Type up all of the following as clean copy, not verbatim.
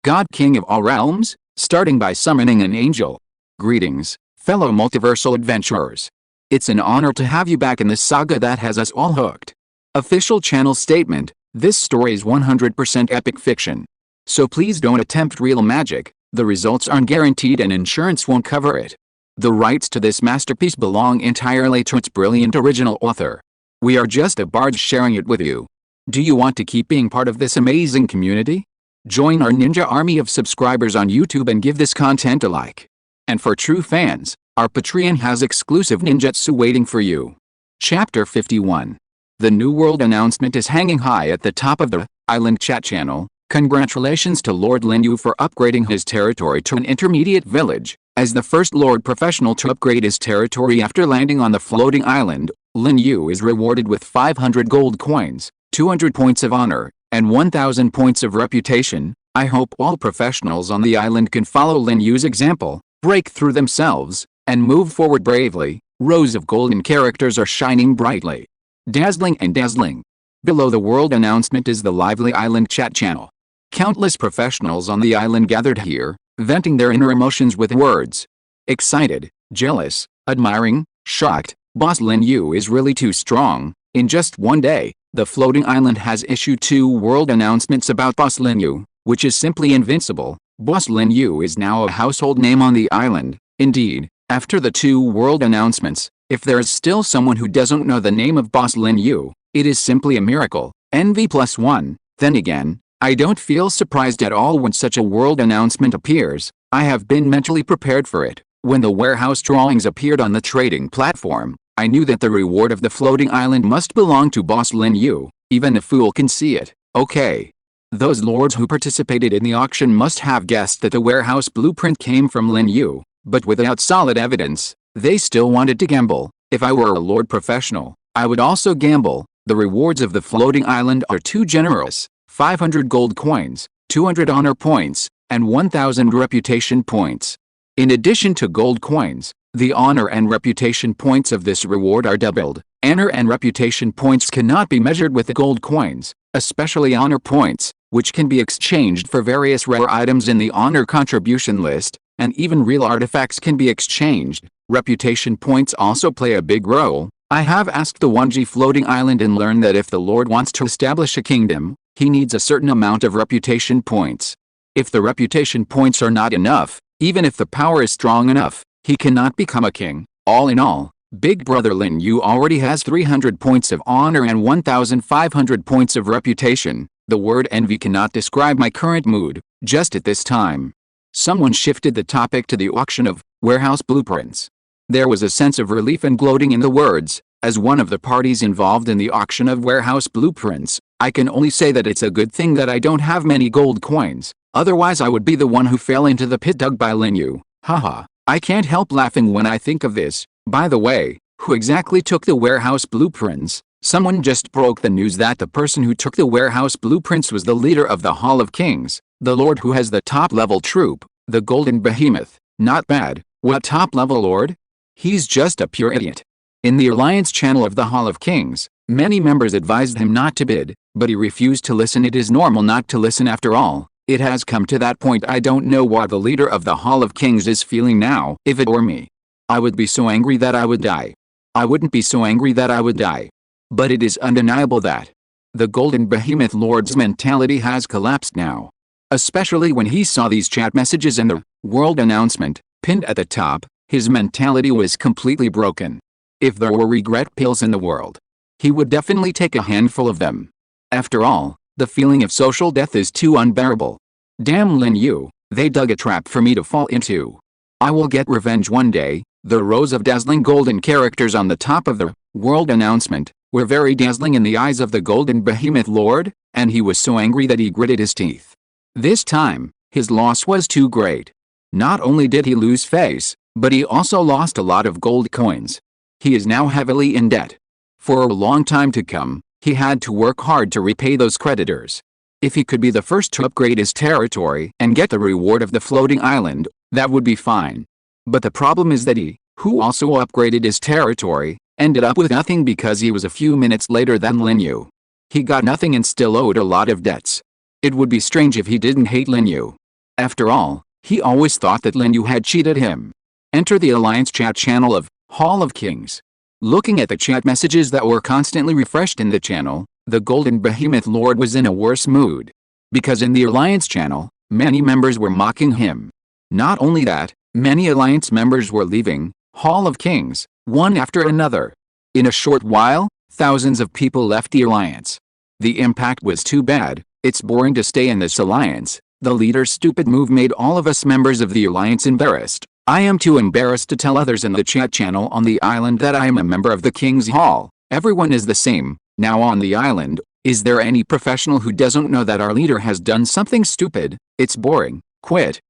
God King of all realms, starting by summoning an angel. Greetings, fellow multiversal adventurers. It's an honor to have you back in this saga that has us all hooked. Official channel statement: this story is 100% epic fiction. So please don't attempt real magic, the results aren't guaranteed and insurance won't cover it. The rights to this masterpiece belong entirely to its brilliant original author. We are just a bards sharing it with you. Do you want to keep being part of this amazing community? Join our ninja army of subscribers on YouTube and give this content a like. And for true fans, our Patreon has exclusive ninjutsu waiting for you. Chapter 51. The New World announcement is hanging high at the top of the island chat channel. Congratulations to Lord Lin Yu for upgrading his territory to an intermediate village. As the first Lord Professional to upgrade his territory after landing on the floating island, Lin Yu is rewarded with 500 gold coins, 200 points of honor, and 1000 points of reputation. I hope all professionals on the island can follow Lin Yu's example, break through themselves, and move forward bravely. Rows of golden characters are shining brightly. Dazzling and dazzling. Below the world announcement is the lively island chat channel. Countless professionals on the island gathered here, venting their inner emotions with words. Excited, jealous, admiring, shocked. Boss Lin Yu is really too strong. In just one day, the floating island has issued 2 world announcements about Boss Lin Yu, which is simply invincible. Boss Lin Yu is now a household name on the island. Indeed, after the 2 world announcements, if there is still someone who doesn't know the name of Boss Lin Yu, it is simply a miracle. NV+1. Then again, I don't feel surprised at all when such a world announcement appears. I have been mentally prepared for it. When the warehouse drawings appeared on the trading platform, I knew that the reward of the floating island must belong to Boss Lin Yu. Even a fool can see it. Okay. Those lords who participated in the auction must have guessed that the warehouse blueprint came from Lin Yu, but without solid evidence, they still wanted to gamble. If I were a lord professional, I would also gamble. The rewards of the floating island are too generous. 500 gold coins, 200 honor points, and 1000 reputation points. In addition to gold coins, the honor and reputation points of this reward are doubled. Honor and reputation points cannot be measured with the gold coins, especially honor points, which can be exchanged for various rare items in the honor contribution list, and even real artifacts can be exchanged. Reputation points also play a big role. I have asked the 1G floating island and learned that if the lord wants to establish a kingdom, he needs a certain amount of reputation points. If the reputation points are not enough, even if the power is strong enough, he cannot become a king. All in all, Big Brother Lin Yu already has 300 points of honor and 1500 points of reputation. The word envy cannot describe my current mood, just at this time. Someone shifted the topic to the auction of warehouse blueprints. There was a sense of relief and gloating in the words. As one of the parties involved in the auction of warehouse blueprints, I can only say that it's a good thing that I don't have many gold coins, otherwise I would be the one who fell into the pit dug by Lin Yu. Haha, I can't help laughing when I think of this. By the way, who exactly took the warehouse blueprints? Someone just broke the news that the person who took the warehouse blueprints was the leader of the Hall of Kings, the lord who has the top-level troop, the Golden Behemoth. Not bad. What top-level lord? He's just a pure idiot. In the Alliance channel of the Hall of Kings, many members advised him not to bid, but he refused to listen. It is normal not to listen after all. It has come to that point. I don't know what the leader of the Hall of Kings is feeling now. If it were me, I would be so angry that I would die. I wouldn't be so angry that I would die. But it is undeniable that the Golden Behemoth Lord's mentality has collapsed now. Especially when he saw these chat messages and the world announcement pinned at the top, his mentality was completely broken. If there were regret pills in the world, he would definitely take a handful of them. After all, the feeling of social death is too unbearable. Damn Lin Yu, they dug a trap for me to fall into. I will get revenge one day. The rows of dazzling golden characters on the top of the world announcement were very dazzling in the eyes of the Golden Behemoth Lord, and he was so angry that he gritted his teeth. This time, his loss was too great. Not only did he lose face, but he also lost a lot of gold coins. He is now heavily in debt. For a long time to come, he had to work hard to repay those creditors. If he could be the first to upgrade his territory and get the reward of the floating island, that would be fine. But the problem is that he, who also upgraded his territory, ended up with nothing because he was a few minutes later than Lin Yu. He got nothing and still owed a lot of debts. It would be strange if he didn't hate Lin Yu. After all, he always thought that Lin Yu had cheated him. Enter the Alliance chat channel of Hall of Kings. Looking at the chat messages that were constantly refreshed in the channel, the Golden Behemoth Lord was in a worse mood. Because in the Alliance channel, many members were mocking him. Not only that, many Alliance members were leaving Hall of Kings, one after another. In a short while, thousands of people left the Alliance. The impact was too bad. It's boring to stay in this Alliance. The leader's stupid move made all of us members of the Alliance embarrassed. I am too embarrassed to tell others in the chat channel on the island that I am a member of the King's Hall. Everyone is the same. Now on the island, is there any professional who doesn't know that our leader has done something stupid? It's boring. Quit.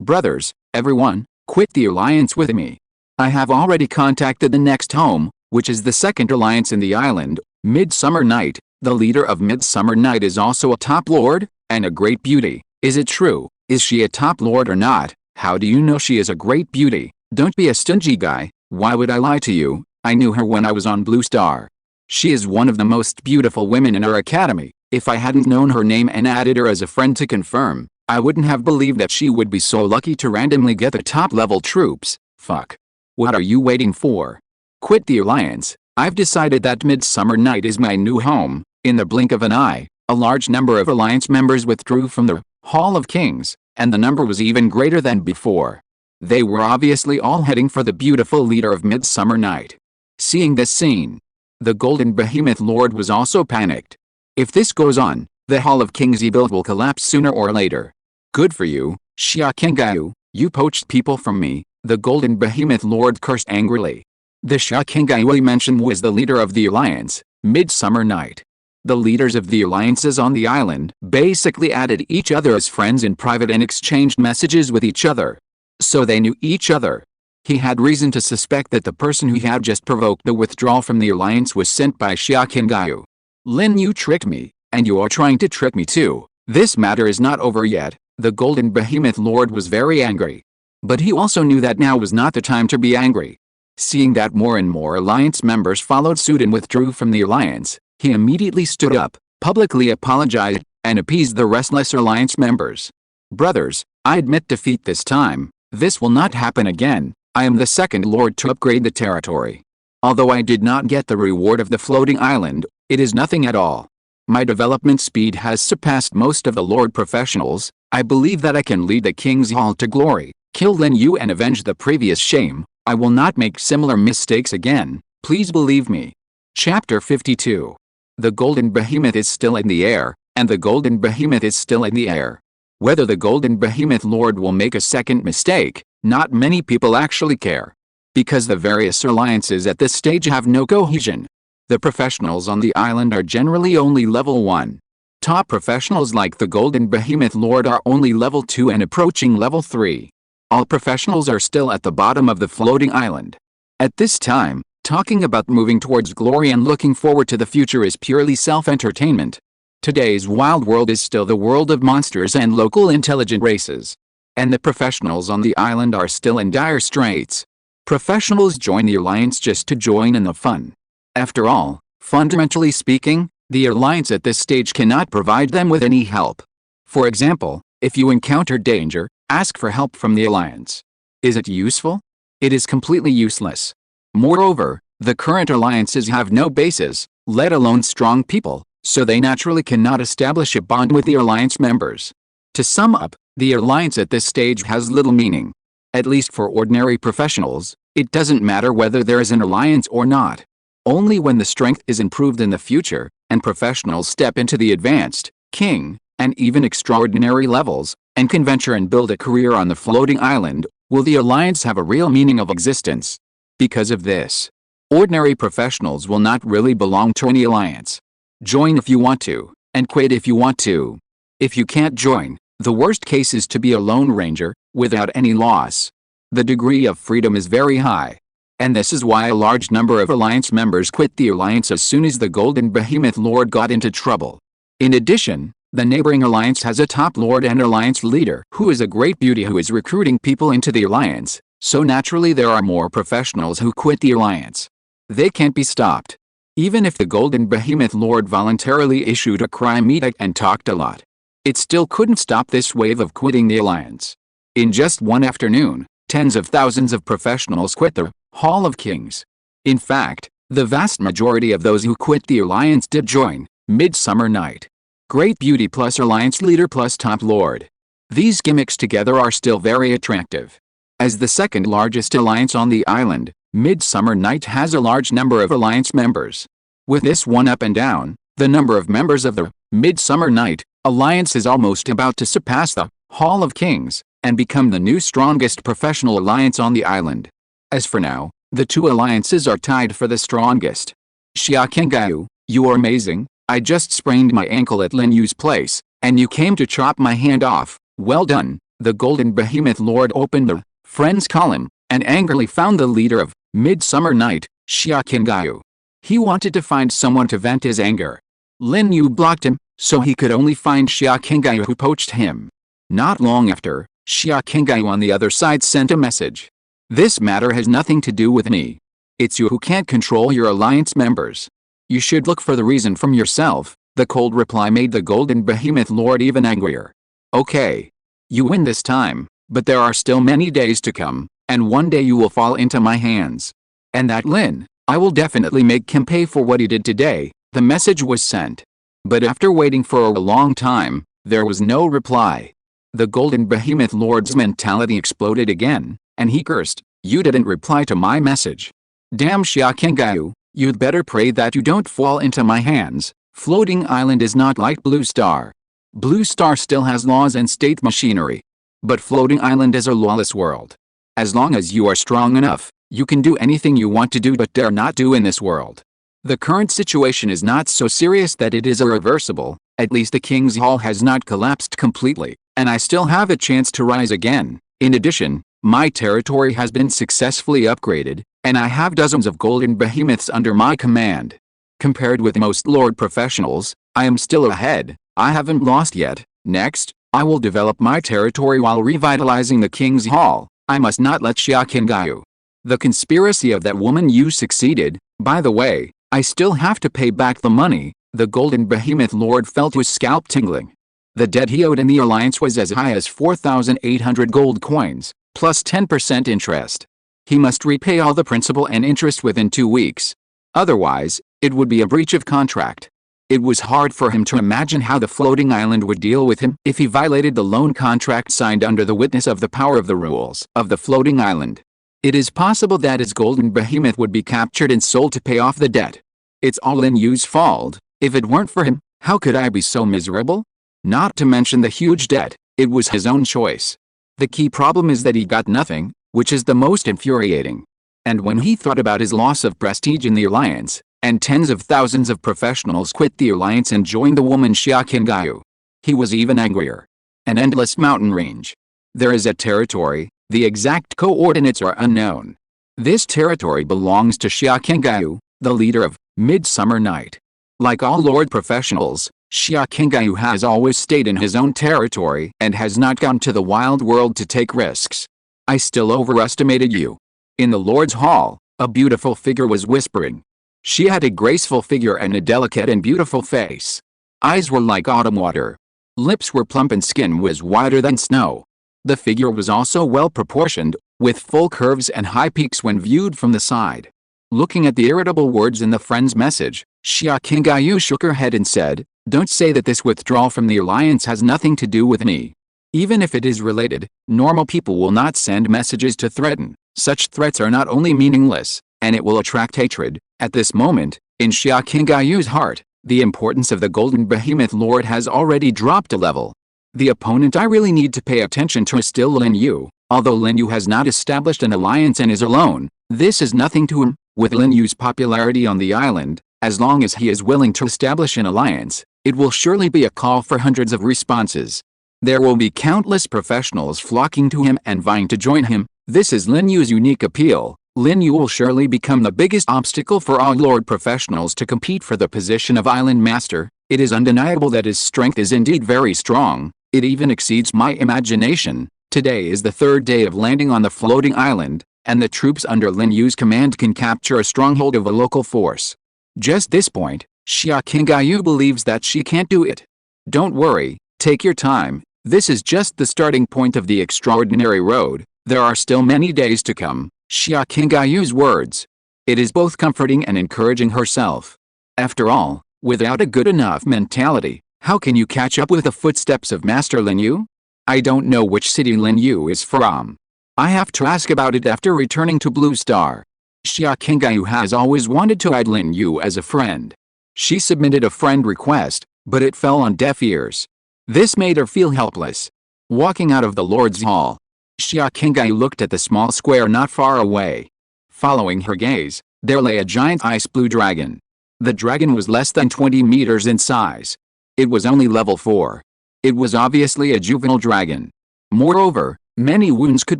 Brothers, everyone, quit the Alliance with me. I have already contacted the next home, which is the second Alliance in the island, Midsummer Night. The leader of Midsummer Night is also a top lord, and a great beauty. Is it true? Is she a top lord or not? How do you know she is a great beauty? Don't be a stingy guy. Why would I lie to you? I knew her when I was on Blue Star. She is one of the most beautiful women in our academy. If I hadn't known her name and added her as a friend to confirm, I wouldn't have believed that she would be so lucky to randomly get the top level troops. Fuck. What are you waiting for? Quit the Alliance. I've decided that Midsummer Night is my new home. In the blink of an eye, a large number of Alliance members withdrew from the Hall of Kings, and the number was even greater than before. They were obviously all heading for the beautiful leader of Midsummer Night. Seeing this scene, the Golden Behemoth Lord was also panicked. If this goes on, the Hall of Kings he built will collapse sooner or later. Good for you, Xia Kengayu, you poached people from me, the Golden Behemoth Lord cursed angrily. The Xia Kengayu he mentioned was the leader of the Alliance, Midsummer Night. The leaders of the alliances on the island basically added each other as friends in private and exchanged messages with each other. So they knew each other. He had reason to suspect that the person who had just provoked the withdrawal from the alliance was sent by Xia Kengayu. Lin Yu tricked me, and you are trying to trick me too. This matter is not over yet. The Golden Behemoth Lord was very angry. But he also knew that now was not the time to be angry. Seeing that more and more alliance members followed suit and withdrew from the alliance, he immediately stood up, publicly apologized, and appeased the restless alliance members. Brothers, I admit defeat this time. This will not happen again. I am the second lord to upgrade the territory. Although I did not get the reward of the floating island, it is nothing at all. My development speed has surpassed most of the lord professionals. I believe that I can lead the King's Hall to glory, kill Lin Yu and avenge the previous shame. I will not make similar mistakes again. Please believe me. Chapter 52. The Golden Behemoth is still in the air, and the Golden Behemoth is still in the air. Whether the Golden Behemoth Lord will make a second mistake, not many people actually care. Because the various alliances at this stage have no cohesion. The professionals on the island are generally only level 1. Top professionals like the Golden Behemoth Lord are only level 2 and approaching level 3. All professionals are still at the bottom of the floating island. At this time, talking about moving towards glory and looking forward to the future is purely self-entertainment. Today's wild world is still the world of monsters and local intelligent races. And the professionals on the island are still in dire straits. Professionals join the alliance just to join in the fun. After all, fundamentally speaking, the alliance at this stage cannot provide them with any help. For example, if you encounter danger, ask for help from the alliance. Is it useful? It is completely useless. Moreover, the current alliances have no bases, let alone strong people, so they naturally cannot establish a bond with the alliance members. To sum up, the alliance at this stage has little meaning. At least for ordinary professionals, it doesn't matter whether there is an alliance or not. Only when the strength is improved in the future, and professionals step into the advanced, king, and even extraordinary levels, and can venture and build a career on the floating island, will the alliance have a real meaning of existence. Because of this, ordinary professionals will not really belong to any alliance. Join if you want to, and quit if you want to. If you can't join, the worst case is to be a lone ranger, without any loss. The degree of freedom is very high. And this is why a large number of alliance members quit the alliance as soon as the Golden Behemoth Lord got into trouble. In addition, the neighboring alliance has a top lord and alliance leader who is a great beauty who is recruiting people into the alliance, so naturally there are more professionals who quit the alliance. They can't be stopped. Even if the Golden Behemoth Lord voluntarily issued a crime edict and talked a lot. It still couldn't stop this wave of quitting the alliance. In just one afternoon, tens of thousands of professionals quit the Hall of Kings. In fact, the vast majority of those who quit the alliance did join Midsummer Night. Great Beauty plus Alliance Leader plus Top Lord. These gimmicks together are still very attractive. As the second largest alliance on the island, Midsummer Night has a large number of alliance members. With this one up and down, the number of members of the Midsummer Night Alliance is almost about to surpass the Hall of Kings and become the new strongest professional alliance on the island. As for now, the two alliances are tied for the strongest. Xia Kengyu, you are amazing. I just sprained my ankle at Lin Yu's place, and you came to chop my hand off. Well done. The Golden Behemoth Lord opened the friends column and angrily found the leader of Midsummer Night, Xia Kengyu. He wanted to find someone to vent his anger. Lin Yu blocked him, so he could only find Xia Kengyu, who poached him. Not long after, Xia Kengyu on the other side sent a message. This matter has nothing to do with me. It's you who can't control your alliance members. You should look for the reason from yourself. The cold reply made the Golden Behemoth Lord even angrier. Okay. You win this time, but there are still many days to come, and one day you will fall into my hands. And that Lin, I will definitely make him pay for what he did today. The message was sent. But after waiting for a long time, there was no reply. The Golden Behemoth Lord's mentality exploded again, and he cursed, "You didn't reply to my message. Damn Xia Kengyu, you'd better pray that you don't fall into my hands. Floating Island is not like Blue Star. Blue Star still has laws and state machinery. But Floating Island is a lawless world. As long as you are strong enough, you can do anything you want to do but dare not do in this world. The current situation is not so serious that it is irreversible. At least the King's Hall has not collapsed completely, and I still have a chance to rise again. In addition, my territory has been successfully upgraded, and I have dozens of golden behemoths under my command. Compared with most Lord professionals, I am still ahead. I haven't lost yet. Next, I will develop my territory while revitalizing the King's Hall. I must not let Xia Kengyu. The conspiracy of that woman Yu succeeded. By the way, I still have to pay back the money." The Golden Behemoth Lord felt his scalp tingling. The debt he owed in the alliance was as high as 4,800 gold coins, plus 10% interest. He must repay all the principal and interest within 2 weeks. Otherwise, it would be a breach of contract. It was hard for him to imagine how the floating island would deal with him if he violated the loan contract signed under the witness of the power of the rules of the floating island. It is possible that his golden behemoth would be captured and sold to pay off the debt. It's all Lin Yu's fault. If it weren't for him, how could I be so miserable? Not to mention the huge debt, it was his own choice. The key problem is that he got nothing, which is the most infuriating. And when he thought about his loss of prestige in the alliance, and tens of thousands of professionals quit the alliance and joined the woman Xia Kengyu, he was even angrier. An endless mountain range. There is a territory, the exact coordinates are unknown. This territory belongs to Xia Kengyu, the leader of Midsummer Night. Like all Lord professionals, Xia Kengyu has always stayed in his own territory and has not gone to the wild world to take risks. I still overestimated you. In the Lord's Hall, a beautiful figure was whispering. She had a graceful figure and a delicate and beautiful face. Eyes were like autumn water. Lips were plump and skin was whiter than snow. The figure was also well proportioned, with full curves and high peaks when viewed from the side. Looking at the irritable words in the friend's message, Xia Kengyu shook her head and said, "Don't say that this withdrawal from the alliance has nothing to do with me. Even if it is related, normal people will not send messages to threaten. Such threats are not only meaningless, and it will attract hatred." At this moment, in Xia Kengyu's heart, the importance of the Golden Behemoth Lord has already dropped a level. The opponent I really need to pay attention to is still Lin Yu. Although Lin Yu has not established an alliance and is alone, this is nothing to him. With Lin Yu's popularity on the island, as long as he is willing to establish an alliance, it will surely be a call for hundreds of responses. There will be countless professionals flocking to him and vying to join him. This is Lin Yu's unique appeal. Lin Yu will surely become the biggest obstacle for all Lord professionals to compete for the position of Island Master. It is undeniable that his strength is indeed very strong. It even exceeds my imagination. Today is the third day of landing on the floating island, and the troops under Lin Yu's command can capture a stronghold of a local force. Just this point, Xia Kengyu believes that she can't do it. Don't worry, Take your time, this is just the starting point of the extraordinary road, there are still many days to come, Xia Qingyu's words. It is both comforting and encouraging herself. After all, without a good enough mentality, how can you catch up with the footsteps of Master Lin Yu? I don't know which city Lin Yu is from. I have to ask about it after returning to Blue Star. Xia Qingyu has always wanted to add Lin Yu as a friend. She submitted a friend request, but it fell on deaf ears. This made her feel helpless. Walking out of the Lord's Hall, Xia Qingyu looked at the small square not far away. Following her gaze, there lay a giant ice blue dragon. The dragon was less than 20 meters in size. It was only level 4. It was obviously a juvenile dragon. Moreover, many wounds could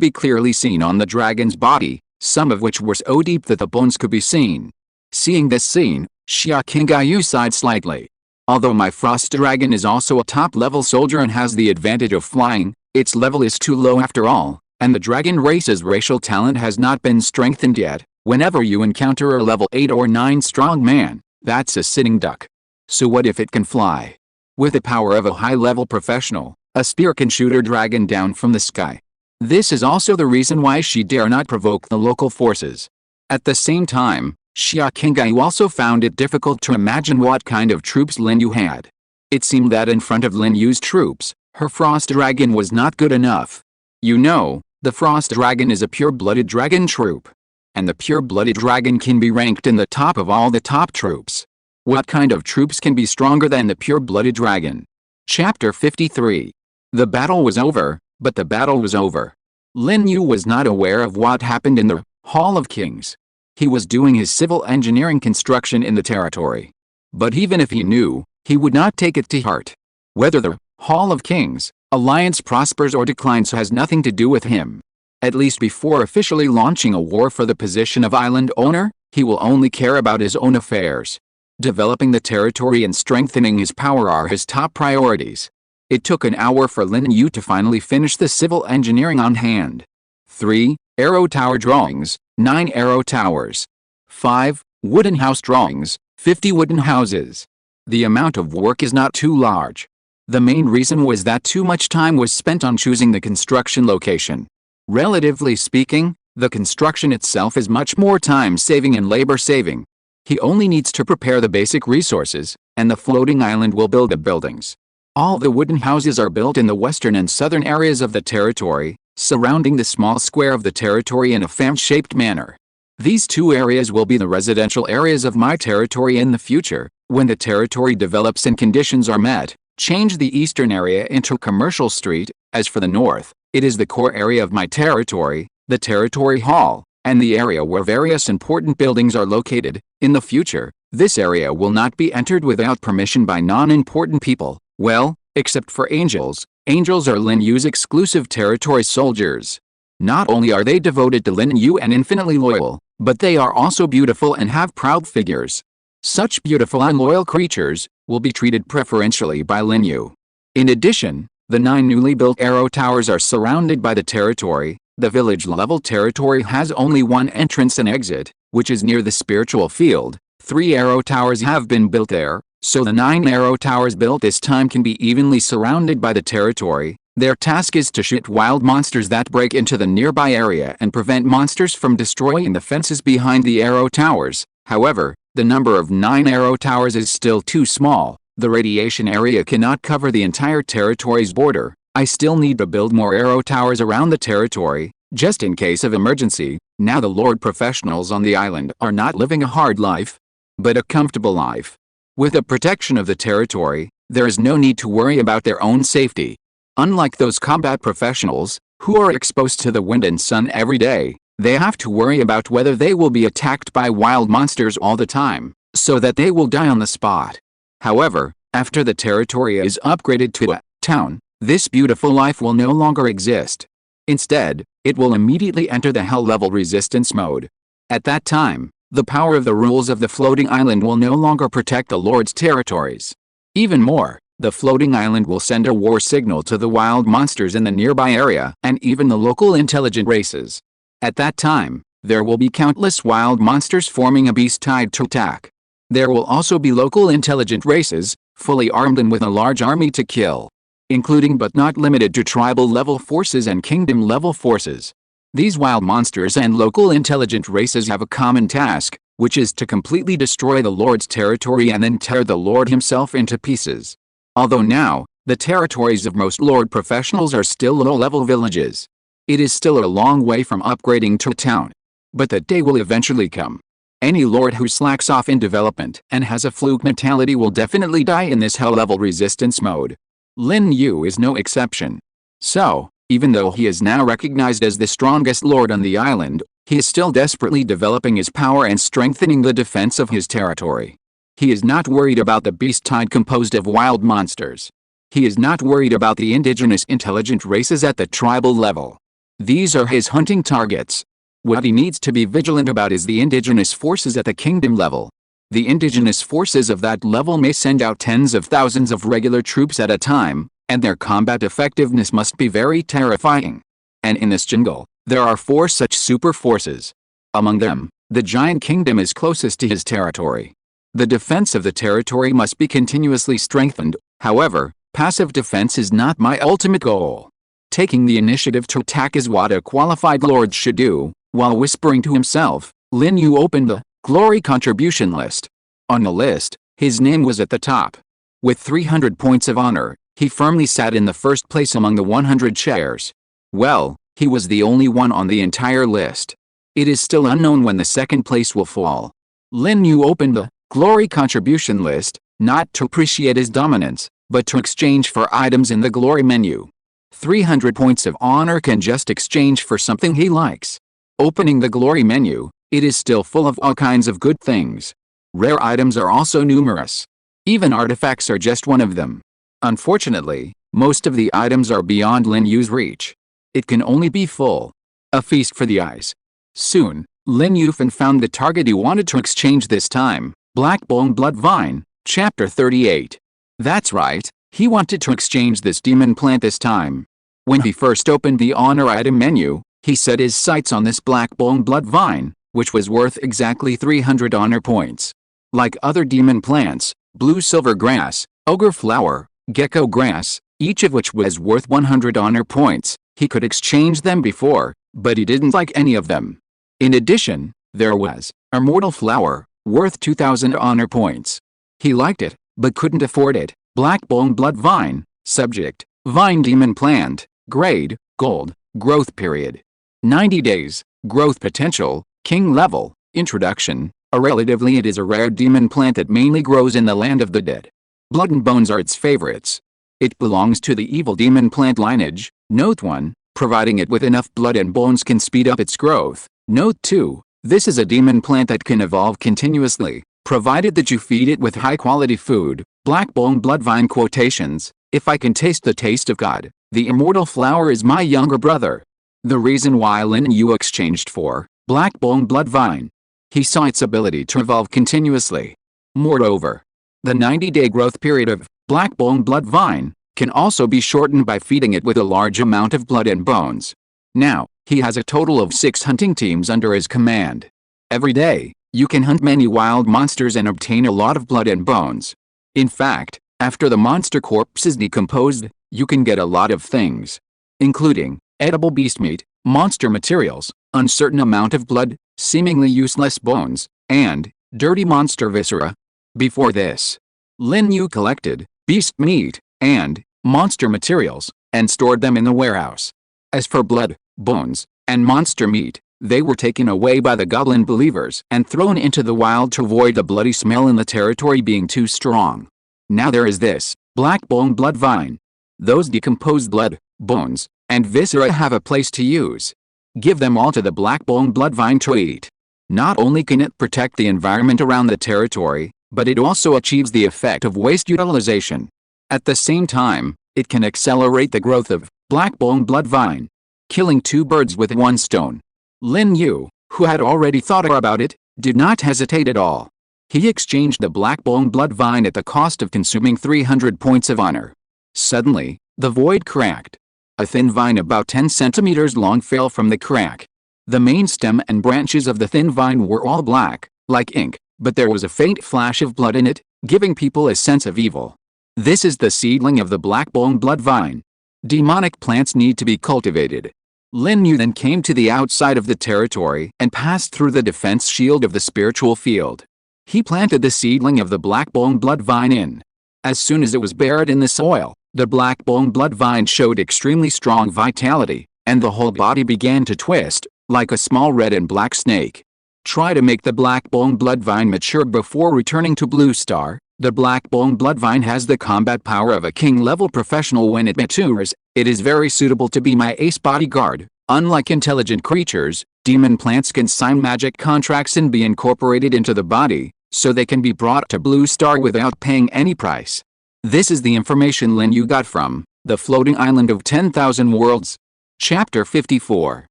be clearly seen on the dragon's body, some of which were so deep that the bones could be seen. Seeing this scene, Xia Qingyu sighed slightly. Although my frost dragon is also a top-level soldier and has the advantage of flying, its level is too low after all, and the dragon race's racial talent has not been strengthened yet. Whenever you encounter a level 8 or 9 strong man, that's a sitting duck. So what if it can fly? With the power of a high-level professional, a spear can shoot her dragon down from the sky. This is also the reason why she dare not provoke the local forces. At the same time, Xia Qingyu also found it difficult to imagine what kind of troops Lin Yu had. It seemed that in front of Lin Yu's troops, her frost dragon was not good enough. You know, the frost dragon is a pure-blooded dragon troop. And the pure-blooded dragon can be ranked in the top of all the top troops. What kind of troops can be stronger than the pure-blooded dragon? Chapter 53. The battle was over, but the battle was over. Lin Yu was not aware of what happened in the Hall of Kings. He was doing his civil engineering construction in the territory. But even if he knew, he would not take it to heart. Whether the Hall of Kings alliance prospers or declines has nothing to do with him. At least before officially launching a war for the position of island owner, he will only care about his own affairs. Developing the territory and strengthening his power are his top priorities. It took an hour for Lin Yu to finally finish the civil engineering on hand. 3. Arrow tower drawings, 9 arrow towers. 5. Wooden house drawings, 50 wooden houses. The amount of work is not too large. The main reason was that too much time was spent on choosing the construction location. Relatively speaking, the construction itself is much more time-saving and labor-saving. He only needs to prepare the basic resources, and the floating island will build the buildings. All the wooden houses are built in the western and southern areas of the territory, surrounding the small square of the territory in a fan-shaped manner. These 2 areas will be the residential areas of my territory in the future. When the territory develops and conditions are met, change the eastern area into commercial street. As for the north, it is the core area of my territory, the territory hall, and the area where various important buildings are located. In the future, this area will not be entered without permission by non-important people. Well, except for angels. Angels are Lin Yu's exclusive territory soldiers. Not only are they devoted to Lin Yu and infinitely loyal, but they are also beautiful and have proud figures. Such beautiful and loyal creatures will be treated preferentially by Lin Yu. In addition, the 9 newly built arrow towers are surrounded by the territory. The village-level territory has only one entrance and exit, which is near the spiritual field. 3 arrow towers have been built there, so the 9 arrow towers built this time can be evenly surrounded by the territory. Their task is to shoot wild monsters that break into the nearby area and prevent monsters from destroying the fences behind the arrow towers. However, the number of 9 arrow towers is still too small. The radiation area cannot cover the entire territory's border. I still need to build more arrow towers around the territory, just in case of emergency. Now the Lord professionals on the island are not living a hard life, but a comfortable life. With the protection of the territory, there is no need to worry about their own safety. Unlike those combat professionals, who are exposed to the wind and sun every day, they have to worry about whether they will be attacked by wild monsters all the time, so that they will die on the spot. However, after the territory is upgraded to a town, this beautiful life will no longer exist. Instead, it will immediately enter the hell-level resistance mode. At that time, the power of the rules of the floating island will no longer protect the Lord's territories. Even more, the floating island will send a war signal to the wild monsters in the nearby area and even the local intelligent races. At that time, there will be countless wild monsters forming a beast-tide to attack. There will also be local intelligent races, fully armed and with a large army to kill. including but not limited to tribal-level forces and kingdom-level forces. These wild monsters and local intelligent races have a common task, which is to completely destroy the Lord's territory and then tear the Lord himself into pieces. Although now, the territories of most Lord professionals are still low-level villages. It is still a long way from upgrading to a town. But that day will eventually come. Any Lord who slacks off in development and has a fluke mentality will definitely die in this hell-level resistance mode. Lin Yu is no exception. So, even though he is now recognized as the strongest Lord on the island, he is still desperately developing his power and strengthening the defense of his territory. He is not worried about the beast tide composed of wild monsters. He is not worried about the indigenous intelligent races at the tribal level. These are his hunting targets. What he needs to be vigilant about is the indigenous forces at the kingdom level. The indigenous forces of that level may send out tens of thousands of regular troops at a time, and their combat effectiveness must be very terrifying. And in this jungle, there are 4 such super forces. Among them, the giant kingdom is closest to his territory. The defense of the territory must be continuously strengthened. However, passive defense is not my ultimate goal. Taking the initiative to attack is what a qualified lord should do. While whispering to himself, Lin Yu opened the glory contribution list. On the list, his name was at the top. With 300 points of honor, he firmly sat in the first place among the 100 shares. Well, he was the only one on the entire list. It is still unknown when the second place will fall. Lin Yu opened the glory contribution list, not to appreciate his dominance, but to exchange for items in the glory menu. 300 points of honor can just exchange for something he likes. Opening the glory menu, it is still full of all kinds of good things. Rare items are also numerous. Even artifacts are just one of them. Unfortunately, most of the items are beyond Lin Yu's reach. It can only be full. A feast for the eyes. Soon, Lin Yu found the target he wanted to exchange this time, Blackbone Bloodvine, Chapter 38. That's right, he wanted to exchange this demon plant this time. When he first opened the honor item menu, he set his sights on this Blackbone Bloodvine, which was worth exactly 300 honor points. Like other demon plants, blue silver grass, ogre flower, gecko grass, each of which was worth 100 honor points, he could exchange them before, but he didn't like any of them. In addition, there was immortal flower, worth 2000 honor points. He liked it, but couldn't afford it. Blackbone Bloodvine, subject, vine demon plant, grade, gold, growth period. 90 days, growth potential, king level, introduction, it is a rare demon plant that mainly grows in the land of the dead. Blood and bones are its favorites. It belongs to the evil demon plant lineage. Note 1, providing it with enough blood and bones can speed up its growth. Note 2, this is a demon plant that can evolve continuously, provided that you feed it with high-quality food. Blackbone Bloodvine quotations, if I can taste the taste of God, the immortal flower is my younger brother. The reason why Lin Yu exchanged for Blackbone Bloodvine. He saw its ability to evolve continuously. Moreover, the 90-day growth period of Blackbone Bloodvine can also be shortened by feeding it with a large amount of blood and bones. Now, he has a total of 6 hunting teams under his command. Every day, you can hunt many wild monsters and obtain a lot of blood and bones. In fact, after the monster corpse is decomposed, you can get a lot of things, including edible beast meat, monster materials, uncertain amount of blood, seemingly useless bones, and dirty monster viscera. Before this, Lin Yu collected beast meat and monster materials and stored them in the warehouse. As for blood, bones, and monster meat, they were taken away by the goblin believers and thrown into the wild to avoid the bloody smell in the territory being too strong. Now there is this Blackbone Bloodvine. Those decomposed blood, bones, and viscera have a place to use. Give them all to the Blackbone Bloodvine to eat. Not only can it protect the environment around the territory, but it also achieves the effect of waste utilization. At the same time, it can accelerate the growth of Blackbone Bloodvine, killing 2 birds with 1 stone. Lin Yu, who had already thought about it, did not hesitate at all. He exchanged the Blackbone Bloodvine at the cost of consuming 300 points of honor. Suddenly, the void cracked. A thin vine about 10 centimeters long fell from the crack. The main stem and branches of the thin vine were all black, like ink, but there was a faint flash of blood in it, giving people a sense of evil. This is the seedling of the black-bone blood vine. Demonic plants need to be cultivated. Lin Yu then came to the outside of the territory and passed through the defense shield of the spiritual field. He planted the seedling of the black-bone blood vine in. As soon as it was buried in the soil, the black-bone blood vine showed extremely strong vitality, and the whole body began to twist, like a small red and black snake. Try to make the black-bone blood vine mature before returning to Blue Star. The black-bone blood vine has the combat power of a king-level professional when it matures. It is very suitable to be my ace bodyguard. Unlike intelligent creatures, demon plants can sign magic contracts and be incorporated into the body, so they can be brought to Blue Star without paying any price. This is the information Lin Yu got from the floating island of 10,000 worlds. Chapter 54.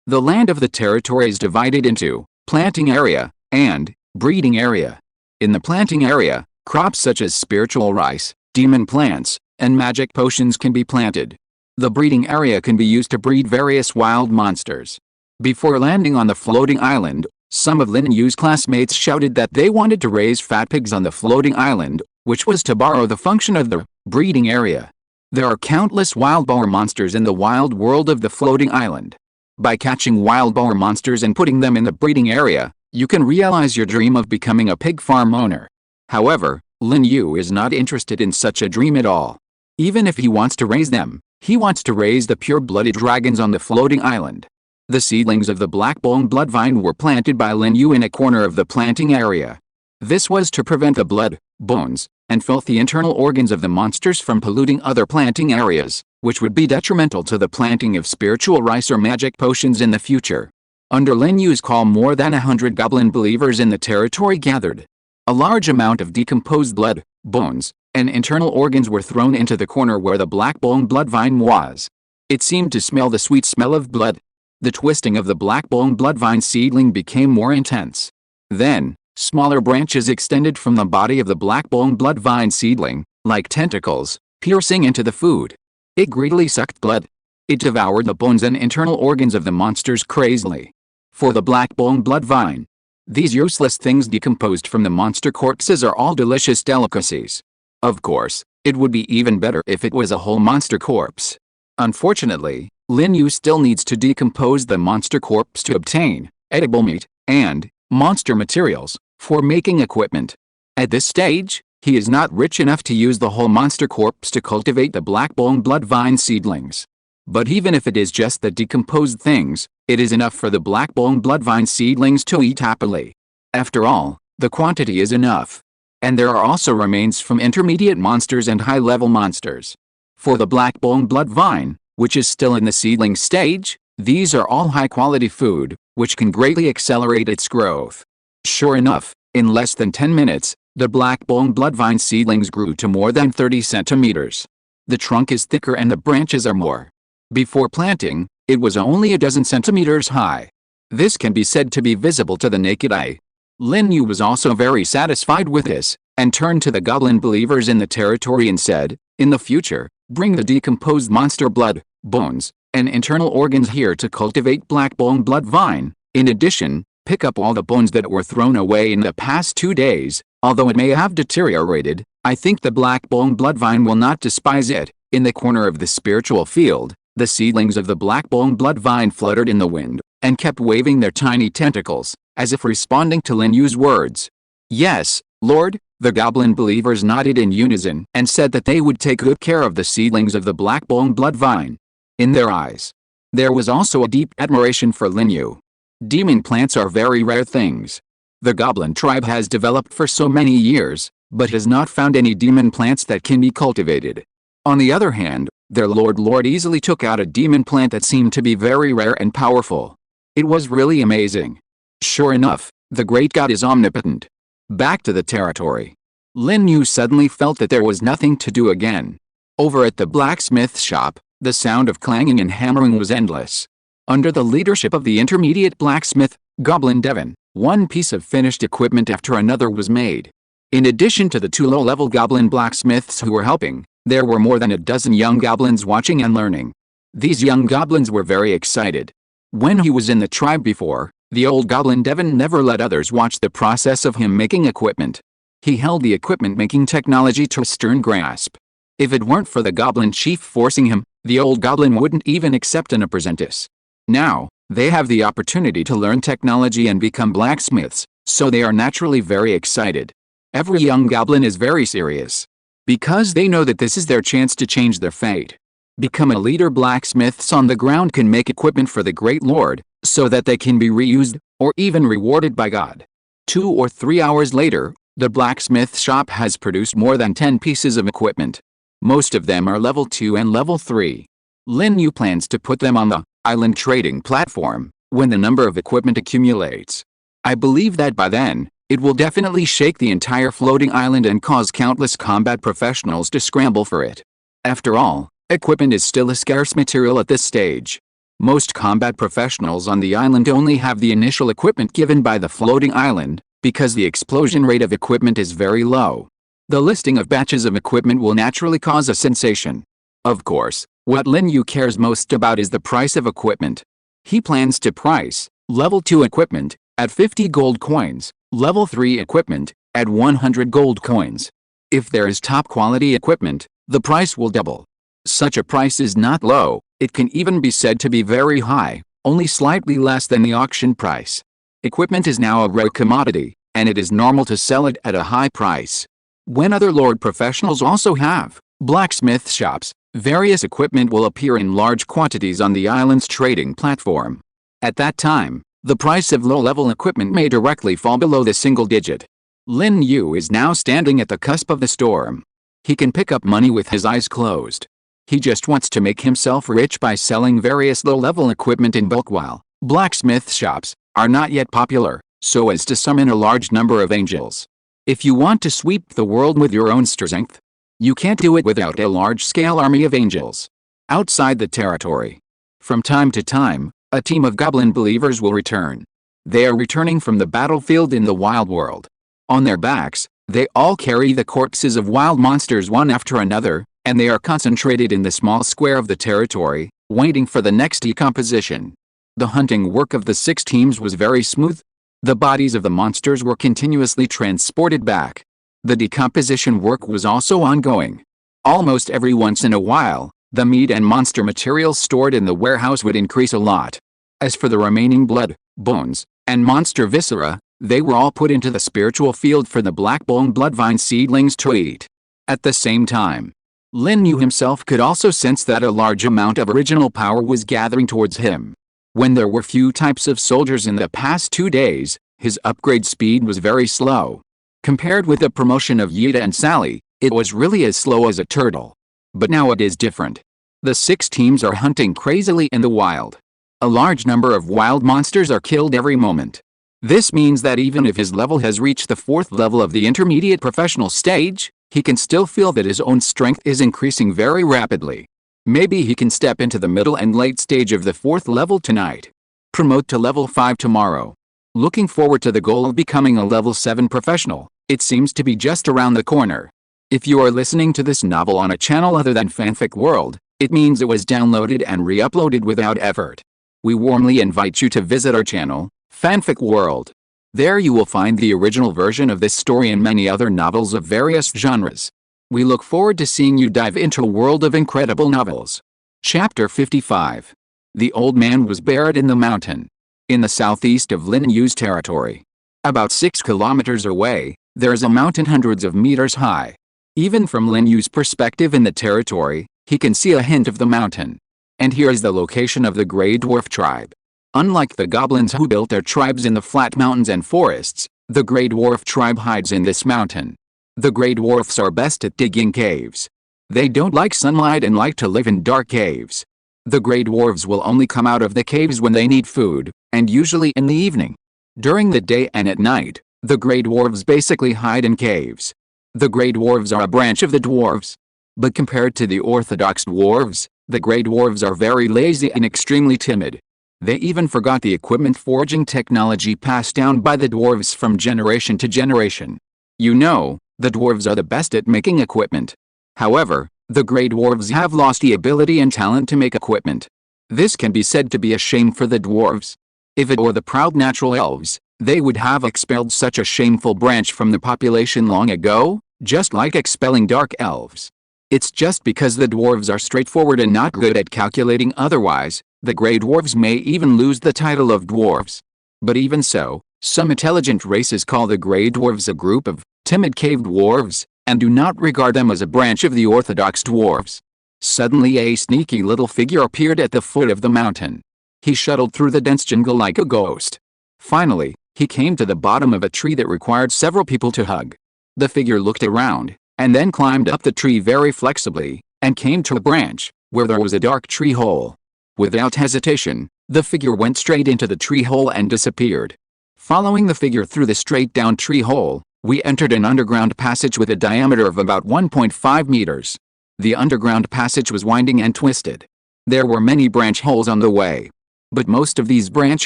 The land of the territory is divided into planting area and breeding area. In the planting area, crops such as spiritual rice, demon plants, and magic potions can be planted. The breeding area can be used to breed various wild monsters. Before landing on the floating island, some of Lin Yu's classmates shouted that they wanted to raise fat pigs on the floating island, which was to borrow the function of the breeding area. There are countless wild boar monsters in the wild world of the floating island. By catching wild boar monsters and putting them in the breeding area, you can realize your dream of becoming a pig farm owner. However, Lin Yu is not interested in such a dream at all. Even if he wants to raise them, he wants to raise the pure-blooded dragons on the floating island. The seedlings of the black-bone blood vine were planted by Lin Yu in a corner of the planting area. This was to prevent the blood, bones, and filthy internal organs of the monsters from polluting other planting areas, which would be detrimental to the planting of spiritual rice or magic potions in the future. Under Lin Yu's call, more than 100 goblin believers in the territory gathered. A large amount of decomposed blood, bones, and internal organs were thrown into the corner where the black-bone blood vine was. It seemed to smell the sweet smell of blood. The twisting of the black-bone blood vine seedling became more intense. Then, smaller branches extended from the body of the black-bone blood vine seedling, like tentacles, piercing into the food. It greedily sucked blood. It devoured the bones and internal organs of the monsters crazily. For the black-bone blood vine, these useless things decomposed from the monster corpses are all delicious delicacies. Of course, it would be even better if it was a whole monster corpse. Unfortunately, Lin Yu still needs to decompose the monster corpse to obtain edible meat and monster materials for making equipment. At this stage, he is not rich enough to use the whole monster corpse to cultivate the black-bone blood vine seedlings. But even if it is just the decomposed things, it is enough for the black-bone blood vine seedlings to eat happily. After all, the quantity is enough. And there are also remains from intermediate monsters and high-level monsters. For the black-bone blood vine, which is still in the seedling stage, these are all high-quality food, which can greatly accelerate its growth. Sure enough, in less than 10 minutes, the black-bone blood vine seedlings grew to more than 30 centimeters. The trunk is thicker and the branches are more. Before planting, it was only a dozen centimeters high. This can be said to be visible to the naked eye. Lin Yu was also very satisfied with this, and turned to the goblin believers in the territory and said, "In the future, bring the decomposed monster blood, bones, and internal organs here to cultivate black-bone blood vine. In addition, pick up all the bones that were thrown away in the past 2 days. Although it may have deteriorated, I think the black-bone blood vine will not despise it." In the corner of the spiritual field, the seedlings of the black-bone blood vine fluttered in the wind, and kept waving their tiny tentacles, as if responding to Lin Yu's words. "Yes, Lord," the goblin believers nodded in unison and said that they would take good care of the seedlings of the black-bone blood vine. In their eyes, there was also a deep admiration for Lin Yu. Demon plants are very rare things. The goblin tribe has developed for so many years, but has not found any demon plants that can be cultivated. On the other hand, their Lord easily took out a demon plant that seemed to be very rare and powerful. It was really amazing. Sure enough, the great god is omnipotent. Back to the territory. Lin Yu suddenly felt that there was nothing to do again. Over at the blacksmith shop, the sound of clanging and hammering was endless. Under the leadership of the intermediate blacksmith, Goblin Devon, one piece of finished equipment after another was made. In addition to the 2 low-level goblin blacksmiths who were helping, there were more than a dozen young goblins watching and learning. These young goblins were very excited. When he was in the tribe before, the old goblin Devon never let others watch the process of him making equipment. He held the equipment-making technology to a stern grasp, If it weren't for the goblin chief forcing him, the old goblin wouldn't even accept an apprentice. Now, they have the opportunity to learn technology and become blacksmiths, so they are naturally very excited. Every young goblin is very serious, because they know that this is their chance to change their fate. Become a leader. Blacksmiths on the ground can make equipment for the Great Lord, so that they can be reused, or even rewarded by God. 2 or 3 hours later, the blacksmith shop has produced more than 10 pieces of equipment. Most of them are level 2 and level 3. Lin Yu plans to put them on the island trading platform when the number of equipment accumulates. I believe that by then, it will definitely shake the entire floating island and cause countless combat professionals to scramble for it. After all, equipment is still a scarce material at this stage. Most combat professionals on the island only have the initial equipment given by the floating island, because the explosion rate of equipment is very low. The listing of batches of equipment will naturally cause a sensation. Of course, what Lin Yu cares most about is the price of equipment. He plans to price level 2 equipment at 50 gold coins, level 3 equipment at 100 gold coins. If there is top quality equipment, the price will double. Such a price is not low, it can even be said to be very high, only slightly less than the auction price. Equipment is now a rare commodity, and it is normal to sell it at a high price. When other lord professionals also have blacksmith shops, various equipment will appear in large quantities on the island's trading platform. At that time, the price of low-level equipment may directly fall below the single digit. Lin Yu is now standing at the cusp of the storm. He can pick up money with his eyes closed. He just wants to make himself rich by selling various low-level equipment in bulk while blacksmith shops are not yet popular, so as to summon a large number of angels. If you want to sweep the world with your own strength, you can't do it without a large-scale army of angels. Outside the territory, from time to time, a team of goblin believers will return. They are returning from the battlefield in the wild world. On their backs, they all carry the corpses of wild monsters one after another, and they are concentrated in the small square of the territory, waiting for the next decomposition. The hunting work of the 6 teams was very smooth. The bodies of the monsters were continuously transported back. The decomposition work was also ongoing. Almost every once in a while, the meat and monster materials stored in the warehouse would increase a lot. As for the remaining blood, bones, and monster viscera, they were all put into the spiritual field for the black bone bloodvine seedlings to eat. At the same time, Lin Yu himself could also sense that a large amount of original power was gathering towards him. When there were few types of soldiers in the past 2 days, his upgrade speed was very slow. Compared with the promotion of Yida and Sally, it was really as slow as a turtle. But now it is different. The 6 teams are hunting crazily in the wild. A large number of wild monsters are killed every moment. This means that even if his level has reached the 4th level of the intermediate professional stage, he can still feel that his own strength is increasing very rapidly. Maybe he can step into the middle and late stage of the 4th level tonight. Promote to level 5 tomorrow. Looking forward to the goal of becoming a level 7 professional, it seems to be just around the corner. If you are listening to this novel on a channel other than Fanfic World, it means it was downloaded and re-uploaded without effort. We warmly invite you to visit our channel, Fanfic World. There you will find the original version of this story and many other novels of various genres. We look forward to seeing you dive into a world of incredible novels. Chapter 55. The old man was buried in the mountain. In the southeast of Lin Yu's territory. About 6 kilometers away, there is a mountain hundreds of meters high. Even from Lin Yu's perspective in the territory, he can see a hint of the mountain. And here is the location of the Grey Dwarf tribe. Unlike the goblins who built their tribes in the flat mountains and forests, the Grey Dwarf tribe hides in this mountain. The Grey Dwarfs are best at digging caves. They don't like sunlight and like to live in dark caves. The Grey Dwarves will only come out of the caves when they need food, and usually in the evening. During the day and at night, the Grey Dwarves basically hide in caves. The Grey Dwarves are a branch of the dwarves. But compared to the orthodox dwarves, the Grey Dwarves are very lazy and extremely timid. They even forgot the equipment forging technology passed down by the dwarves from generation to generation. You know, the dwarves are the best at making equipment. However, the Grey Dwarves have lost the ability and talent to make equipment. This can be said to be a shame for the dwarves. If it were the proud natural elves, they would have expelled such a shameful branch from the population long ago, just like expelling dark elves. It's just because the dwarves are straightforward and not good at calculating otherwise, the grey dwarves may even lose the title of dwarves. But even so, some intelligent races call the grey dwarves a group of timid cave dwarves, and do not regard them as a branch of the orthodox dwarves. Suddenly a sneaky little figure appeared at the foot of the mountain. He shuttled through the dense jungle like a ghost. Finally, he came to the bottom of a tree that required several people to hug. The figure looked around, and then climbed up the tree very flexibly, and came to a branch, where there was a dark tree hole. Without hesitation, the figure went straight into the tree hole and disappeared. Following the figure through the straight-down tree hole, we entered an underground passage with a diameter of about 1.5 meters. The underground passage was winding and twisted. There were many branch holes on the way. But most of these branch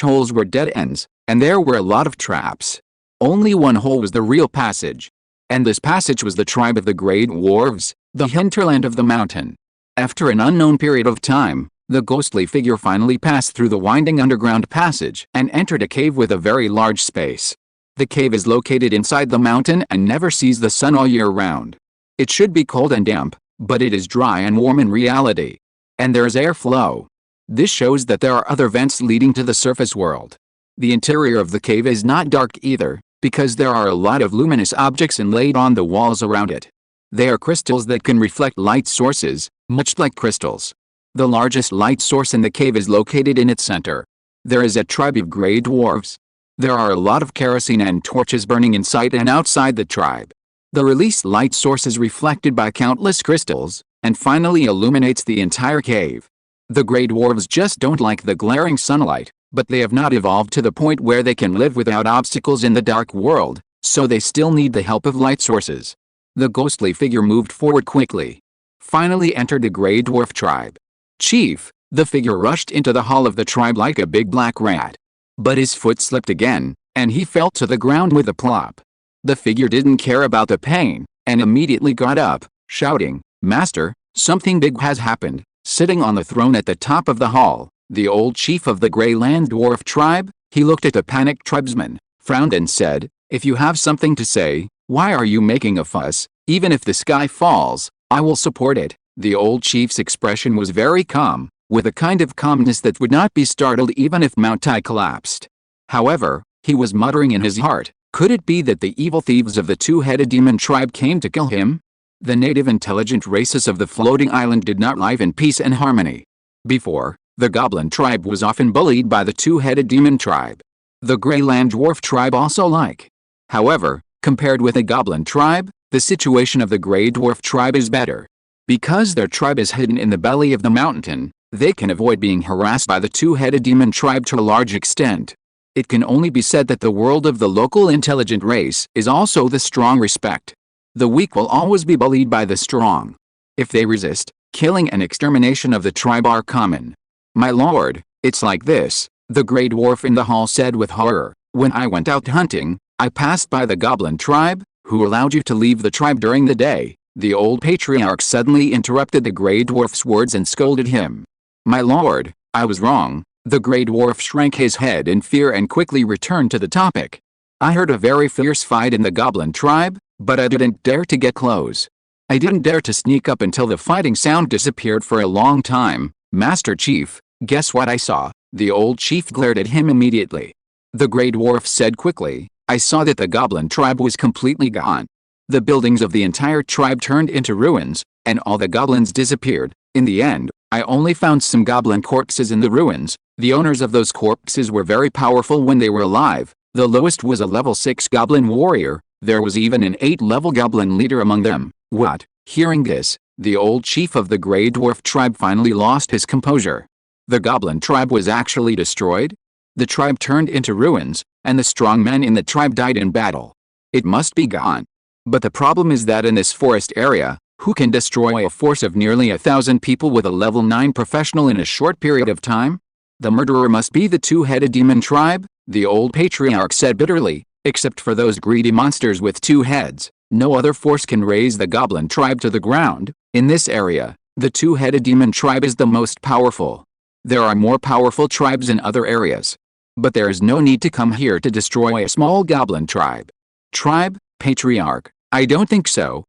holes were dead ends, and there were a lot of traps. Only one hole was the real passage. And this passage was the tribe of the Grey Dwarves, the hinterland of the mountain. After an unknown period of time, the ghostly figure finally passed through the winding underground passage and entered a cave with a very large space. The cave is located inside the mountain and never sees the sun all year round. It should be cold and damp, but it is dry and warm in reality. And there is airflow. This shows that there are other vents leading to the surface world. The interior of the cave is not dark either, because there are a lot of luminous objects inlaid on the walls around it. They are crystals that can reflect light sources, much like crystals. The largest light source in the cave is located in its center. There is a tribe of Grey Dwarves. There are a lot of kerosene and torches burning inside and outside the tribe. The released light source is reflected by countless crystals, and finally illuminates the entire cave. The Grey Dwarves just don't like the glaring sunlight, but they have not evolved to the point where they can live without obstacles in the dark world, so they still need the help of light sources. The ghostly figure moved forward quickly. Finally entered the Grey Dwarf tribe. Chief, the figure rushed into the hall of the tribe like a big black rat. But his foot slipped again, and he fell to the ground with a plop. The figure didn't care about the pain, and immediately got up, shouting, "Master, something big has happened." Sitting on the throne at the top of the hall, the old chief of the Greyland Dwarf tribe, he looked at the panicked tribesman, frowned and said, "If you have something to say, why are you making a fuss? Even if the sky falls, I will support it." The old chief's expression was very calm, with a kind of calmness that would not be startled even if Mount Tai collapsed. However, he was muttering in his heart, could it be that the evil thieves of the two-headed demon tribe came to kill him? The native intelligent races of the floating island did not live in peace and harmony. Before, the goblin tribe was often bullied by the two-headed demon tribe. The Greyland Dwarf tribe also like. However, compared with the goblin tribe, the situation of the Grey Dwarf tribe is better. Because their tribe is hidden in the belly of the mountain, they can avoid being harassed by the two-headed demon tribe to a large extent. It can only be said that the world of the local intelligent race is also the strong respect. The weak will always be bullied by the strong. If they resist, killing and extermination of the tribe are common. "My lord, it's like this," the Grey Dwarf in the hall said with horror. "When I went out hunting, I passed by the goblin tribe, who allowed you to leave the tribe during the day." The old patriarch suddenly interrupted the Grey Dwarf's words and scolded him. "My lord, I was wrong." The Grey Dwarf shrank his head in fear and quickly returned to the topic. "I heard a very fierce fight in the goblin tribe, but I didn't dare to get close. I didn't dare to sneak up until the fighting sound disappeared for a long time. Master Chief, guess what I saw?" The old chief glared at him immediately. The Grey Dwarf said quickly, "I saw that the goblin tribe was completely gone. The buildings of the entire tribe turned into ruins, and all the goblins disappeared. In the end, I only found some goblin corpses in the ruins. The owners of those corpses were very powerful when they were alive. The lowest was a level 6 goblin warrior. There was even an 8-level goblin leader among them." What? Hearing this, the old chief of the Grey Dwarf tribe finally lost his composure. The goblin tribe was actually destroyed? The tribe turned into ruins, and the strong men in the tribe died in battle. It must be gone. But the problem is that in this forest area, who can destroy a force of nearly 1,000 people with a level 9 professional in a short period of time? The murderer must be the two-headed demon tribe, the old patriarch said bitterly. Except for those greedy monsters with 2 heads, no other force can raise the goblin tribe to the ground. In this area, the two-headed demon tribe is the most powerful. There are more powerful tribes in other areas. But there is no need to come here to destroy a small goblin tribe. Tribe, patriarch, I don't think so.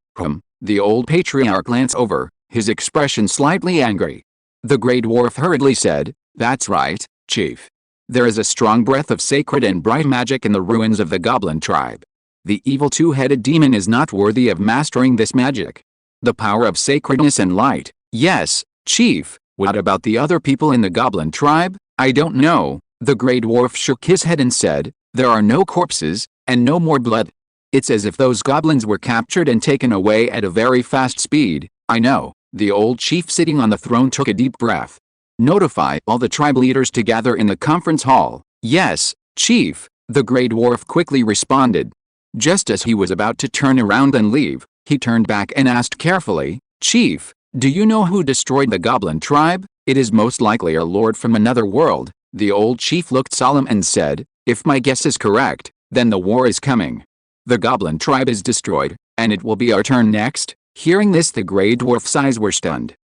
The old patriarch glanced over, his expression slightly angry. The Grey Dwarf hurriedly said, "That's right, Chief. There is a strong breath of sacred and bright magic in the ruins of the goblin tribe. The evil two-headed demon is not worthy of mastering this magic. The power of sacredness and light." "Yes, Chief. What about the other people in the goblin tribe?" "I don't know." The Grey Dwarf shook his head and said, "There are no corpses, and no more blood. It's as if those goblins were captured and taken away at a very fast speed." "I know." The old chief sitting on the throne took a deep breath. "Notify all the tribe leaders to gather in the conference hall." "Yes, Chief," the Grey Dwarf quickly responded. Just as he was about to turn around and leave, he turned back and asked carefully, "Chief, do you know who destroyed the goblin tribe?" "It is most likely a lord from another world." The old chief looked solemn and said, "If my guess is correct, then the war is coming. The goblin tribe is destroyed, and it will be our turn next." Hearing this, the Grey Dwarf's eyes were stunned.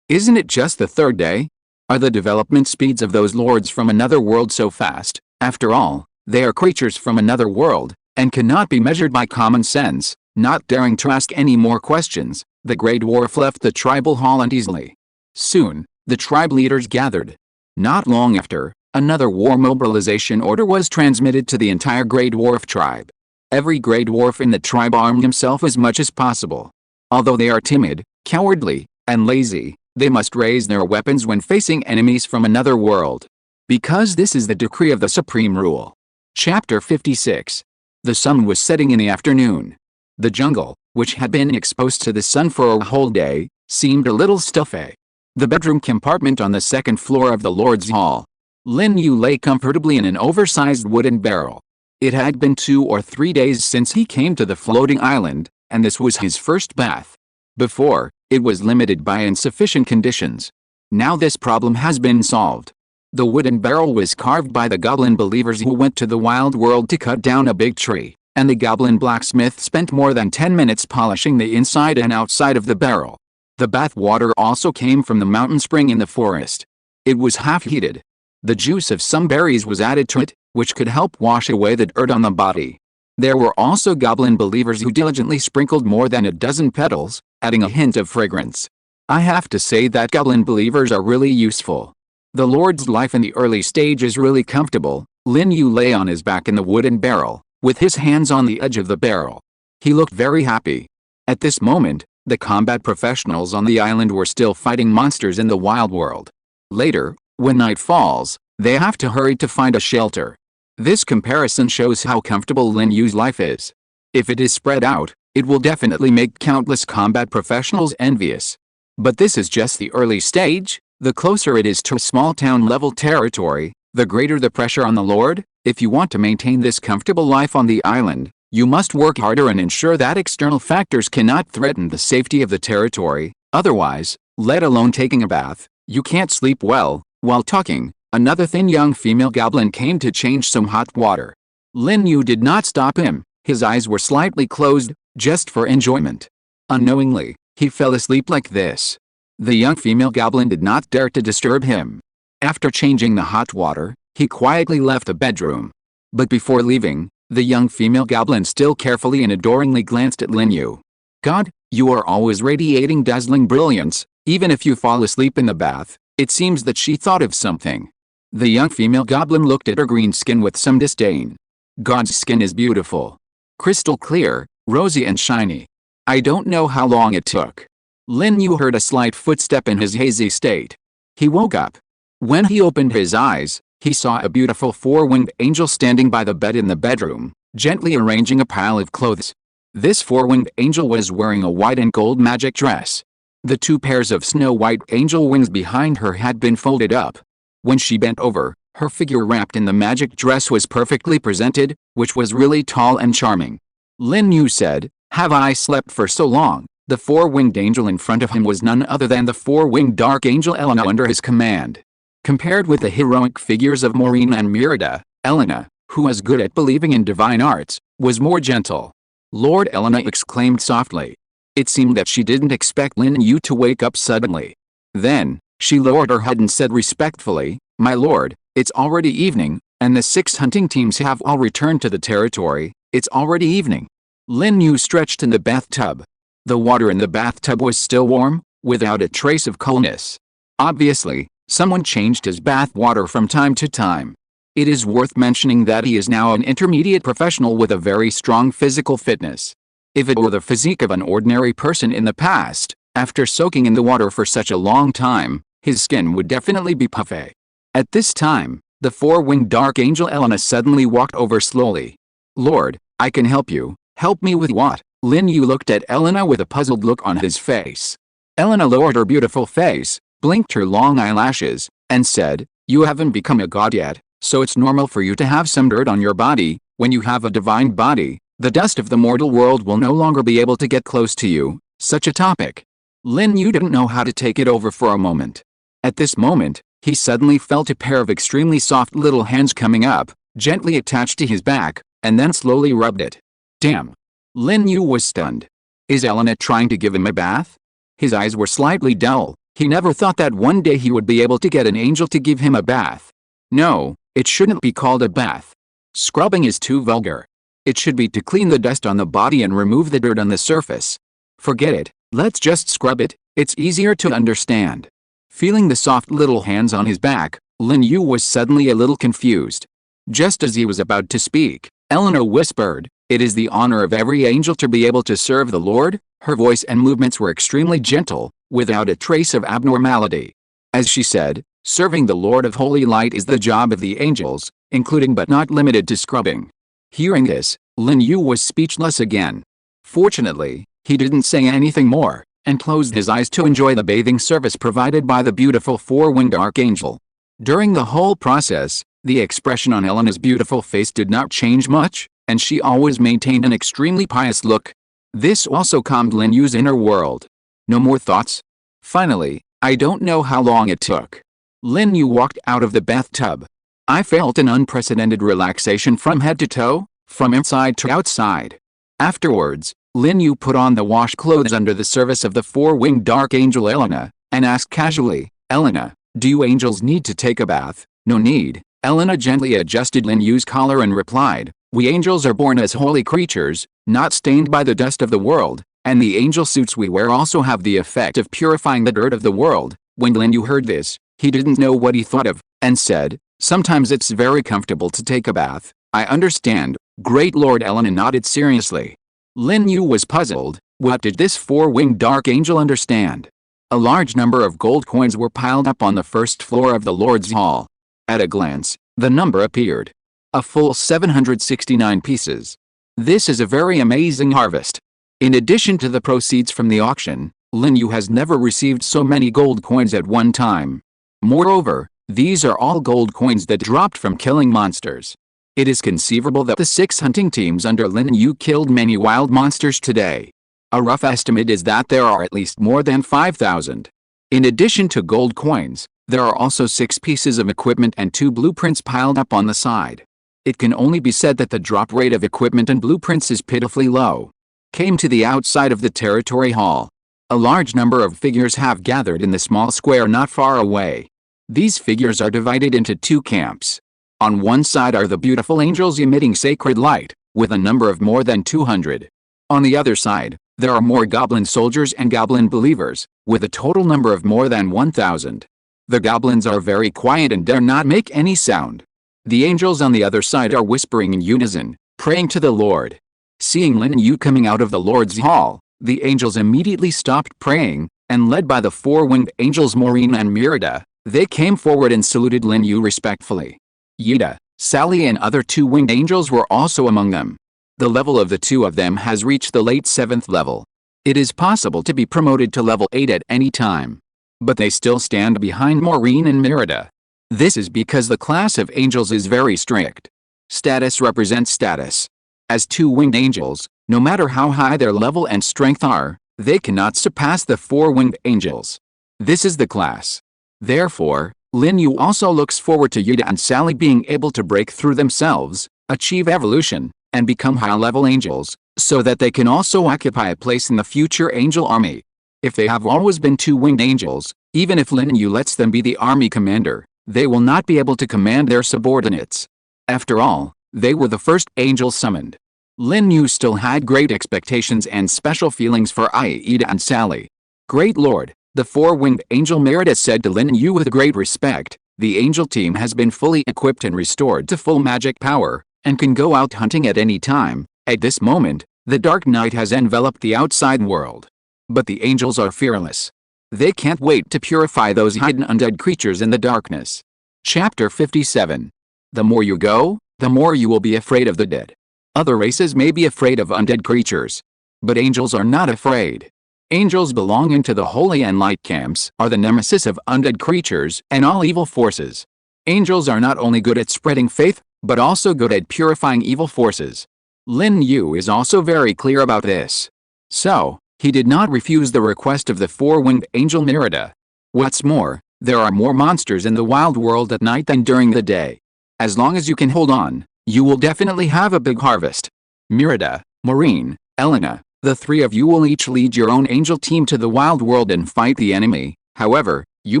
Isn't it just the third day? Are the development speeds of those lords from another world so fast? After all, they are creatures from another world, and cannot be measured by common sense. Not daring to ask any more questions, the Grey Dwarf left the tribal hall uneasily. Soon, the tribe leaders gathered. Not long after, another war mobilization order was transmitted to the entire Grey Dwarf tribe. Every Grey Dwarf in the tribe armed himself as much as possible. Although they are timid, cowardly, and lazy, they must raise their weapons when facing enemies from another world. Because this is the decree of the Supreme Rule. Chapter 56. The sun was setting in the afternoon. The jungle, which had been exposed to the sun for a whole day, seemed a little stuffy. The bedroom compartment on the second floor of the Lord's Hall. Lin Yu lay comfortably in an oversized wooden barrel. It had been 2 or 3 days since he came to the floating island, and this was his first bath. Before, it was limited by insufficient conditions. Now this problem has been solved. The wooden barrel was carved by the goblin believers who went to the wild world to cut down a big tree, and the goblin blacksmith spent more than 10 minutes polishing the inside and outside of the barrel. The bath water also came from the mountain spring in the forest. It was half heated. The juice of some berries was added to it, which could help wash away the dirt on the body. There were also goblin believers who diligently sprinkled more than a dozen petals, adding a hint of fragrance. I have to say that goblin believers are really useful. The Lord's life in the early stage is really comfortable. Lin Yu lay on his back in the wooden barrel, with his hands on the edge of the barrel. He looked very happy. At this moment, the combat professionals on the island were still fighting monsters in the wild world. Later, when night falls, they have to hurry to find a shelter. This comparison shows how comfortable Lin Yu's life is. If it is spread out, it will definitely make countless combat professionals envious. But this is just the early stage. The closer it is to small town level territory, the greater the pressure on the Lord. If you want to maintain this comfortable life on the island, you must work harder and ensure that external factors cannot threaten the safety of the territory. Otherwise, let alone taking a bath, you can't sleep well. While talking, another thin young female goblin came to change some hot water. Lin Yu did not stop him. His eyes were slightly closed, just for enjoyment. Unknowingly, he fell asleep like this. The young female goblin did not dare to disturb him. After changing the hot water, he quietly left the bedroom. But before leaving, the young female goblin still carefully and adoringly glanced at Lin Yu. "God, you are always radiating dazzling brilliance, even if you fall asleep in the bath." It seems that she thought of something. The young female goblin looked at her green skin with some disdain. "God's skin is beautiful. Crystal clear, rosy and shiny. I don't know how long it took." Lin Yu heard a slight footstep in his hazy state. He woke up. When he opened his eyes, he saw a beautiful four-winged angel standing by the bed in the bedroom, gently arranging a pile of clothes. This four-winged angel was wearing a white and gold magic dress. The 2 pairs of snow-white angel wings behind her had been folded up. When she bent over, her figure wrapped in the magic dress was perfectly presented, which was really tall and charming. Lin Yu said, "Have I slept for so long?" The four-winged angel in front of him was none other than the four-winged dark angel Elena under his command. Compared with the heroic figures of Maureen and Merida, Elena, who was good at believing in divine arts, was more gentle. Lord Elena exclaimed softly. It seemed that she didn't expect Lin Yu to wake up suddenly. Then, she lowered her head and said respectfully, "My lord, it's already evening, and the 6 hunting teams have all returned to the territory. It's already evening." Lin Yu stretched in the bathtub. The water in the bathtub was still warm, without a trace of coldness. Obviously, someone changed his bath water from time to time. It is worth mentioning that he is now an intermediate professional with a very strong physical fitness. If it were the physique of an ordinary person in the past, after soaking in the water for such a long time, his skin would definitely be puffy. At this time, the four-winged dark angel Elena suddenly walked over slowly. "Lord, I can help you. Help me with what?" Lin Yu looked at Elena with a puzzled look on his face. Elena lowered her beautiful face, blinked her long eyelashes, and said, "You haven't become a god yet, so it's normal for you to have some dirt on your body. When you have a divine body, the dust of the mortal world will no longer be able to get close to you." Such a topic. Lin Yu didn't know how to take it over for a moment. At this moment, he suddenly felt a pair of extremely soft little hands coming up, gently attached to his back, and then slowly rubbed it. Damn! Lin Yu was stunned. Is Elena trying to give him a bath? His eyes were slightly dull. He never thought that one day he would be able to get an angel to give him a bath. No, it shouldn't be called a bath. Scrubbing is too vulgar. It should be to clean the dust on the body and remove the dirt on the surface. Forget it, let's just scrub it, it's easier to understand. Feeling the soft little hands on his back, Lin Yu was suddenly a little confused. Just as he was about to speak, Elena whispered, "It is the honor of every angel to be able to serve the Lord." Her voice and movements were extremely gentle, without a trace of abnormality. As she said, serving the Lord of Holy Light is the job of the angels, including but not limited to scrubbing. Hearing this, Lin Yu was speechless again. Fortunately, he didn't say anything more, and closed his eyes to enjoy the bathing service provided by the beautiful four-winged archangel. During the whole process, the expression on Elena's beautiful face did not change much, and she always maintained an extremely pious look. This also calmed Lin Yu's inner world. No more thoughts? Finally, I don't know how long it took. Lin Yu walked out of the bathtub. I felt an unprecedented relaxation from head to toe, from inside to outside. Afterwards, Lin Yu put on the wash clothes under the service of the four-winged dark angel Elena, and asked casually, "Elena, do you angels need to take a bath?" "No need." Elena gently adjusted Lin Yu's collar and replied, "We angels are born as holy creatures, not stained by the dust of the world, and the angel suits we wear also have the effect of purifying the dirt of the world." When Lin Yu heard this, he didn't know what he thought of, and said, "Sometimes it's very comfortable to take a bath." "I understand." Great Lord Elena nodded seriously. Lin Yu was puzzled. What did this four-winged dark angel understand? A large number of gold coins were piled up on the first floor of the Lord's Hall. At a glance, the number appeared. A full 769 pieces. This is a very amazing harvest. In addition to the proceeds from the auction, Lin Yu has never received so many gold coins at one time. Moreover, these are all gold coins that dropped from killing monsters. It is conceivable that the 6 hunting teams under Lin Yu killed many wild monsters today. A rough estimate is that there are at least more than 5,000. In addition to gold coins, there are also 6 pieces of equipment and 2 blueprints piled up on the side. It can only be said that the drop rate of equipment and blueprints is pitifully low. Came to the outside of the territory hall. A large number of figures have gathered in the small square not far away. These figures are divided into 2 camps. On one side are the beautiful angels emitting sacred light, with a number of more than 200. On the other side, there are more goblin soldiers and goblin believers, with a total number of more than 1,000. The goblins are very quiet and dare not make any sound. The angels on the other side are whispering in unison, praying to the Lord. Seeing Lin Yu coming out of the Lord's Hall, the angels immediately stopped praying, and led by the four-winged angels Maureen and Merida, they came forward and saluted Lin Yu respectfully. Yida, Sally and other 2 winged angels were also among them. The level of the 2 of them has reached the late 7th level. It is possible to be promoted to level 8 at any time. But they still stand behind Maureen and Merida. This is because the class of angels is very strict. Status represents status. As 2 winged angels, no matter how high their level and strength are, they cannot surpass the 4 winged angels. This is the class. Therefore, Lin Yu also looks forward to Yida and Sally being able to break through themselves, achieve evolution, and become high-level angels, so that they can also occupy a place in the future angel army. If they have always been 2 winged angels, even if Lin Yu lets them be the army commander, they will not be able to command their subordinates. After all, they were the first angels summoned. Lin Yu still had great expectations and special feelings for Aida and Sally. "Great Lord," the four-winged angel Merida said to Lin Yu with great respect, "the angel team has been fully equipped and restored to full magic power, and can go out hunting at any time. At this moment, the dark night has enveloped the outside world. But the angels are fearless. They can't wait to purify those hidden undead creatures in the darkness." Chapter 57. The more you go, the more you will be afraid of the dead. Other races may be afraid of undead creatures, but angels are not afraid. Angels belonging to the holy and light camps are the nemesis of undead creatures and all evil forces. Angels are not only good at spreading faith, but also good at purifying evil forces. Lin Yu is also very clear about this. So, he did not refuse the request of the four-winged angel Merida. What's more, there are more monsters in the wild world at night than during the day. As long as you can hold on, you will definitely have a big harvest. Merida, Maureen, Elena, the three of you will each lead your own angel team to the wild world and fight the enemy. However, you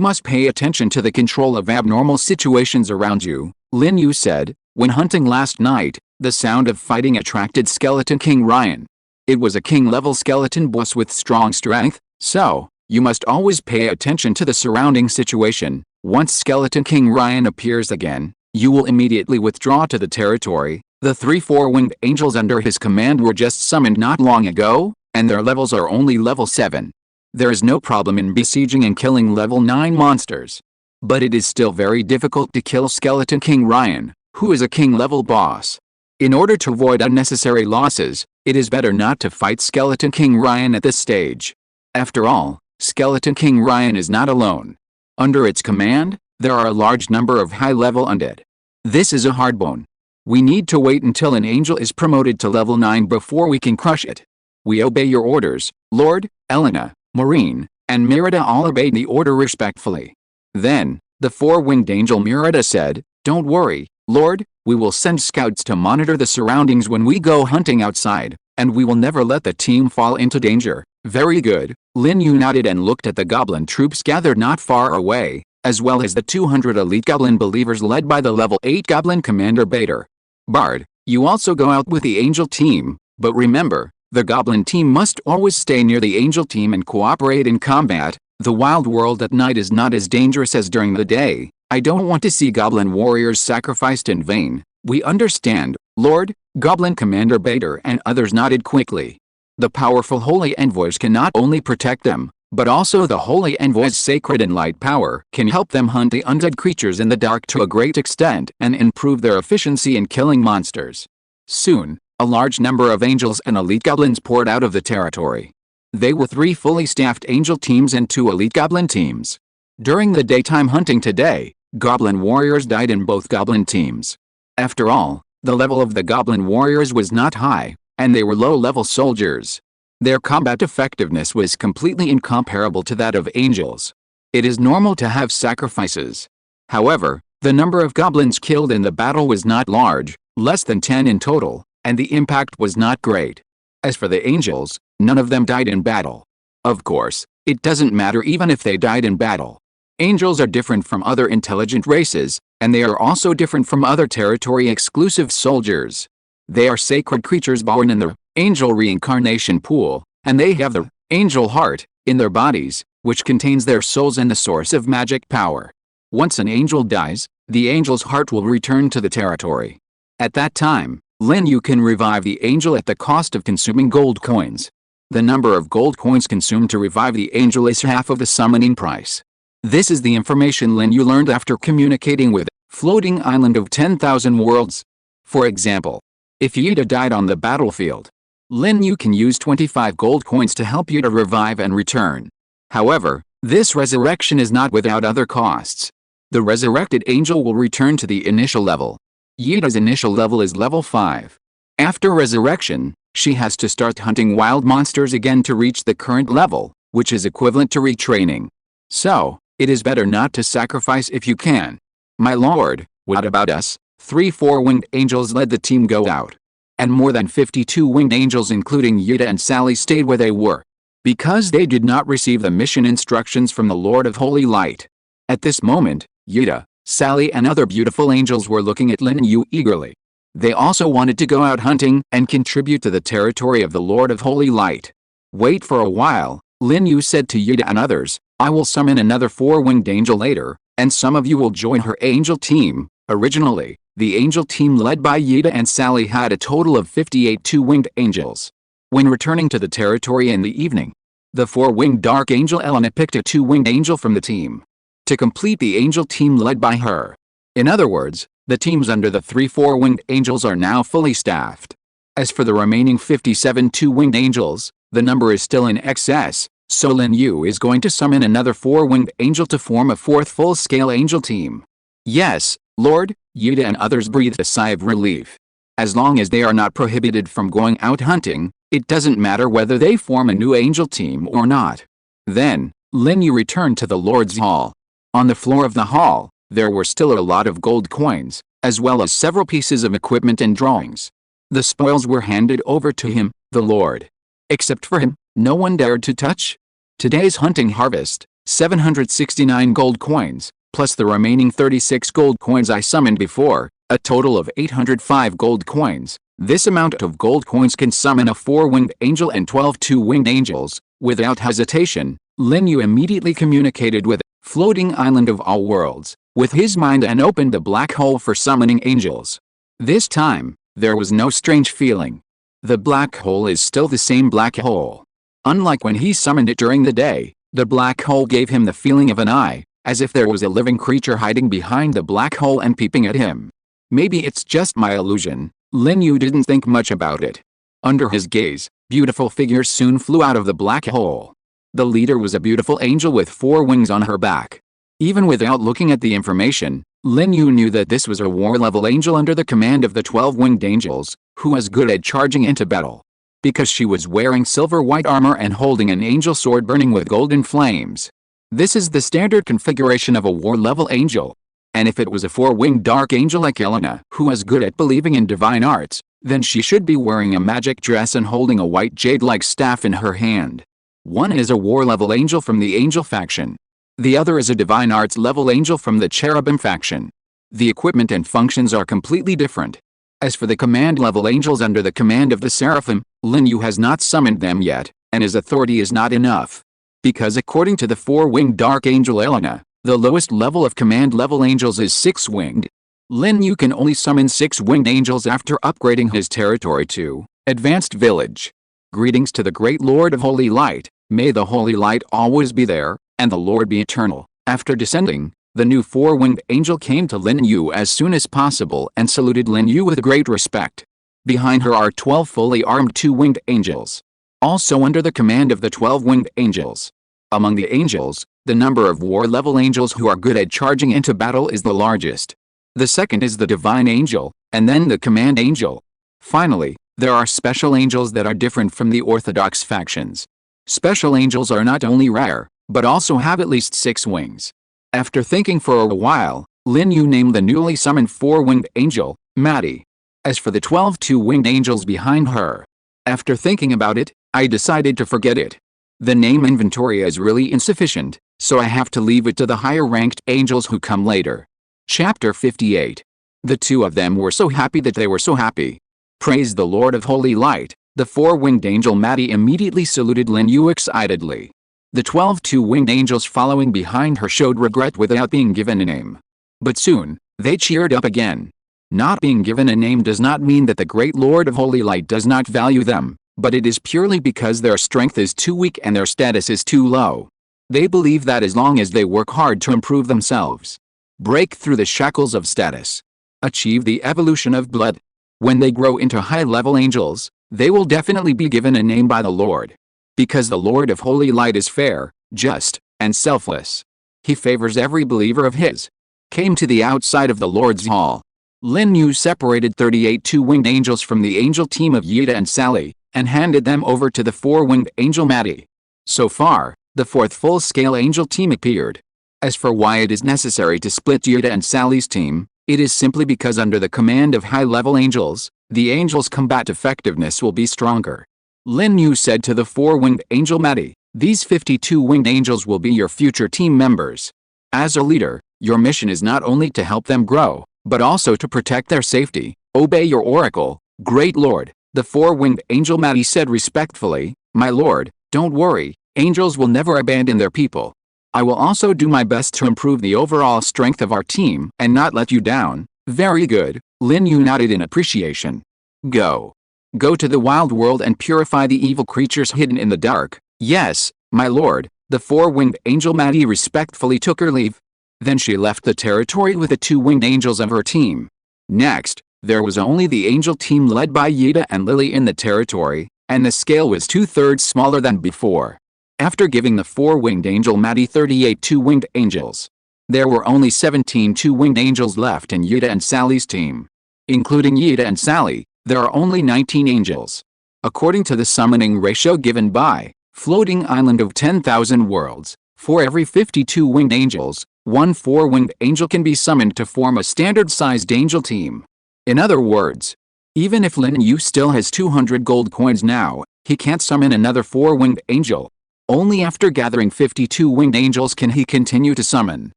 must pay attention to the control of abnormal situations around you, Lin Yu said. When hunting last night, the sound of fighting attracted Skeleton King Ryan. It was a king-level skeleton boss with strong strength, so you must always pay attention to the surrounding situation. Once Skeleton King Ryan appears again, you will immediately withdraw to the territory. The three four-winged angels under his command were just summoned not long ago, and their levels are only level 7. There is no problem in besieging and killing level 9 monsters. But it is still very difficult to kill Skeleton King Ryan, who is a king-level boss. In order to avoid unnecessary losses, it is better not to fight Skeleton King Ryan at this stage. After all, Skeleton King Ryan is not alone. Under its command, there are a large number of high-level undead. This is a hard bone. We need to wait until an angel is promoted to level 9 before we can crush it. We obey your orders, Lord. Elena, Maureen, and Merida all obeyed the order respectfully. Then, the four-winged angel Merida said, "Don't worry, Lord, we will send scouts to monitor the surroundings when we go hunting outside, and we will never let the team fall into danger." Very good. Lin Yu nodded and looked at the goblin troops gathered not far away, as well as the 200 elite goblin believers led by the level 8 goblin commander Bader. "Bard, you also go out with the angel team, but remember, the goblin team must always stay near the angel team and cooperate in combat. The wild world at night is not as dangerous as during the day. I don't want to see goblin warriors sacrificed in vain." "We understand, Lord." Goblin Commander Bader and others nodded quickly. The powerful holy envoys can not only protect them, but also the holy envoy's sacred and light power can help them hunt the undead creatures in the dark to a great extent and improve their efficiency in killing monsters. Soon, a large number of angels and elite goblins poured out of the territory. They were 3 fully staffed angel teams and 2 elite goblin teams. During the daytime hunting today, goblin warriors died in both goblin teams. After all, the level of the goblin warriors was not high, and they were low-level soldiers. Their combat effectiveness was completely incomparable to that of angels. It is normal to have sacrifices. However, the number of goblins killed in the battle was not large, less than 10 in total, and the impact was not great. As for the angels, none of them died in battle. Of course, it doesn't matter even if they died in battle. Angels are different from other intelligent races, and they are also different from other territory-exclusive soldiers. They are sacred creatures born in the angel reincarnation pool, and they have the angel heart in their bodies, which contains their souls and the source of magic power. Once an angel dies, the angel's heart will return to the territory. At that time, Lin Yu can revive the angel at the cost of consuming gold coins. The number of gold coins consumed to revive the angel is half of the summoning price. This is the information Lin Yu learned after communicating with Floating Island of 10,000 Worlds. For example, if Yuta died on the battlefield, Lin Yu can use 25 gold coins to help Yuta revive and return. However, this resurrection is not without other costs. The resurrected angel will return to the initial level. Yuta's initial level is level 5. After resurrection, she has to start hunting wild monsters again to reach the current level, which is equivalent to retraining. So, it is better not to sacrifice if you can. "My lord, what about us?" 3 four-winged angels led the team go out. And more than 52 winged angels including Yuta and Sally stayed where they were. Because they did not receive the mission instructions from the Lord of Holy Light. At this moment, Yuta, Sally and other beautiful angels were looking at Lin Yu eagerly. They also wanted to go out hunting and contribute to the territory of the Lord of Holy Light. Wait for a while, Lin Yu said to Yida and others, I will summon another four-winged angel later, and some of you will join her angel team. Originally, the angel team led by Yida and Sally had a total of 58 two-winged angels. When returning to the territory in the evening, the four-winged dark angel Elena picked a two-winged angel from the team to complete the angel team led by her. In other words, the teams under the three four-winged angels are now fully staffed. As for the remaining 57 two-winged angels, the number is still in excess, so Lin Yu is going to summon another four-winged angel to form a fourth full-scale angel team. Yes, Lord, Yida and others breathed a sigh of relief. As long as they are not prohibited from going out hunting, it doesn't matter whether they form a new angel team or not. Then, Lin Yu returned to the Lord's Hall. On the floor of the hall, there were still a lot of gold coins, as well as several pieces of equipment and drawings. The spoils were handed over to him, the Lord. Except for him, no one dared to touch. Today's hunting harvest, 769 gold coins, plus the remaining 36 gold coins I summoned before, a total of 805 gold coins. This amount of gold coins can summon a four-winged angel and 12 two-winged angels. Without hesitation, Lin Yu immediately communicated with floating island of all worlds, with his mind and opened the black hole for summoning angels. This time, there was no strange feeling. The black hole is still the same black hole. Unlike when he summoned it during the day, the black hole gave him the feeling of an eye, as if there was a living creature hiding behind the black hole and peeping at him. Maybe it's just my illusion. Lin Yu didn't think much about it. Under his gaze, beautiful figures soon flew out of the black hole. The leader was a beautiful angel with four wings on her back. Even without looking at the information, Lin Yu knew that this was a war-level angel under the command of the 12-winged angels, who was good at charging into battle. Because she was wearing silver-white armor and holding an angel sword burning with golden flames. This is the standard configuration of a war-level angel. And if it was a four-winged dark angel like Elena, who was good at believing in divine arts, then she should be wearing a magic dress and holding a white jade-like staff in her hand. One is a war-level angel from the angel faction. The other is a divine arts level angel from the cherubim faction. The equipment and functions are completely different. As for the command level angels under the command of the seraphim, Lin Yu has not summoned them yet, and his authority is not enough. Because according to the four-winged dark angel Elena, the lowest level of command level angels is six-winged. Lin Yu can only summon six-winged angels after upgrading his territory to Advanced Village. Greetings to the great Lord of Holy Light. May the Holy Light always be there, and the Lord be eternal. After descending, the new four-winged angel came to Lin Yu as soon as possible and saluted Lin Yu with great respect. Behind her are 12 fully armed two-winged angels, also under the command of the 12-winged angels. Among the angels, the number of war-level angels who are good at charging into battle is the largest. The second is the divine angel, and then the command angel. Finally, there are special angels that are different from the orthodox factions. Special angels are not only rare, but also have at least 6 wings. After thinking for a while, Lin Yu named the newly summoned four-winged angel, Maddie. As for the 12 two-winged angels behind her, after thinking about it, I decided to forget it. The name inventory is really insufficient, so I have to leave it to the higher-ranked angels who come later. Chapter 58. The two of them were so happy that they were so happy. Praise the Lord of Holy Light. The four-winged angel Maddie immediately saluted Lin Yu excitedly. The 12 two-winged angels following behind her showed regret without being given a name. But soon, they cheered up again. Not being given a name does not mean that the great Lord of Holy Light does not value them, but it is purely because their strength is too weak and their status is too low. They believe that as long as they work hard to improve themselves, break through the shackles of status, achieve the evolution of blood, when they grow into high-level angels, they will definitely be given a name by the Lord. Because the Lord of Holy Light is fair, just, and selfless. He favors every believer of his. Came to the outside of the Lord's Hall. Lin Yu separated 38 two-winged angels from the angel team of Yida and Sally, and handed them over to the four-winged angel Maddie. So far, the fourth full-scale angel team appeared. As for why it is necessary to split Yida and Sally's team, it is simply because under the command of high-level angels, the angels' combat effectiveness will be stronger. Lin Yu said to the four-winged angel Maddie, these 52 winged angels will be your future team members. As a leader, your mission is not only to help them grow, but also to protect their safety, Obey your oracle, great lord, the four-winged angel Maddie said respectfully. My lord, don't worry, angels will never abandon their people. I will also do my best to improve the overall strength of our team and not let you down. Very good, Lin Yu nodded in appreciation. Go. Go to the wild world and purify the evil creatures hidden in the dark. Yes, my lord, the four-winged angel Maddie respectfully took her leave. Then she left the territory with the two-winged angels of her team. Next, there was only the angel team led by Yida and Lily in the territory, and the scale was 2/3 smaller than before. After giving the four-winged angel Maddie 38 two-winged angels, there were only 17 two-winged angels left in Yida and Sally's team. Including Yida and Sally, there are only 19 angels. According to the summoning ratio given by Floating Island of 10,000 Worlds, for every 52 winged angels, one four-winged angel can be summoned to form a standard-sized angel team. In other words, even if Lin Yu still has 200 gold coins now, he can't summon another four-winged angel. Only after gathering 52 winged angels can he continue to summon.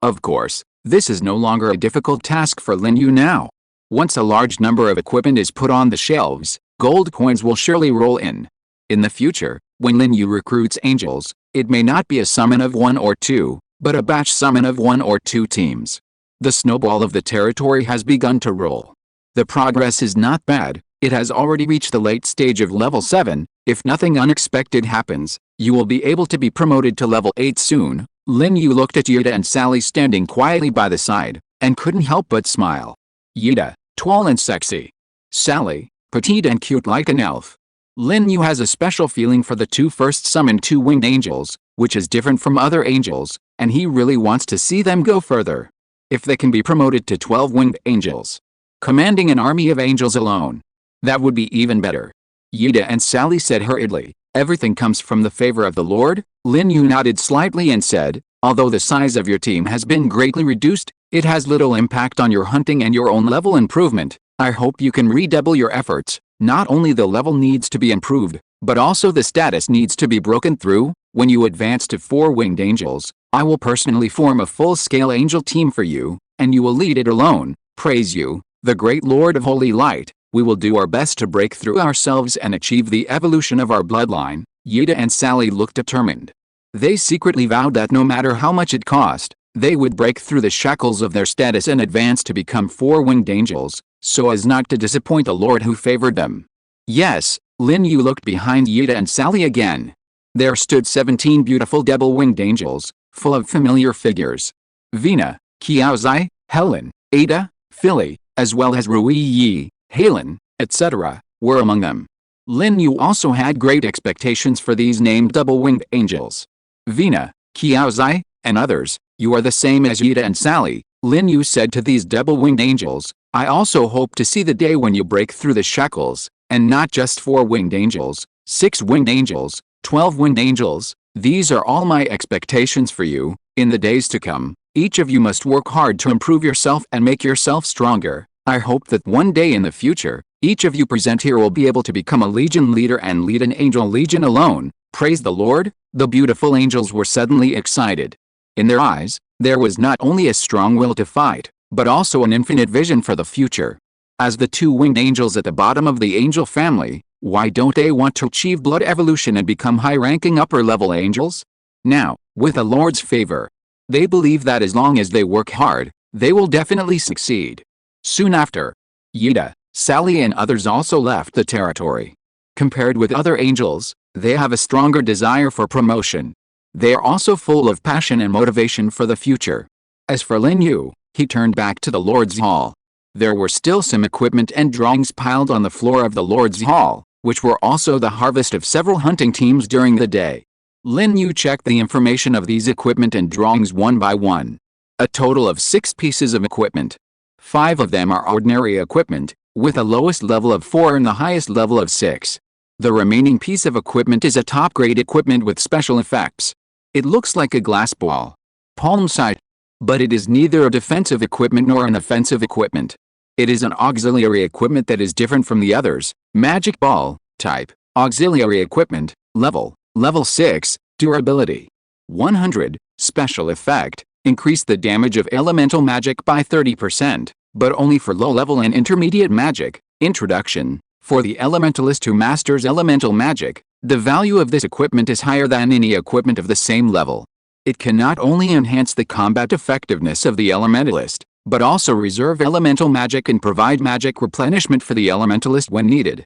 Of course, this is no longer a difficult task for Lin Yu now. Once a large number of equipment is put on the shelves, gold coins will surely roll in. In the future, when Lin Yu recruits angels, it may not be a summon of one or two, but a batch summon of one or two teams. The snowball of the territory has begun to roll. The progress is not bad, it has already reached the late stage of level 7, if nothing unexpected happens, you will be able to be promoted to level 8 soon. Lin Yu looked at Yida and Sally standing quietly by the side, and couldn't help but smile. Yida, tall and sexy. Sally, petite and cute like an elf. Lin Yu has a special feeling for the two first summoned two-winged angels, which is different from other angels, and he really wants to see them go further. If they can be promoted to 12 winged angels, commanding an army of angels alone, that would be even better. Yida and Sally said hurriedly, everything comes from the favor of the Lord. Lin Yu nodded slightly and said, although the size of your team has been greatly reduced, it has little impact on your hunting and your own level improvement. I hope you can redouble your efforts. Not only the level needs to be improved, but also the status needs to be broken through. When you advance to 4 winged angels, I will personally form a full-scale angel team for you, and you will lead it alone. Praise you, the great Lord of Holy Light. We will do our best to break through ourselves and achieve the evolution of our bloodline. Yida and Sally looked determined. They secretly vowed that no matter how much it cost, they would break through the shackles of their status and advance to become 4 winged angels, so as not to disappoint the Lord who favored them. Yes, Lin Yu looked behind Yida and Sally again. There stood 17 beautiful double-winged angels, full of familiar figures. Vina, Qiaozai, Helen, Ada, Philly, as well as Rui Yi, Halen, etc., were among them. Lin Yu also had great expectations for these named double-winged angels. Vina, Qiaozai, and others, you are the same as Yida and Sally, Lin Yu said to these double-winged angels. I also hope to see the day when you break through the shackles, and not just 4 winged angels, 6 winged angels, 12 winged angels. These are all my expectations for you. In the days to come, each of you must work hard to improve yourself and make yourself stronger. I hope that one day in the future, each of you present here will be able to become a legion leader and lead an angel legion alone. Praise the Lord. The beautiful angels were suddenly excited. In their eyes, there was not only a strong will to fight, but also an infinite vision for the future. As the two winged angels at the bottom of the angel family, why don't they want to achieve blood evolution and become high-ranking upper-level angels? Now, with the Lord's favor, they believe that as long as they work hard, they will definitely succeed. Soon after, Yida, Sally and others also left the territory. Compared with other angels, they have a stronger desire for promotion. They are also full of passion and motivation for the future. As for Lin Yu, he turned back to the Lord's Hall. There were still some equipment and drawings piled on the floor of the Lord's Hall, which were also the harvest of several hunting teams during the day. Lin Yu checked the information of these equipment and drawings one by one. A total of 6 pieces of equipment. 5 of them are ordinary equipment, with a lowest level of 4 and the highest level of 6. The remaining piece of equipment is a top-grade equipment with special effects. It looks like a glass ball, palm-sized, but it is neither a defensive equipment nor an offensive equipment. It is an auxiliary equipment that is different from the others. Magic ball, type, auxiliary equipment, level 6, durability 100, special effect, increase the damage of elemental magic by 30%. but only for low-level and intermediate magic. Introduction. For the elementalist who masters elemental magic, the value of this equipment is higher than any equipment of the same level. It can not only enhance the combat effectiveness of the elementalist, but also reserve elemental magic and provide magic replenishment for the elementalist when needed.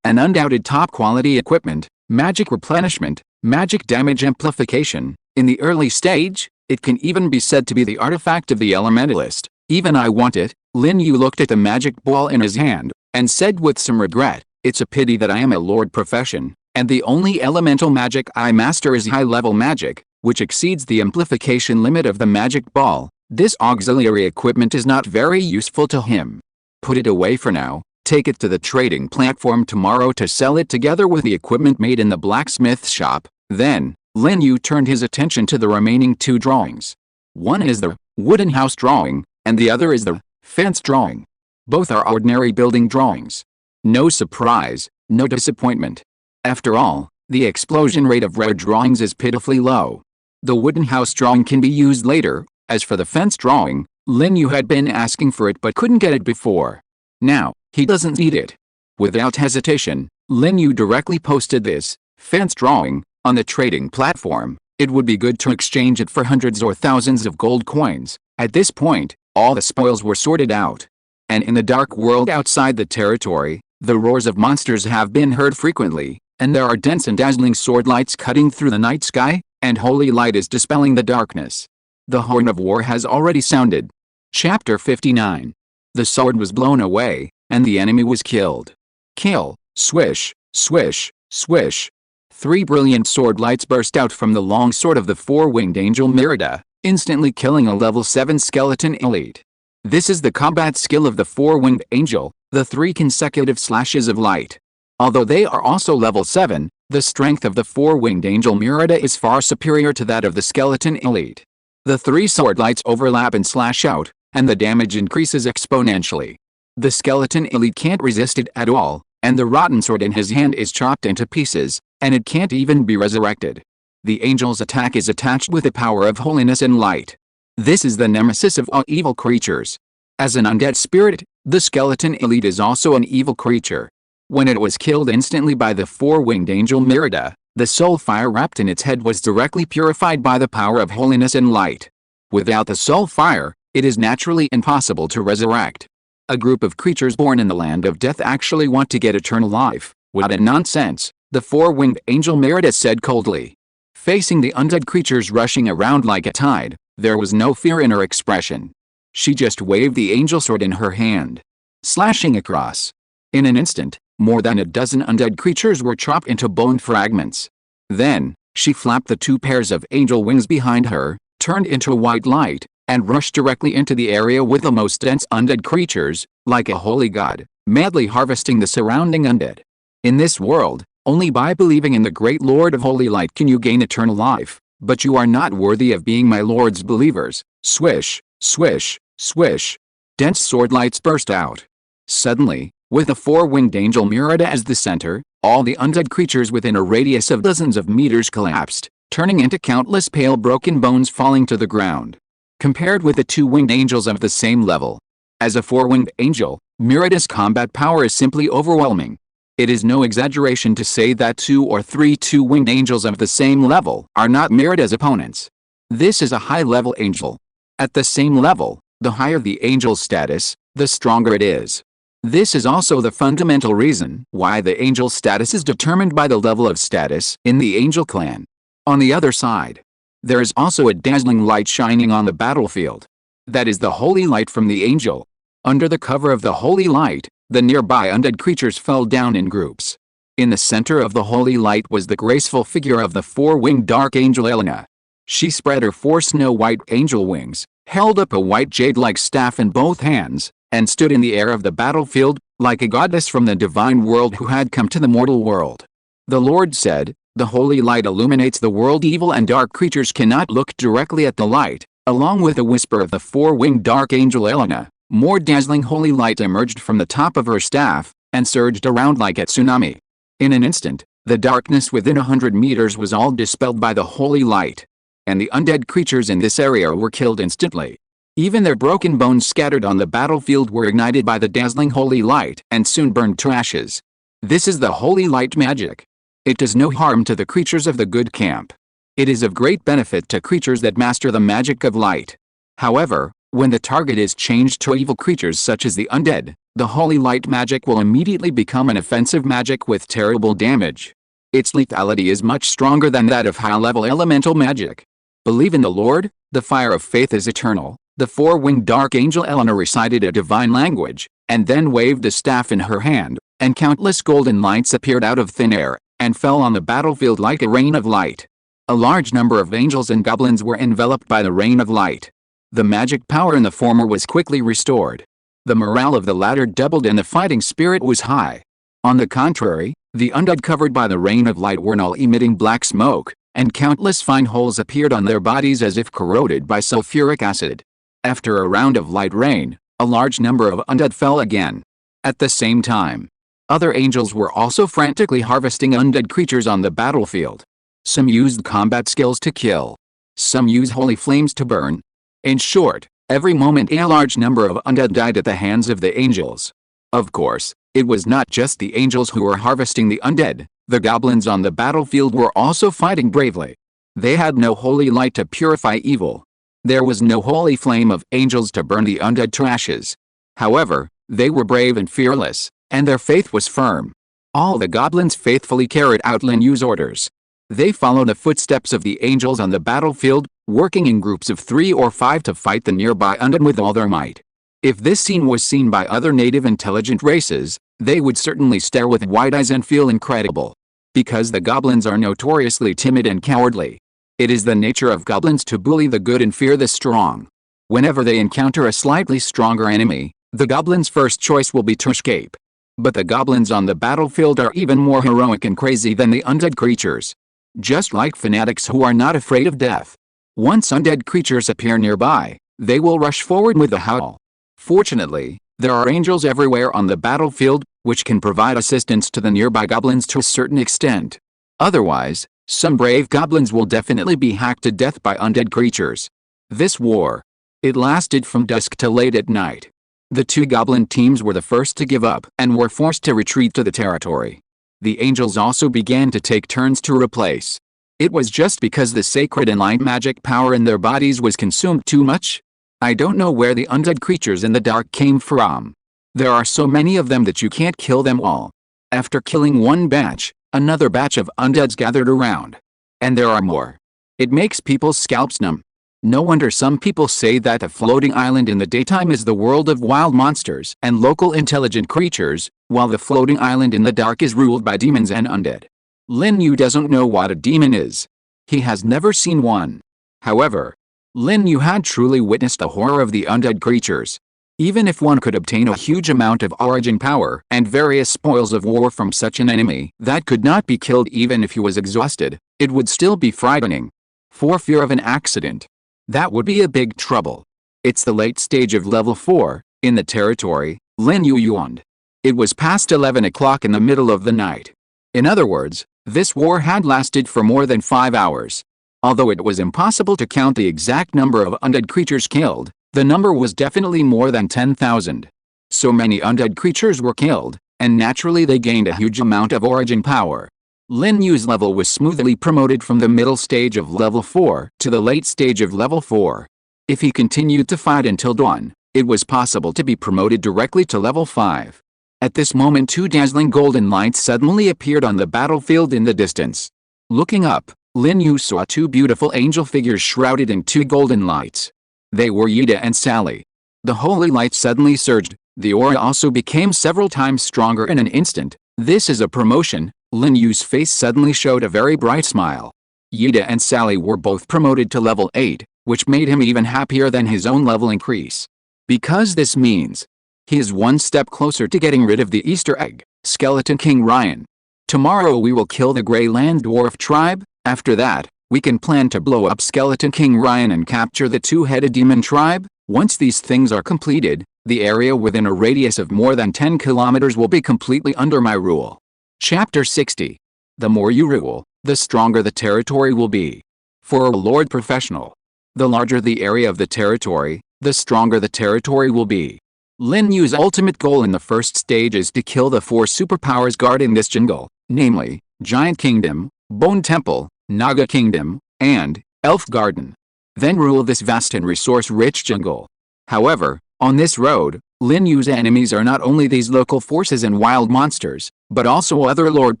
An undoubted top-quality equipment, magic replenishment, magic damage amplification. In the early stage, it can even be said to be the artifact of the elementalist. Even I want it. Lin Yu looked at the magic ball in his hand, and said with some regret, "It's a pity that I am a lord profession, and the only elemental magic I master is high-level magic, which exceeds the amplification limit of the magic ball. This auxiliary equipment is not very useful to him. Put it away for now. Take it to the trading platform tomorrow to sell it together with the equipment made in the blacksmith shop." Then, Lin Yu turned his attention to the remaining two drawings. One is the wooden house drawing, and the other is the fence drawing. Both are ordinary building drawings. No surprise, no disappointment. After all, the explosion rate of rare drawings is pitifully low. The wooden house drawing can be used later. As for the fence drawing, Lin Yu had been asking for it but couldn't get it before. Now, he doesn't need it. Without hesitation, Lin Yu directly posted this fence drawing on the trading platform. It would be good to exchange it for hundreds or thousands of gold coins. At this point, all the spoils were sorted out. And in the dark world outside the territory, the roars of monsters have been heard frequently, and there are dense and dazzling sword lights cutting through the night sky, and holy light is dispelling the darkness. The horn of war has already sounded. Chapter 59. The sword was blown away, and the enemy was killed. Kill, swish, swish, swish. 3 brilliant sword lights burst out from the long sword of the four-winged angel Merida, instantly killing a level 7 skeleton elite. This is the combat skill of the four-winged angel, the 3 consecutive slashes of light. Although they are also level 7, the strength of the four-winged angel Merida is far superior to that of the skeleton elite. The 3 sword lights overlap and slash out, and the damage increases exponentially. The skeleton elite can't resist it at all, and the rotten sword in his hand is chopped into pieces, and it can't even be resurrected. The angel's attack is attached with the power of holiness and light. This is the nemesis of all evil creatures. As an undead spirit, the skeleton elite is also an evil creature. When it was killed instantly by the four-winged angel Merida, the soul fire wrapped in its head was directly purified by the power of holiness and light. Without the soul fire, it is naturally impossible to resurrect. A group of creatures born in the land of death actually want to get eternal life. What a nonsense, the four-winged angel Merida said coldly. Facing the undead creatures rushing around like a tide, there was no fear in her expression. She just waved the angel sword in her hand, slashing across. In an instant, more than a dozen undead creatures were chopped into bone fragments. Then, she flapped the 2 pairs of angel wings behind her, turned into white light, and rushed directly into the area with the most dense undead creatures, like a holy god, madly harvesting the surrounding undead. In this world, only by believing in the great Lord of Holy Light can you gain eternal life, but you are not worthy of being my Lord's believers. Swish, swish, swish. Dense sword lights burst out. Suddenly, with the four-winged angel Merida as the center, all the undead creatures within a radius of dozens of meters collapsed, turning into countless pale broken bones falling to the ground. Compared with the 2 winged angels of the same level, as a four-winged angel, Merida's combat power is simply overwhelming. It is no exaggeration to say that 2 or 3 two-winged angels of the same level are not Merida's opponents. This is a high-level angel. At the same level, the higher the angel's status, the stronger it is. This is also the fundamental reason why the angel's status is determined by the level of status in the angel clan. On the other side, there is also a dazzling light shining on the battlefield. That is the holy light from the angel. Under the cover of the holy light, the nearby undead creatures fell down in groups. In the center of the holy light was the graceful figure of the four-winged dark angel Elena. She spread her 4 snow-white angel wings, held up a white jade-like staff in both hands, and stood in the air of the battlefield, like a goddess from the divine world who had come to the mortal world. The Lord said, "The holy light illuminates the world. Evil and dark creatures cannot look directly at the light." Along with a whisper of the four-winged dark angel Elena, more dazzling holy light emerged from the top of her staff, and surged around like a tsunami. In an instant, the darkness within 100 meters was all dispelled by the holy light. And the undead creatures in this area were killed instantly. Even their broken bones scattered on the battlefield were ignited by the dazzling holy light and soon burned to ashes. This is the holy light magic. It does no harm to the creatures of the good camp. It is of great benefit to creatures that master the magic of light. However, when the target is changed to evil creatures such as the undead, the holy light magic will immediately become an offensive magic with terrible damage. Its lethality is much stronger than that of high-level elemental magic. Believe in the Lord, the fire of faith is eternal. The four-winged dark angel Eleanor recited a divine language, and then waved a staff in her hand, and countless golden lights appeared out of thin air, and fell on the battlefield like a rain of light. A large number of angels and goblins were enveloped by the rain of light. The magic power in the former was quickly restored. The morale of the latter doubled and the fighting spirit was high. On the contrary, the undead covered by the rain of light were all emitting black smoke, and countless fine holes appeared on their bodies as if corroded by sulfuric acid. After a round of light rain, a large number of undead fell again. At the same time, other angels were also frantically harvesting undead creatures on the battlefield. Some used combat skills to kill. Some used holy flames to burn. In short, every moment a large number of undead died at the hands of the angels. Of course, it was not just the angels who were harvesting the undead. The goblins on the battlefield were also fighting bravely. They had no holy light to purify evil. There was no holy flame of angels to burn the undead to ashes. However, they were brave and fearless, and their faith was firm. All the goblins faithfully carried out Lin Yu's orders. They followed the footsteps of the angels on the battlefield, working in groups of 3 or 5 to fight the nearby undead with all their might. If this scene was seen by other native intelligent races, they would certainly stare with wide eyes and feel incredible. Because the goblins are notoriously timid and cowardly. It is the nature of goblins to bully the good and fear the strong. Whenever they encounter a slightly stronger enemy, the goblins' first choice will be to escape. But the goblins on the battlefield are even more heroic and crazy than the undead creatures. Just like fanatics who are not afraid of death. Once undead creatures appear nearby, they will rush forward with a howl. Fortunately, there are angels everywhere on the battlefield, which can provide assistance to the nearby goblins to a certain extent. Otherwise, some brave goblins will definitely be hacked to death by undead creatures. This war. It lasted from dusk till late at night. The 2 goblin teams were the first to give up and were forced to retreat to the territory. The angels also began to take turns to replace. It was just because the sacred and light magic power in their bodies was consumed too much. I don't know where the undead creatures in the dark came from. There are so many of them that you can't kill them all. After killing one batch, another batch of undeads gathered around. And there are more. It makes people's scalps numb. No wonder some people say that the floating island in the daytime is the world of wild monsters and local intelligent creatures, while the floating island in the dark is ruled by demons and undead. Lin Yu doesn't know what a demon is. He has never seen one. However, Lin Yu had truly witnessed the horror of the undead creatures. Even if one could obtain a huge amount of origin power and various spoils of war from such an enemy that could not be killed even if he was exhausted, it would still be frightening. For fear of an accident. That would be a big trouble. It's the late stage of level 4, in the territory, Lin Yu yawned. It was past 11 o'clock in the middle of the night. In other words, this war had lasted for more than 5 hours. Although it was impossible to count the exact number of undead creatures killed, the number was definitely more than 10,000. So many undead creatures were killed, and naturally they gained a huge amount of origin power. Lin Yu's level was smoothly promoted from the middle stage of level 4 to the late stage of level 4. If he continued to fight until dawn, it was possible to be promoted directly to level 5. At this moment 2 dazzling golden lights suddenly appeared on the battlefield in the distance. Looking up, Lin Yu saw 2 beautiful angel figures shrouded in 2 golden lights. They were Yida and Sally. The holy light suddenly surged, the aura also became several times stronger in an instant. This is a promotion. Lin Yu's face suddenly showed a very bright smile. Yida and Sally were both promoted to level 8, which made him even happier than his own level increase. Because this means he is one step closer to getting rid of the Easter egg, Skeleton King Ryan. Tomorrow we will kill the Grey Land Dwarf tribe. After that, we can plan to blow up Skeleton King Ryan and capture the 2-headed demon tribe. Once these things are completed, the area within a radius of more than 10 kilometers will be completely under my rule. Chapter 60. The more you rule, the stronger the territory will be. For a Lord Professional, the larger the area of the territory, the stronger the territory will be. Lin Yu's ultimate goal in the first stage is to kill the 4 superpowers guarding this jungle, namely, Giant Kingdom, Bone Temple, Naga Kingdom, and Elf Garden. Then rule this vast and resource-rich jungle. However, on this road, Lin Yu's enemies are not only these local forces and wild monsters, but also other Lord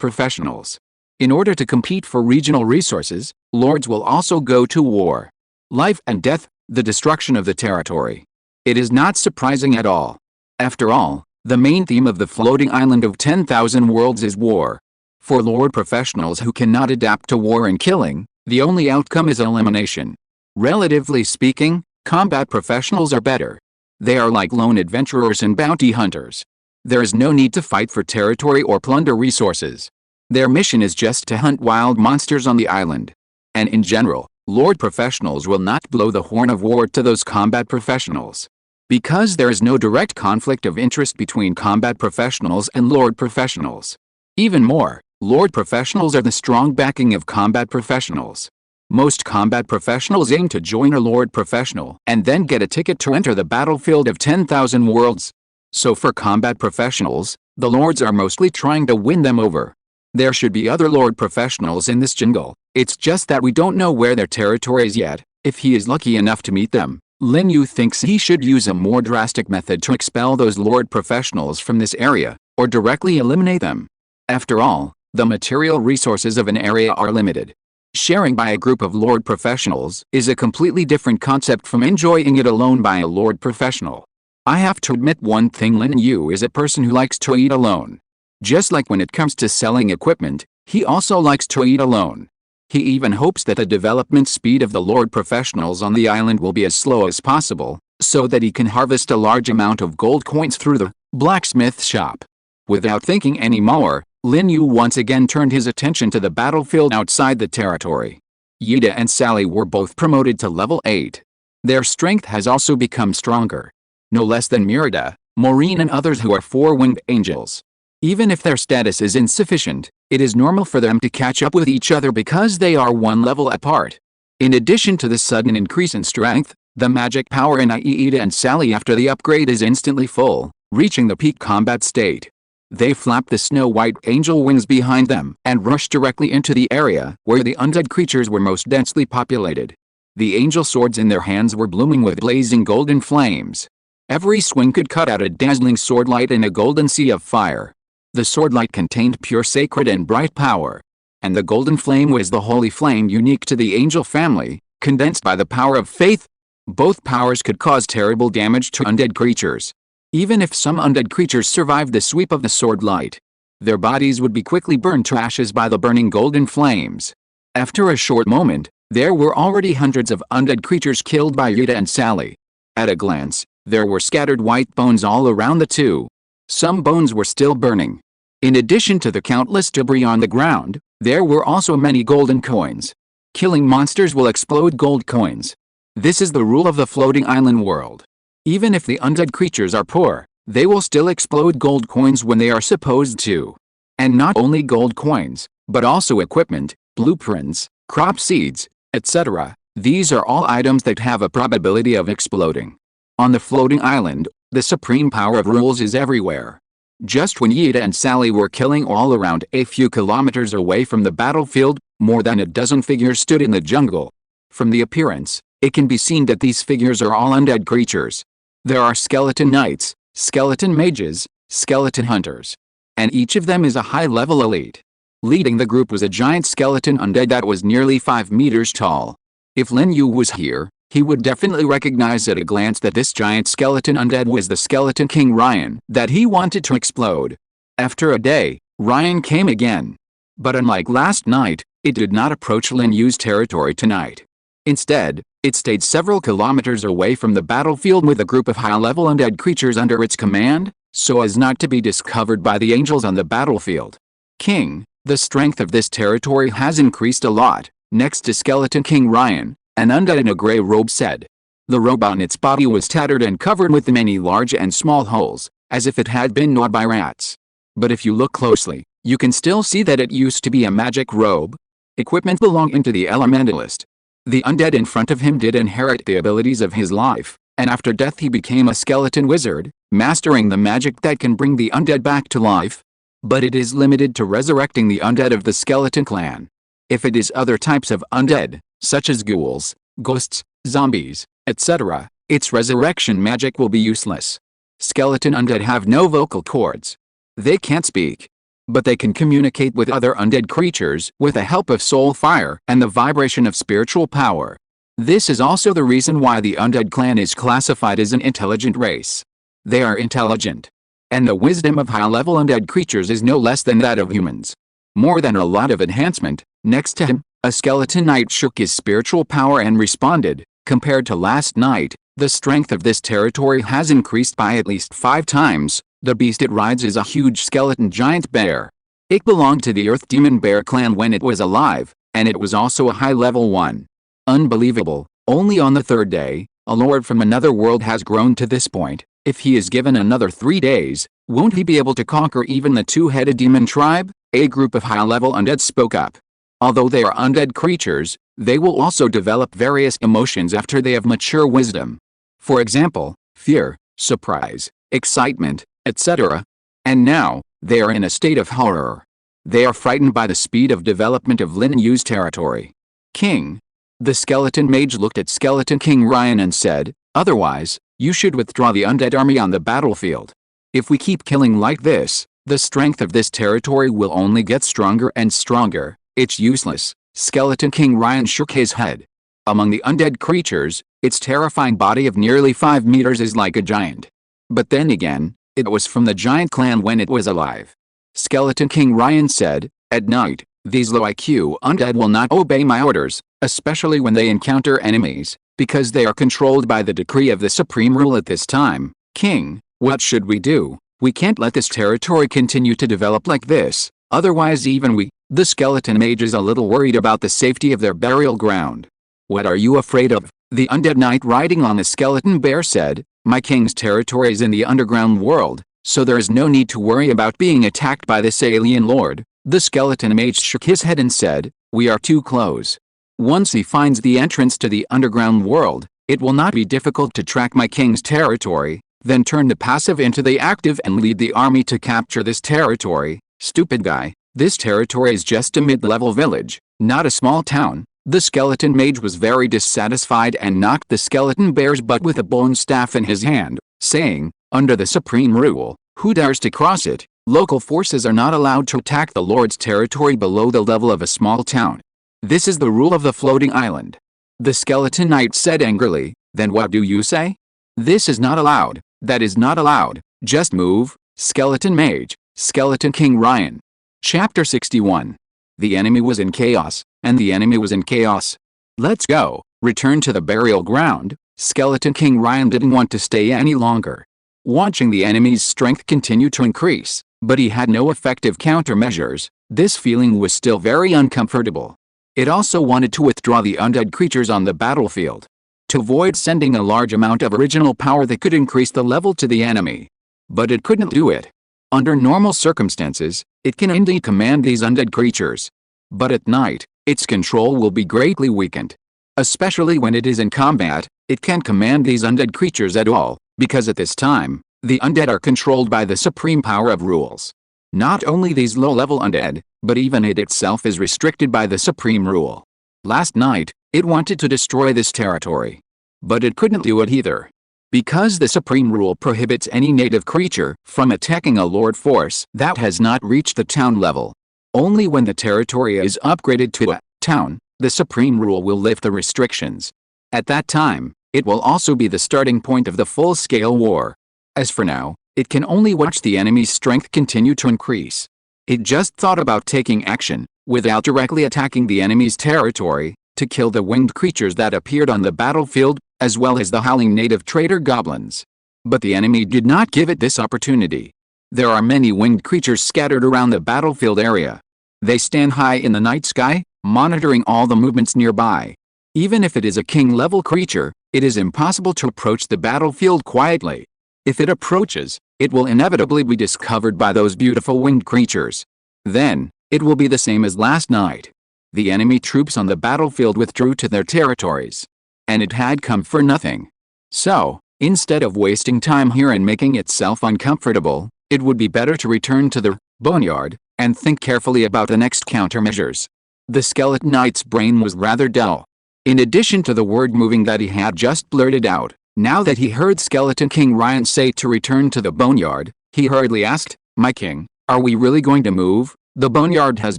professionals. In order to compete for regional resources, Lords will also go to war. Life and death, the destruction of the territory. It is not surprising at all. After all, the main theme of the floating island of 10,000 worlds is war. For Lord professionals who cannot adapt to war and killing, the only outcome is elimination. Relatively speaking, combat professionals are better. They are like lone adventurers and bounty hunters. There is no need to fight for territory or plunder resources. Their mission is just to hunt wild monsters on the island. And in general, Lord professionals will not blow the horn of war to those combat professionals. Because there is no direct conflict of interest between combat professionals and Lord professionals. Even more, Lord professionals are the strong backing of combat professionals. Most combat professionals aim to join a Lord professional and then get a ticket to enter the battlefield of 10,000 worlds. So for combat professionals, the Lords are mostly trying to win them over. There should be other Lord professionals in this jungle, it's just that we don't know where their territory is yet. If he is lucky enough to meet them, Lin Yu thinks he should use a more drastic method to expel those Lord professionals from this area, or directly eliminate them. After all, the material resources of an area are limited. Sharing by a group of Lord professionals is a completely different concept from enjoying it alone by a Lord professional. I have to admit one thing, Lin Yu is a person who likes to eat alone. Just like when it comes to selling equipment, he also likes to eat alone. He even hopes that the development speed of the Lord professionals on the island will be as slow as possible, so that he can harvest a large amount of gold coins through the blacksmith shop. Without thinking any more, Lin Yu once again turned his attention to the battlefield outside the territory. Yida and Sally were both promoted to level 8. Their strength has also become stronger. No less than Mirada, Maureen and others who are 4-winged angels. Even if their status is insufficient, it is normal for them to catch up with each other because they are 1 level apart. In addition to the sudden increase in strength, the magic power in Yida and Sally after the upgrade is instantly full, reaching the peak combat state. They flap the snow-white angel wings behind them and rush directly into the area where the undead creatures were most densely populated. The angel swords in their hands were blooming with blazing golden flames. Every swing could cut out a dazzling sword light in a golden sea of fire. The sword light contained pure sacred and bright power. And the golden flame was the holy flame unique to the angel family, condensed by the power of faith. Both powers could cause terrible damage to undead creatures. Even if some undead creatures survived the sweep of the sword light, their bodies would be quickly burned to ashes by the burning golden flames. After a short moment, there were already hundreds of undead creatures killed by Yida and Sally. At a glance, there were scattered white bones all around the two. Some bones were still burning. In addition to the countless debris on the ground, there were also many golden coins. Killing monsters will explode gold coins. This is the rule of the floating island world. Even if the undead creatures are poor, they will still explode gold coins when they are supposed to. And not only gold coins, but also equipment, blueprints, crop seeds, etc. These are all items that have a probability of exploding. On the floating island, the supreme power of rules is everywhere. Just when Yida and Sally were killing all around a few kilometers away from the battlefield, more than a dozen figures stood in the jungle. From the appearance, it can be seen that these figures are all undead creatures. There are skeleton knights, skeleton mages, skeleton hunters. And each of them is a high-level elite. Leading the group was a giant skeleton undead that was nearly 5 meters tall. If Lin Yu was here, he would definitely recognize at a glance that this giant skeleton undead was the skeleton king Ryan that he wanted to explode. After a day, Ryan came again. But unlike last night, it did not approach Lin Yu's territory tonight. Instead, it stayed several kilometers away from the battlefield with a group of high-level undead creatures under its command, so as not to be discovered by the angels on the battlefield. King, the strength of this territory has increased a lot. Next to Skeleton King Ryan, an undead in a gray robe said. The robe on its body was tattered and covered with many large and small holes, as if it had been gnawed by rats. But if you look closely, you can still see that it used to be a magic robe. Equipment belonging to the elementalist. The undead in front of him did inherit the abilities of his life, and after death he became a skeleton wizard, mastering the magic that can bring the undead back to life. But it is limited to resurrecting the undead of the skeleton clan. If it is other types of undead, such as ghouls, ghosts, zombies, etc., its resurrection magic will be useless. Skeleton undead have no vocal cords. They can't speak. But they can communicate with other undead creatures with the help of soul fire and the vibration of spiritual power. This is also the reason why the undead clan is classified as an intelligent race. They are intelligent. And the wisdom of high-level undead creatures is no less than that of humans. More than a lot of enhancement. Next to him, a skeleton knight shook his spiritual power and responded, compared to last night, the strength of this territory has increased by at least 5 times. The beast it rides is a huge skeleton giant bear. It belonged to the Earth Demon Bear clan when it was alive, and it was also a high-level one. Unbelievable, only on the 3rd day, a lord from another world has grown to this point. If he is given another 3 days, won't he be able to conquer even the 2-headed demon tribe? A group of high-level undead spoke up. Although they are undead creatures, they will also develop various emotions after they have mature wisdom. For example, fear, surprise, excitement, etc. And now, they are in a state of horror. They are frightened by the speed of development of Lin Yu's territory. King. The skeleton mage looked at Skeleton King Ryan and said, otherwise, you should withdraw the undead army on the battlefield. If we keep killing like this, the strength of this territory will only get stronger and stronger. It's useless. Skeleton King Ryan shook his head. Among the undead creatures, its terrifying body of nearly 5 meters is like a giant. But then again, it was from the giant clan when it was alive. Skeleton King Ryan said, at night, these low IQ undead will not obey my orders, especially when they encounter enemies, because they are controlled by the decree of the supreme rule at this time. King, what should we do? We can't let this territory continue to develop like this, otherwise even we, the skeleton mage, is a little worried about the safety of their burial ground. What are you afraid of? The undead knight riding on the skeleton bear said, my king's territory is in the underground world, so there is no need to worry about being attacked by this alien lord. The skeleton mage shook his head and said, we are too close. Once he finds the entrance to the underground world, it will not be difficult to track my king's territory, then turn the passive into the active and lead the army to capture this territory. Stupid guy, this territory is just a mid-level village, not a small town. The skeleton mage was very dissatisfied and knocked the skeleton bear's butt with a bone staff in his hand, saying, under the supreme rule, who dares to cross it? Local forces are not allowed to attack the lord's territory below the level of a small town. This is the rule of the floating island. The skeleton knight said angrily, then what do you say? This is not allowed, that is not allowed, just move. Skeleton mage, Skeleton King Ryan. Chapter 61. The enemy was in chaos, and the enemy was in chaos. Let's go, return to the burial ground. Skeleton King Ryan didn't want to stay any longer. Watching the enemy's strength continue to increase, but he had no effective countermeasures, this feeling was still very uncomfortable. It also wanted to withdraw the undead creatures on the battlefield, to avoid sending a large amount of original power that could increase the level to the enemy. But it couldn't do it. Under normal circumstances, it can indeed command these undead creatures. But at night, its control will be greatly weakened. Especially when it is in combat, it can't command these undead creatures at all, because at this time, the undead are controlled by the supreme power of rules. Not only these low-level undead, but even it itself is restricted by the supreme rule. Last night, it wanted to destroy this territory. But it couldn't do it either. Because the supreme rule prohibits any native creature from attacking a lord force that has not reached the town level. Only when the territory is upgraded to a town, the supreme rule will lift the restrictions. At that time, it will also be the starting point of the full-scale war. As for now, it can only watch the enemy's strength continue to increase. It just thought about taking action, without directly attacking the enemy's territory, to kill the winged creatures that appeared on the battlefield, as well as the howling native traitor goblins. But the enemy did not give it this opportunity. There are many winged creatures scattered around the battlefield area. They stand high in the night sky, monitoring all the movements nearby. Even if it is a king-level creature, it is impossible to approach the battlefield quietly. If it approaches, it will inevitably be discovered by those beautiful winged creatures. Then, it will be the same as last night. The enemy troops on the battlefield withdrew to their territories. And it had come for nothing. So, Instead of wasting time here and making itself uncomfortable, it would be better to return to the boneyard and think carefully about the next countermeasures. The skeleton knight's brain was rather dull. In addition to the word moving that he had just blurted out, now that he heard Skeleton King Ryan say to return to the boneyard, he hurriedly asked, "My king, are we really going to move?" The boneyard has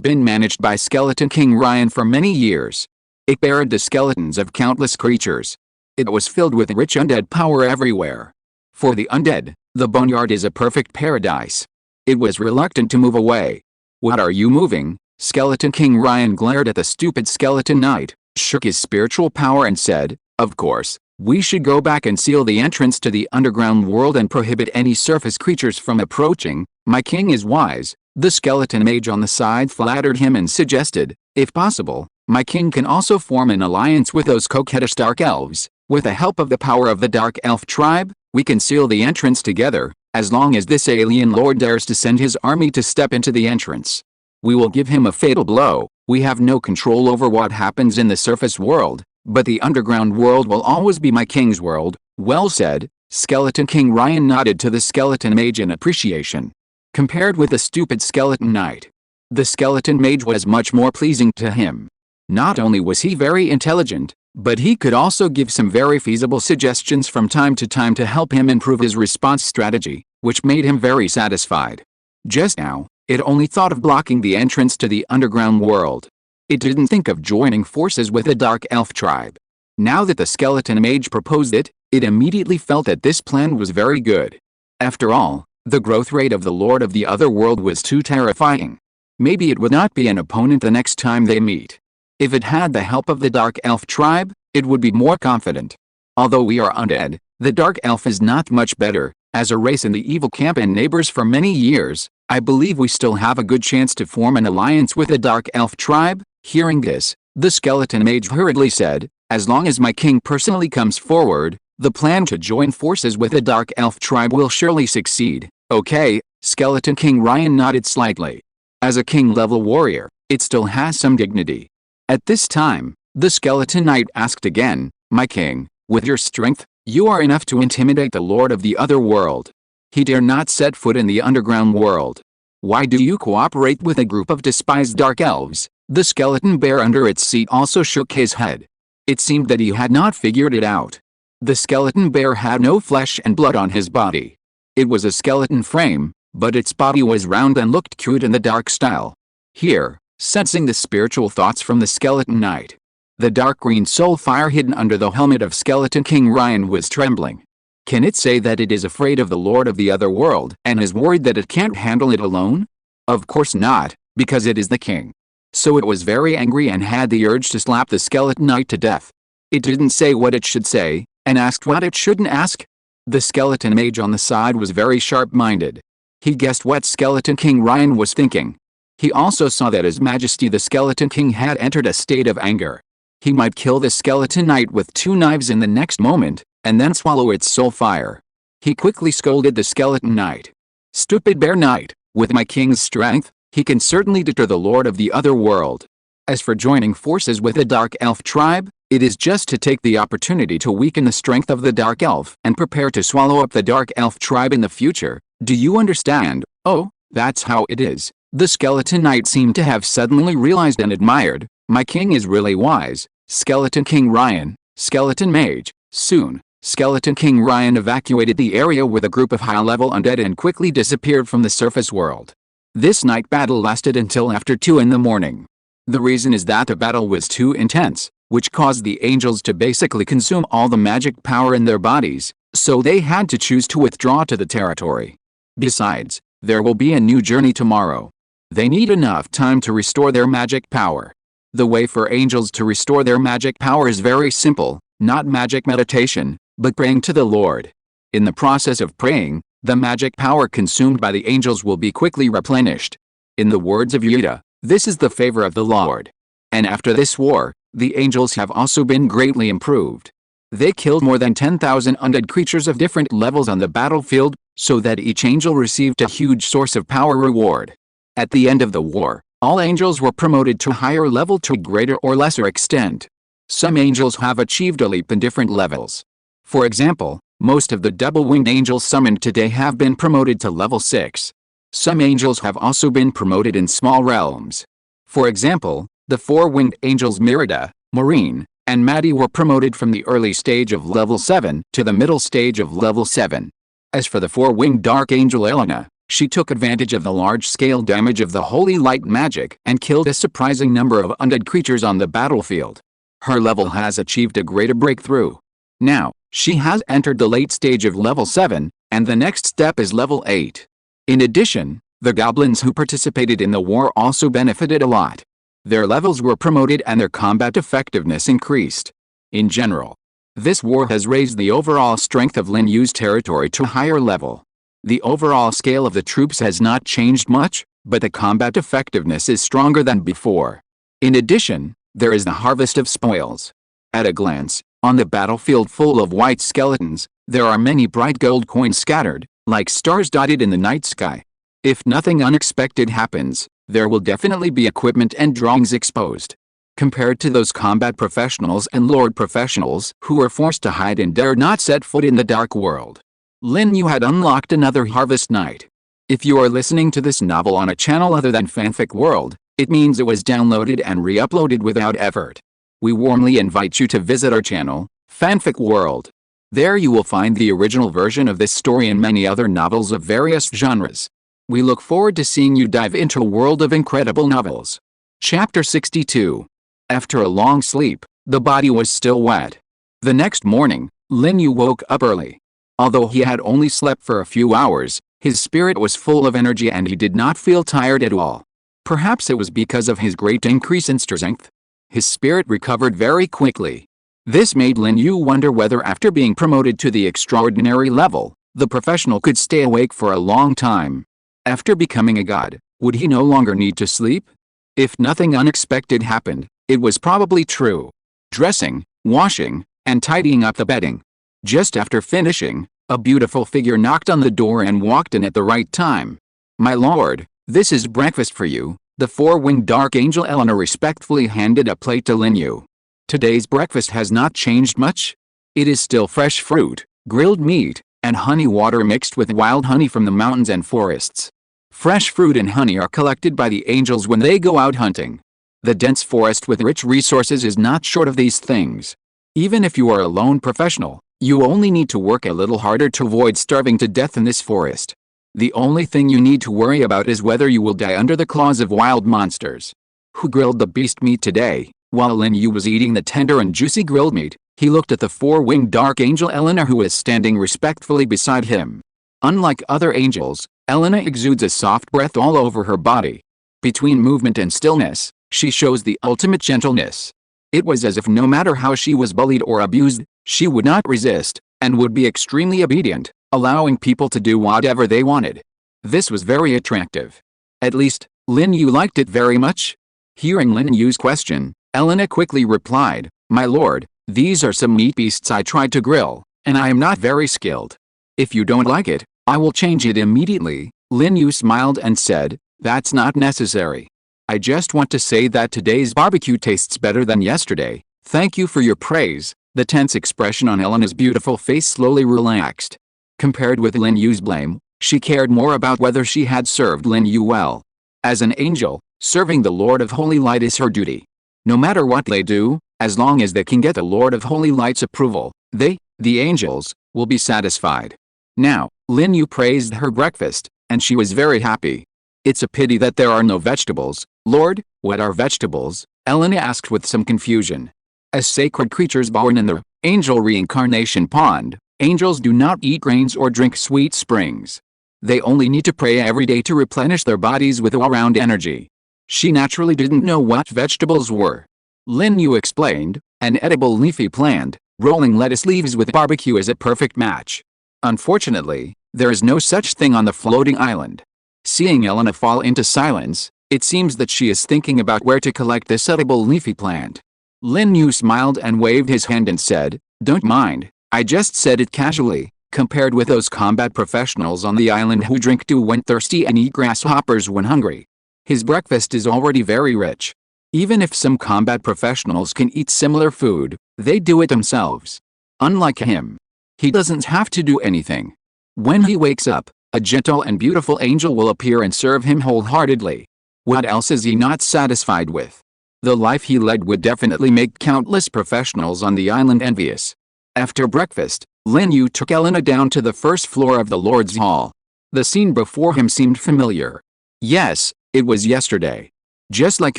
been managed by Skeleton King Ryan for many years. It buried the skeletons of countless creatures. It was filled with rich undead power everywhere. For the undead, the boneyard is a perfect paradise. It was reluctant to move away. "What are you moving?" Skeleton King Ryan glared at the stupid skeleton knight, shook his spiritual power and said, "Of course, we should go back and seal the entrance to the underground world and prohibit any surface creatures from approaching. My king is wise." The skeleton mage on the side flattered him and suggested, "If possible, my king can also form an alliance with those coquettish dark elves. With the help of the power of the dark elf tribe, we can seal the entrance together, as long as this alien lord dares to send his army to step into the entrance. We will give him a fatal blow. We have no control over what happens in the surface world, but the underground world will always be my king's world." "Well said." Skeleton King Ryan nodded to the skeleton mage in appreciation. Compared with the stupid skeleton knight, the skeleton mage was much more pleasing to him. Not only was he very intelligent, but he could also give some very feasible suggestions from time to time to help him improve his response strategy, which made him very satisfied. Just now, it only thought of blocking the entrance to the underground world. It didn't think of joining forces with the dark elf tribe. Now that the skeleton mage proposed it, it immediately felt that this plan was very good. After all, the growth rate of the Lord of the Otherworld was too terrifying. Maybe it would not be an opponent the next time they meet. If it had the help of the Dark Elf tribe, it would be more confident. Although we are undead, the Dark Elf is not much better. As a race in the evil camp and neighbors for many years, I believe we still have a good chance to form an alliance with the Dark Elf tribe. Hearing this, the skeleton mage hurriedly said, "As long as my king personally comes forward, the plan to join forces with the Dark Elf tribe will surely succeed." "Okay." Skeleton King Ryan nodded slightly. As a king-level warrior, it still has some dignity. At this time, the skeleton knight asked again, "My king, with your strength, you are enough to intimidate the Lord of the Otherworld. He dare not set foot in the underground world. Why do you cooperate with a group of despised dark elves?" The skeleton bear under its seat also shook his head. It seemed that he had not figured it out. The skeleton bear had no flesh and blood on his body. It was a skeleton frame, but its body was round and looked cute in the dark style. Here, sensing the spiritual thoughts from the skeleton knight, the dark green soul fire hidden under the helmet of Skeleton King Ryan was trembling. Can it say that it is afraid of the Lord of the Otherworld and is worried that it can't handle it alone? Of course not, because it is the king. So it was very angry and had the urge to slap the skeleton knight to death. It didn't say what it should say, and asked what it shouldn't ask. The skeleton mage on the side was very sharp-minded. He guessed what Skeleton King Ryan was thinking. He also saw that His Majesty the Skeleton King had entered a state of anger. He might kill the skeleton knight with 2 knives in the next moment, and then swallow its soul fire. He quickly scolded the skeleton knight. "Stupid bear knight, with my king's strength, he can certainly deter the Lord of the Otherworld. As for joining forces with the Dark Elf tribe, it is just to take the opportunity to weaken the strength of the Dark Elf and prepare to swallow up the Dark Elf tribe in the future. Do you understand?" "Oh, that's how it is." The skeleton knight seemed to have suddenly realized and admired. "My king is really wise." Skeleton King Ryan, skeleton mage. Soon, Skeleton King Ryan evacuated the area with a group of high-level undead and quickly disappeared from the surface world. This night battle lasted until after 2 in the morning. The reason is that the battle was too intense, which caused the angels to basically consume all the magic power in their bodies, so they had to choose to withdraw to the territory. Besides, there will be a new journey tomorrow. They need enough time to restore their magic power. The way for angels to restore their magic power is very simple, not magic meditation, but praying to the Lord. In the process of praying, the magic power consumed by the angels will be quickly replenished. In the words of Yuda, this is the favor of the Lord. And after this war, the angels have also been greatly improved. They killed more than 10,000 undead creatures of different levels on the battlefield, so that each angel received a huge source of power reward. At the end of the war, all angels were promoted to a higher level to a greater or lesser extent. Some angels have achieved a leap in different levels. For example, Most of the double-winged angels summoned today have been promoted to level 6. Some angels have also been promoted in small realms. For example, the four-winged angels Merida, Maureen, and Maddie were promoted from the early stage of level 7 to the middle stage of level 7. As for the four-winged dark angel Elena, she took advantage of the large-scale damage of the holy light magic and killed a surprising number of undead creatures on the battlefield. Her level has achieved a greater breakthrough. Now, she has entered the late stage of level 7, and the next step is level 8. In addition, the goblins who participated in the war also benefited a lot. Their levels were promoted and their combat effectiveness increased. In general, this war has raised the overall strength of Lin Yu's territory to a higher level. The overall scale of the troops has not changed much, but the combat effectiveness is stronger than before. In addition, there is the harvest of spoils. At a glance, on the battlefield full of white skeletons, there are many bright gold coins scattered, like stars dotted in the night sky. If nothing unexpected happens, there will definitely be equipment and drawings exposed. Compared to those combat professionals and lord professionals who were forced to hide and dare not set foot in the dark world, Lin Yu had unlocked another harvest night. If you are listening to this novel on a channel other than Fanfic World, it means it was downloaded and re-uploaded without effort. We warmly invite you to visit our channel, Fanfic World. There you will find the original version of this story and many other novels of various genres. We look forward to seeing you dive into a world of incredible novels. Chapter 62. After a long sleep, the body was still wet. The next morning, Lin Yu woke up early. Although he had only slept for a few hours, his spirit was full of energy and he did not feel tired at all. Perhaps it was because of his great increase in strength. His spirit recovered very quickly. This made Lin Yu wonder whether after being promoted to the extraordinary level, the professional could stay awake for a long time. After becoming a god, would he no longer need to sleep? If nothing unexpected happened, it was probably true. Dressing, washing, and tidying up the bedding. Just after finishing, a beautiful figure knocked on the door and walked in at the right time. "My lord, this is breakfast for you," the four-winged dark angel Elena respectfully handed a plate to Lin Yu. "Today's breakfast has not changed much. It is still fresh fruit, grilled meat, and honey water mixed with wild honey from the mountains and forests. Fresh fruit and honey are collected by the angels when they go out hunting. The dense forest with rich resources is not short of these things. Even if you are a lone professional, you only need to work a little harder to avoid starving to death in this forest. The only thing you need to worry about is whether you will die under the claws of wild monsters." Who grilled the beast meat today? While Lin Yu was eating the tender and juicy grilled meat, he looked at the four-winged dark angel Elena who was standing respectfully beside him. Unlike other angels, Elena exudes a soft breath all over her body. Between movement and stillness, she shows the ultimate gentleness. It was as if no matter how she was bullied or abused, she would not resist, and would be extremely obedient, allowing people to do whatever they wanted. This was very attractive. At least, Lin Yu liked it very much. Hearing Lin Yu's question, Elena quickly replied, "My lord, these are some meat beasts I tried to grill, and I am not very skilled. If you don't like it, I will change it immediately." Lin Yu smiled and said, "That's not necessary. I just want to say that today's barbecue tastes better than yesterday. Thank you for your praise." The tense expression on Elena's beautiful face slowly relaxed. Compared with Lin Yu's blame, she cared more about whether she had served Lin Yu well. As an angel, serving the Lord of Holy Light is her duty. No matter what they do, as long as they can get the Lord of Holy Light's approval, they, the angels, will be satisfied. Now, Lin Yu praised her breakfast, and she was very happy. "It's a pity that there are no vegetables, Lord." "What are vegetables?" Elena asked with some confusion. As sacred creatures born in the angel reincarnation pond, angels do not eat grains or drink sweet springs. They only need to pray every day to replenish their bodies with all-round energy. She naturally didn't know what vegetables were. Lin Yu explained, "An edible leafy plant, rolling lettuce leaves with barbecue is a perfect match." Unfortunately, there is no such thing on the floating island. Seeing Elena fall into silence, it seems that she is thinking about where to collect this edible leafy plant. Lin Yu smiled and waved his hand and said, "Don't mind, I just said it casually." Compared with those combat professionals on the island who drink dew when thirsty and eat grasshoppers when hungry, his breakfast is already very rich. Even if some combat professionals can eat similar food, they do it themselves. Unlike him, He doesn't have to do anything. When he wakes up, a gentle and beautiful angel will appear and serve him wholeheartedly. What else is he not satisfied with? The life he led would definitely make countless professionals on the island envious. After breakfast, Lin Yu took Elena down to the first floor of the Lord's Hall. The scene before him seemed familiar. Yes, it was yesterday. Just like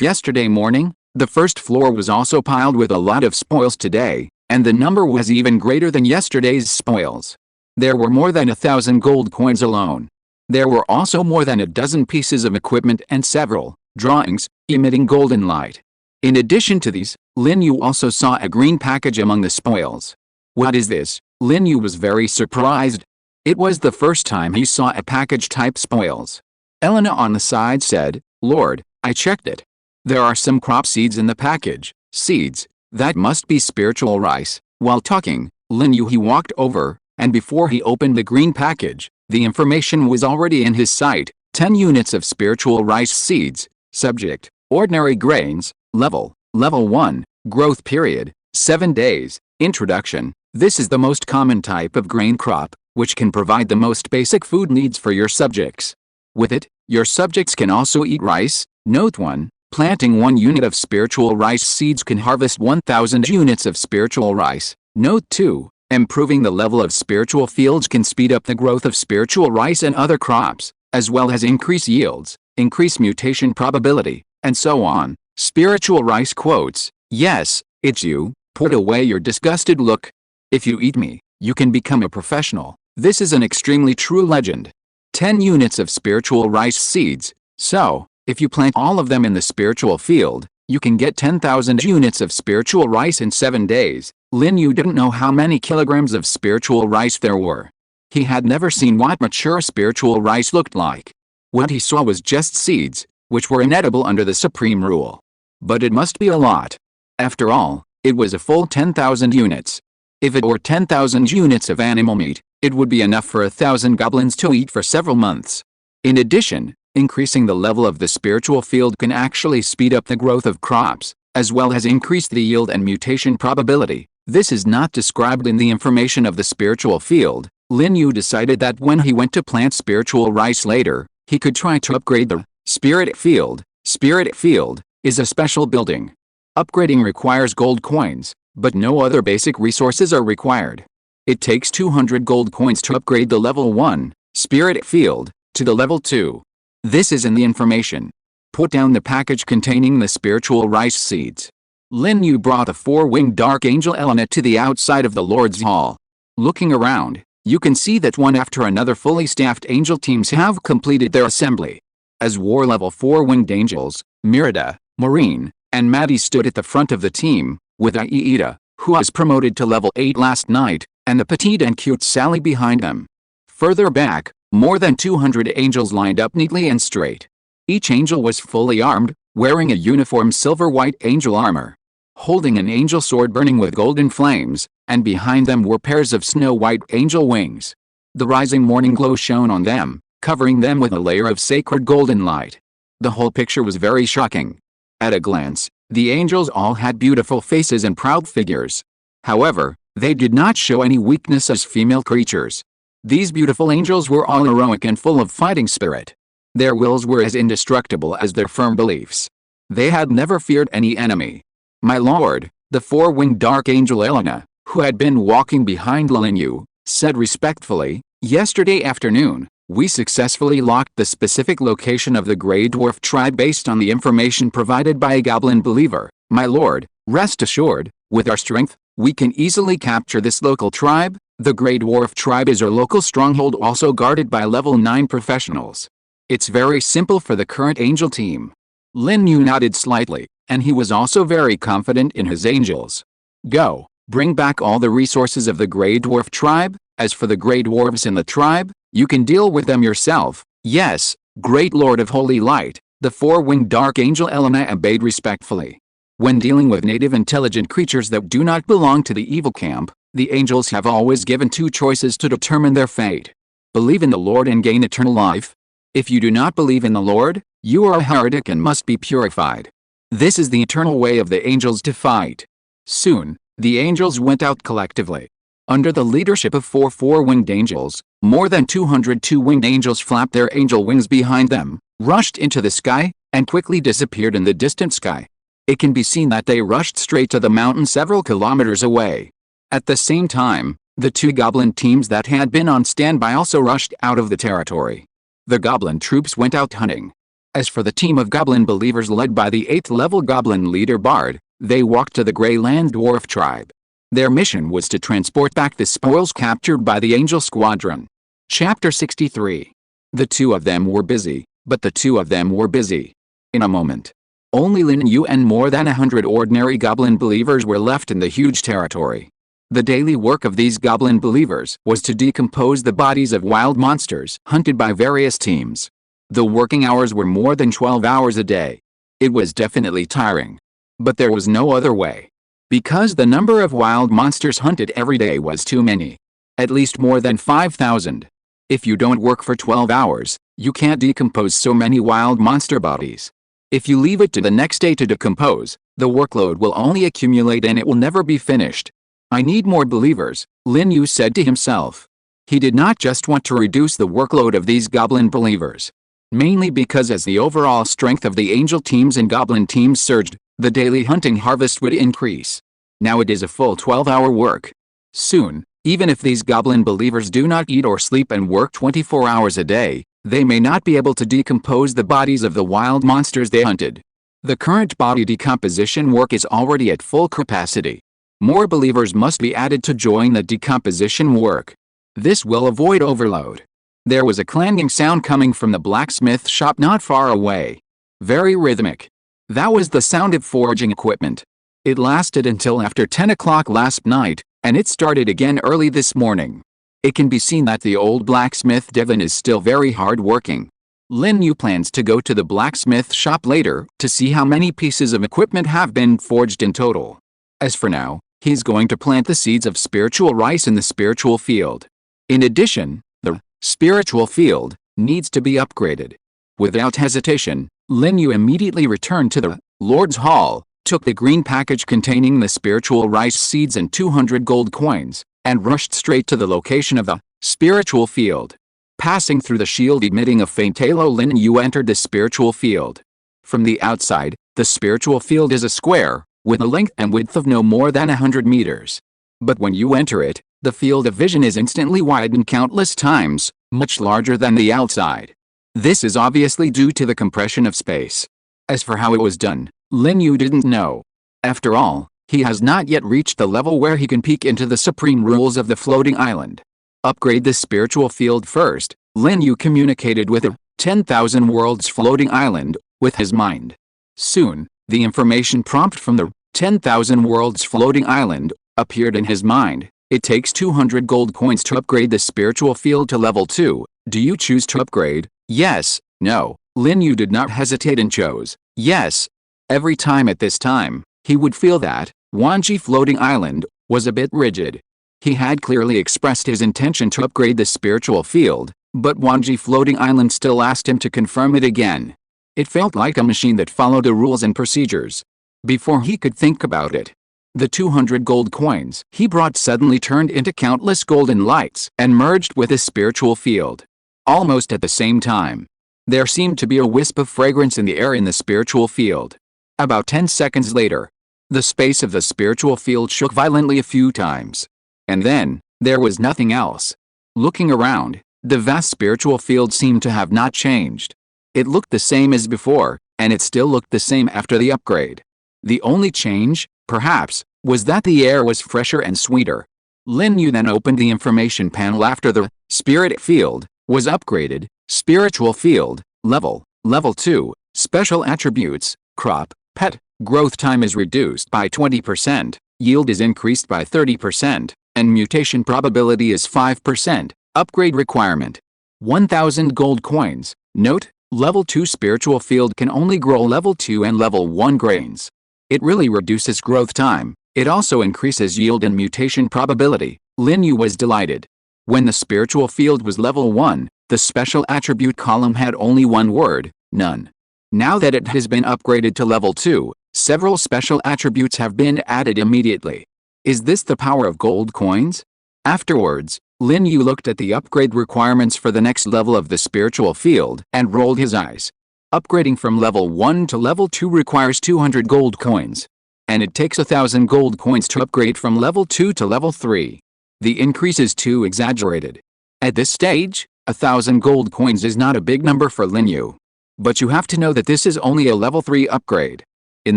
yesterday morning, the first floor was also piled with a lot of spoils today, and the number was even greater than yesterday's spoils. There were more than 1,000 gold coins alone. There were also more than a dozen pieces of equipment and several drawings emitting golden light. In addition to these, Lin Yu also saw a green package among the spoils. What is this? Lin Yu was very surprised. It was the first time he saw a package type spoils. Elena on the side said, "Lord, I checked it. There are some crop seeds in the package." Seeds? That must be spiritual rice. While talking, Lin Yu he walked over, and before he opened the green package, the information was already in his sight. 10 units of spiritual rice seeds. Subject: ordinary grains. Level 1. Growth period: 7 days. Introduction: this is the most common type of grain crop, which can provide the most basic food needs for your subjects. With it, your subjects can also eat rice. Note 1. Planting 1 unit of spiritual rice seeds can harvest 1,000 units of spiritual rice. Note 2. Improving the level of spiritual fields can speed up the growth of spiritual rice and other crops, as well as increase yields, increase mutation probability, and so on. Spiritual rice quotes: yes, it's you. Put away your disgusted look. If you eat me, you can become a professional. This is an extremely true legend. 10 units of spiritual rice seeds. So, if you plant all of them in the spiritual field, you can get 10,000 units of spiritual rice in 7 days. Lin Yu didn't know how many kilograms of spiritual rice there were. He had never seen what mature spiritual rice looked like. What he saw was just seeds, which were inedible under the supreme rule. But it must be a lot. After all, it was a full 10,000 units. If it were 10,000 units of animal meat, it would be enough for 1,000 goblins to eat for several months. In addition, increasing the level of the spiritual field can actually speed up the growth of crops, as well as increase the yield and mutation probability. This is not described in the information of the spiritual field. Lin Yu decided that when he went to plant spiritual rice later, he could try to upgrade the spirit field. Spirit field is a special building. Upgrading requires gold coins, but no other basic resources are required. It takes 200 gold coins to upgrade the level 1 spirit field to the level 2. This is in the information. Put down the package containing the spiritual rice seeds. Lin Yu brought the 4-winged dark angel Elena to the outside of the Lord's Hall. Looking around, you can see that one after another fully staffed angel teams have completed their assembly. As war level 4-winged angels, Mirada, Maureen, and Maddie stood at the front of the team, with Aida, who was promoted to level 8 last night, and the petite and cute Sally behind them. Further back, more than 200 angels lined up neatly and straight. Each angel was fully armed, wearing a uniform silver-white angel armor, holding an angel sword burning with golden flames, and behind them were pairs of snow-white angel wings. The rising morning glow shone on them, covering them with a layer of sacred golden light. The whole picture was very shocking. At a glance, the angels all had beautiful faces and proud figures. However, they did not show any weakness as female creatures. These beautiful angels were all heroic and full of fighting spirit. Their wills were as indestructible as their firm beliefs. They had never feared any enemy. My lord, the 4-winged dark angel Elena, who had been walking behind Lin Yu, said respectfully, "Yesterday afternoon, we successfully locked the specific location of the Grey Dwarf tribe based on the information provided by a goblin believer. My lord, rest assured, with our strength, we can easily capture this local tribe. The Grey Dwarf tribe is our local stronghold, also guarded by level 9 professionals. It's very simple for the current angel team." Lin Yu nodded slightly, and he was also very confident in his angels. "Go, bring back all the resources of the Grey Dwarf tribe. As for the Grey Dwarves in the tribe, you can deal with them yourself." "Yes, great lord of holy light," the 4-winged dark angel Elena obeyed respectfully. When dealing with native intelligent creatures that do not belong to the evil camp, the angels have always given 2 choices to determine their fate. Believe in the Lord and gain eternal life. If you do not believe in the Lord, you are a heretic and must be purified. This is the eternal way of the angels to fight. Soon, the angels went out collectively. Under the leadership of four four-winged angels, more than 200 two-winged angels flapped their angel wings behind them, rushed into the sky, and quickly disappeared in the distant sky. It can be seen that they rushed straight to the mountain several kilometers away. At the same time, the two goblin teams that had been on standby also rushed out of the territory. The goblin troops went out hunting. As for the team of goblin believers led by the 8th level goblin leader Bard, they walked to the Greyland dwarf tribe. Their mission was to transport back the spoils captured by the Angel Squadron. Chapter 63. The two of them were busy, but the two of them were busy. In a moment, only Lin Yu and more than 100 ordinary goblin believers were left in the huge territory. The daily work of these goblin believers was to decompose the bodies of wild monsters hunted by various teams. The working hours were more than 12 hours a day. It was definitely tiring. But there was no other way. Because the number of wild monsters hunted every day was too many. At least more than 5,000. If you don't work for 12 hours, you can't decompose so many wild monster bodies. If you leave it to the next day to decompose, the workload will only accumulate and it will never be finished. I need more believers, Lin Yu said to himself. He did not just want to reduce the workload of these goblin believers. Mainly because as the overall strength of the angel teams and goblin teams surged, the daily hunting harvest would increase. Now it is a full 12-hour work. Soon, even if these goblin believers do not eat or sleep and work 24 hours a day, they may not be able to decompose the bodies of the wild monsters they hunted. The current body decomposition work is already at full capacity. More believers must be added to join the decomposition work. This will avoid overload. There was a clanging sound coming from the blacksmith shop not far away. Very rhythmic. That was the sound of forging equipment. It lasted until after 10 o'clock last night, and it started again early this morning. It can be seen that the old blacksmith Devon is still very hard working. Lin Yu plans to go to the blacksmith shop later to see how many pieces of equipment have been forged in total. As for now, he's going to plant the seeds of spiritual rice in the spiritual field. In addition, the spiritual field needs to be upgraded. Without hesitation, Lin Yu immediately returned to the Lord's Hall, took the green package containing the spiritual rice seeds and 200 gold coins, and rushed straight to the location of the spiritual field. Passing through the shield emitting a faint halo, Lin Yu entered the spiritual field. From the outside, the spiritual field is a square, with a length and width of no more than 100 meters. But when you enter it, the field of vision is instantly widened countless times, much larger than the outside. This is obviously due to the compression of space. As for how it was done, Lin Yu didn't know. After all, he has not yet reached the level where he can peek into the supreme rules of the floating island. Upgrade the spiritual field first, Lin Yu communicated with the 10,000 worlds floating island, with his mind. Soon, the information prompt from the 10,000 worlds floating island appeared in his mind. It takes 200 gold coins to upgrade the spiritual field to level 2. Do you choose to upgrade? Yes, no. Lin Yu did not hesitate and chose yes. Every time at this time, he would feel that Wanji floating island was a bit rigid. He had clearly expressed his intention to upgrade the spiritual field, but Wanji floating island still asked him to confirm it again. It felt like a machine that followed the rules and procedures. Before he could think about it, the 200 gold coins he brought suddenly turned into countless golden lights and merged with his spiritual field. Almost at the same time, there seemed to be a wisp of fragrance in the air in the spiritual field. About 10 seconds later, the space of the spiritual field shook violently a few times. And then, there was nothing else. Looking around, the vast spiritual field seemed to have not changed. It looked the same as before, and it still looked the same after the upgrade. The only change, perhaps, was that the air was fresher and sweeter. Lin Yu then opened the information panel after the spirit field was upgraded. Spiritual field, level 2, special attributes, crop, pet, growth time is reduced by 20%, yield is increased by 30%, and mutation probability is 5%, upgrade requirement. 1,000 gold coins. Note, level 2 spiritual field can only grow level 2 and level 1 grains. It really reduces growth time. It also increases yield and mutation probability. Lin Yu was delighted. When the spiritual field was level 1, the special attribute column had only one word, none. Now that it has been upgraded to level 2, several special attributes have been added immediately. Is this the power of gold coins? Afterwards, Lin Yu looked at the upgrade requirements for the next level of the spiritual field and rolled his eyes. Upgrading from level 1 to level 2 requires 200 gold coins. And it takes 1,000 gold coins to upgrade from level 2 to level 3. The increase is too exaggerated. At this stage, 1,000 gold coins is not a big number for Lin Yu. But you have to know that this is only a level 3 upgrade. In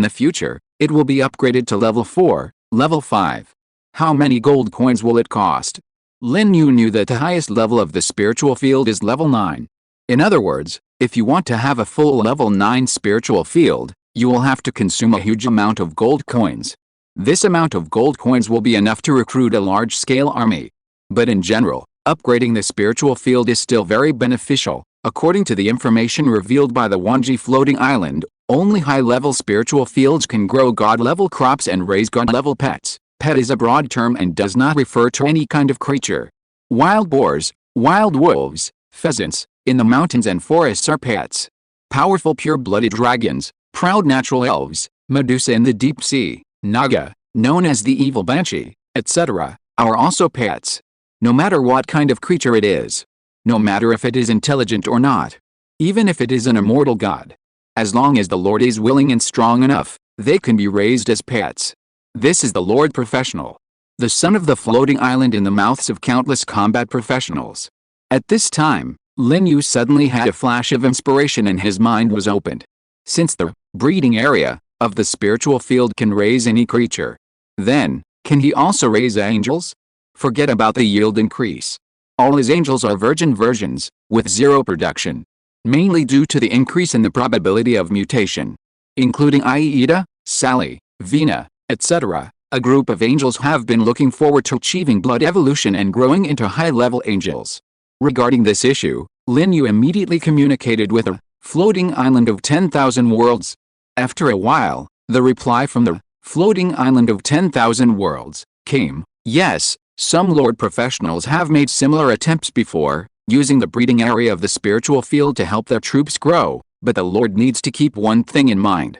the future, it will be upgraded to level 4, level 5. How many gold coins will it cost? Lin Yu knew that the highest level of the spiritual field is level 9. In other words, if you want to have a full level 9 spiritual field, you will have to consume a huge amount of gold coins. This amount of gold coins will be enough to recruit a large-scale army. But in general, upgrading the spiritual field is still very beneficial. According to the information revealed by the Wanji floating island, only high-level spiritual fields can grow god-level crops and raise god-level pets. Pet is a broad term and does not refer to any kind of creature. Wild boars, wild wolves, pheasants, in the mountains and forests are pets. Powerful pure-blooded dragons, proud natural elves, Medusa in the deep sea, Naga, known as the evil banshee, etc., are also pets. No matter what kind of creature it is. No matter if it is intelligent or not. Even if it is an immortal god. As long as the Lord is willing and strong enough, they can be raised as pets. This is the Lord Professional. The son of the floating island in the mouths of countless combat professionals. At this time, Lin Yu suddenly had a flash of inspiration and his mind was opened. Since the breeding area of the spiritual field can raise any creature, then, can he also raise angels? Forget about the yield increase. All his angels are virgin versions, with zero production. Mainly due to the increase in the probability of mutation. Including Aida, Sally, Vina, etc., a group of angels have been looking forward to achieving blood evolution and growing into high-level angels. Regarding this issue, Lin Yu immediately communicated with the floating island of 10,000 worlds. After a while, the reply from the floating island of 10,000 worlds came. Yes, some Lord professionals have made similar attempts before, using the breeding area of the spiritual field to help their troops grow, but the Lord needs to keep one thing in mind.